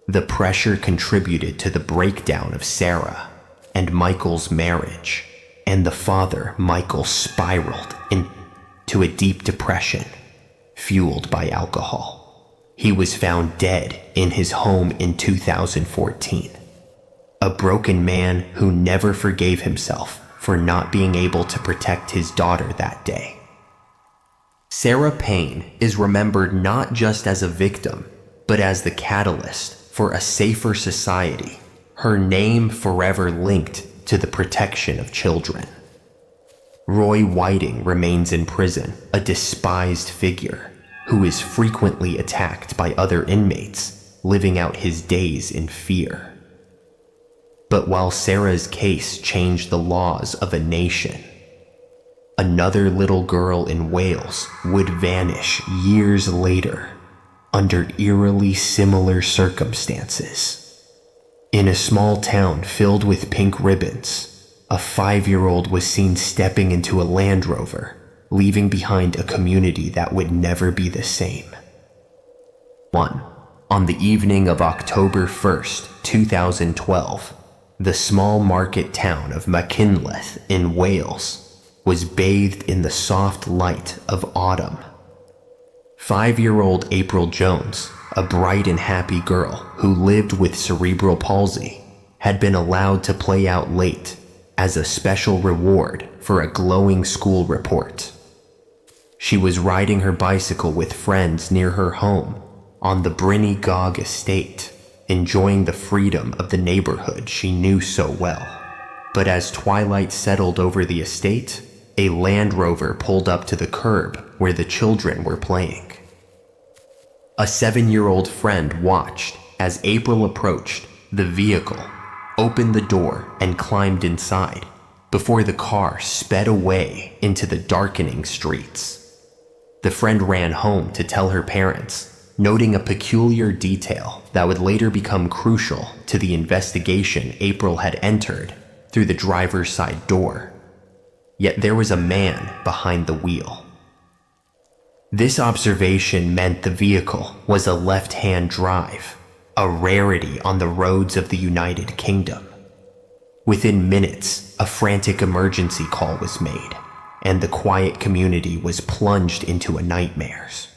The pressure contributed to the breakdown of Sarah and Michael's marriage, and the father, Michael, spiraled into a deep depression, fueled by alcohol. He was found dead in his home in 2014. A broken man who never forgave himself for not being able to protect his daughter that day. Sarah Payne is remembered not just as a victim, but as the catalyst for a safer society, her name forever linked to the protection of children. Roy Whiting remains in prison, a despised figure who is frequently attacked by other inmates living out his days in fear. But while Sarah's case changed the laws of a nation, another little girl in Wales would vanish years later under eerily similar circumstances. In a small town filled with pink ribbons, a 5-year-old was seen stepping into a Land Rover, leaving behind a community that would never be the same. 1. On the evening of October 1st, 2012, the small market town of Machynlleth in Wales was bathed in the soft light of autumn. 5-year-old April Jones, a bright and happy girl who lived with cerebral palsy, had been allowed to play out late as a special reward for a glowing school report. She was riding her bicycle with friends near her home on the Brynny estate, enjoying the freedom of the neighborhood she knew so well. But as twilight settled over the estate, a Land Rover pulled up to the curb where the children were playing. A 7-year-old friend watched as April approached the vehicle, opened the door, and climbed inside before the car sped away into the darkening streets. The friend ran home to tell her parents, noting a peculiar detail that would later become crucial to the investigation April had entered through the driver's side door. Yet there was a man behind the wheel. This observation meant the vehicle was a left-hand drive, a rarity on the roads of the United Kingdom. Within minutes, a frantic emergency call was made, and the quiet community was plunged into nightmares.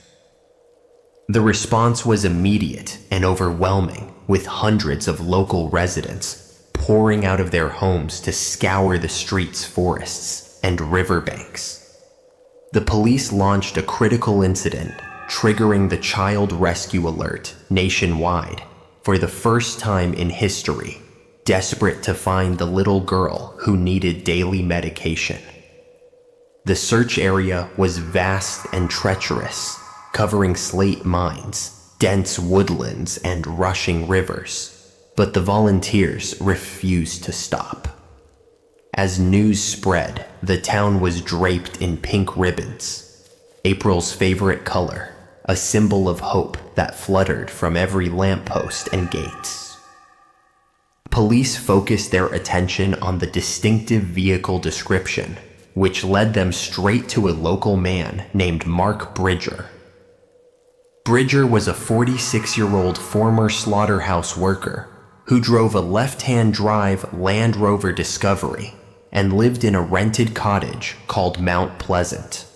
The response was immediate and overwhelming, with hundreds of local residents pouring out of their homes to scour the streets, forests, and riverbanks. The police launched a critical incident, triggering the Child Rescue Alert nationwide for the first time in history, desperate to find the little girl who needed daily medication. The search area was vast and treacherous, covering slate mines, dense woodlands, and rushing rivers, but the volunteers refused to stop. As news spread, the town was draped in pink ribbons, April's favorite color, a symbol of hope that fluttered from every lamppost and gates. Police focused their attention on the distinctive vehicle description, which led them straight to a local man named Mark Bridger. Bridger was a 46-year-old former slaughterhouse worker who drove a left-hand drive Land Rover Discovery and lived in a rented cottage called Mount Pleasant.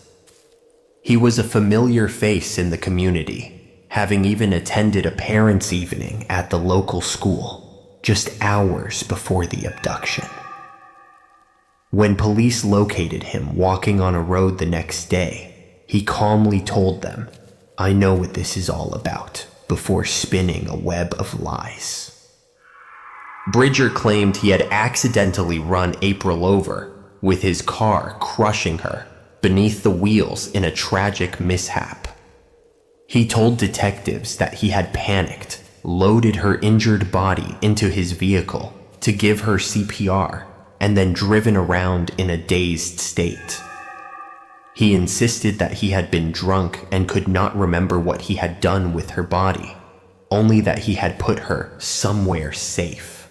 He was a familiar face in the community, having even attended a parents' evening at the local school just hours before the abduction. When police located him walking on a road the next day, he calmly told them, "I know what this is all about," before spinning a web of lies. Bridger claimed he had accidentally run April over, with his car crushing her beneath the wheels in a tragic mishap. He told detectives that he had panicked, loaded her injured body into his vehicle to give her CPR, and then driven around in a dazed state. He insisted that he had been drunk and could not remember what he had done with her body, only that he had put her somewhere safe.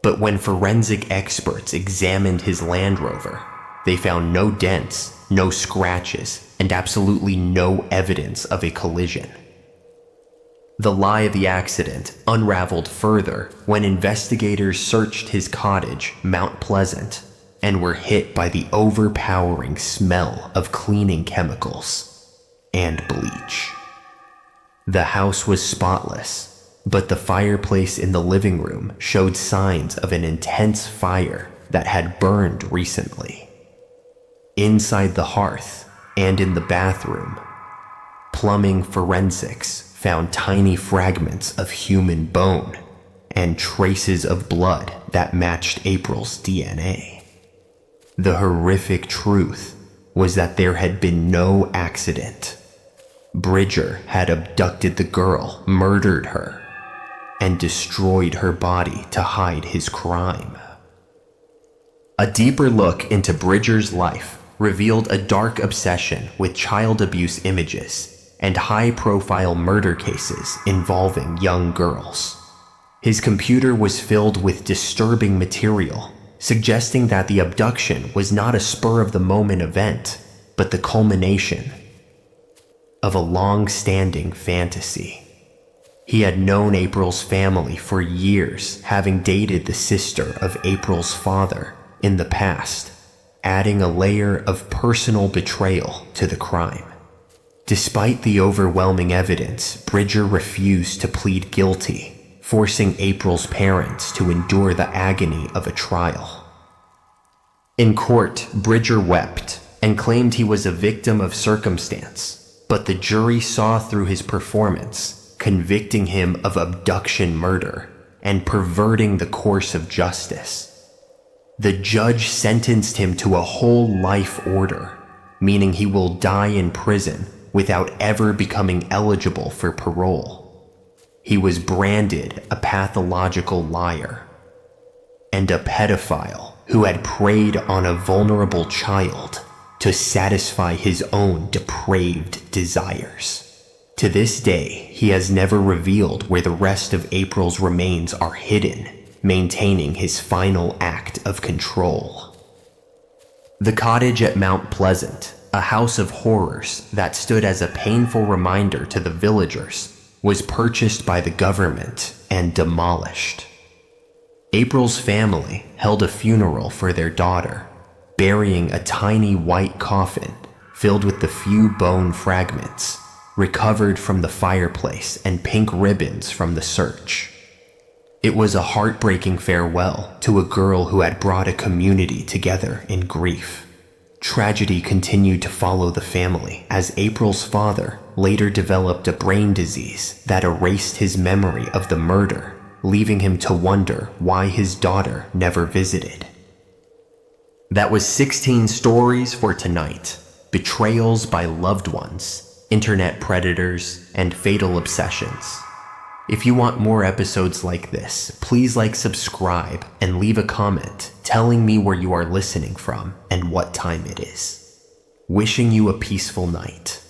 But when forensic experts examined his Land Rover, they found no dents, no scratches, and absolutely no evidence of a collision. The lie of the accident unraveled further when investigators searched his cottage, Mount Pleasant, and were hit by the overpowering smell of cleaning chemicals and bleach. The house was spotless, but the fireplace in the living room showed signs of an intense fire that had burned recently. Inside the hearth and in the bathroom, plumbing forensics found tiny fragments of human bone and traces of blood that matched April's DNA. The horrific truth was that there had been no accident. Bridger had abducted the girl, murdered her, and destroyed her body to hide his crime. A deeper look into Bridger's life revealed a dark obsession with child abuse images and high-profile murder cases involving young girls. His computer was filled with disturbing material, suggesting that the abduction was not a spur-of-the-moment event, but the culmination of a long-standing fantasy. He had known April's family for years, having dated the sister of April's father in the past, adding a layer of personal betrayal to the crime. Despite the overwhelming evidence, Bridger refused to plead guilty, forcing April's parents to endure the agony of a trial. In court, Bridger wept and claimed he was a victim of circumstance, but the jury saw through his performance, convicting him of abduction murder and perverting the course of justice. The judge sentenced him to a whole life order, meaning he will die in prison without ever becoming eligible for parole. He was branded a pathological liar and a pedophile who had preyed on a vulnerable child to satisfy his own depraved desires. To this day, he has never revealed where the rest of April's remains are hidden, maintaining his final act of control. The cottage at Mount Pleasant, a house of horrors that stood as a painful reminder to the villagers, was purchased by the government and demolished. April's family held a funeral for their daughter, burying a tiny white coffin filled with the few bone fragments recovered from the fireplace and pink ribbons from the search. It was a heartbreaking farewell to a girl who had brought a community together in grief. Tragedy continued to follow the family as April's father later developed a brain disease that erased his memory of the murder, leaving him to wonder why his daughter never visited. That was 16 stories for tonight. Betrayals by loved ones, internet predators, and fatal obsessions. If you want more episodes like this, please subscribe, and leave a comment telling me where you are listening from and what time it is. Wishing you a peaceful night.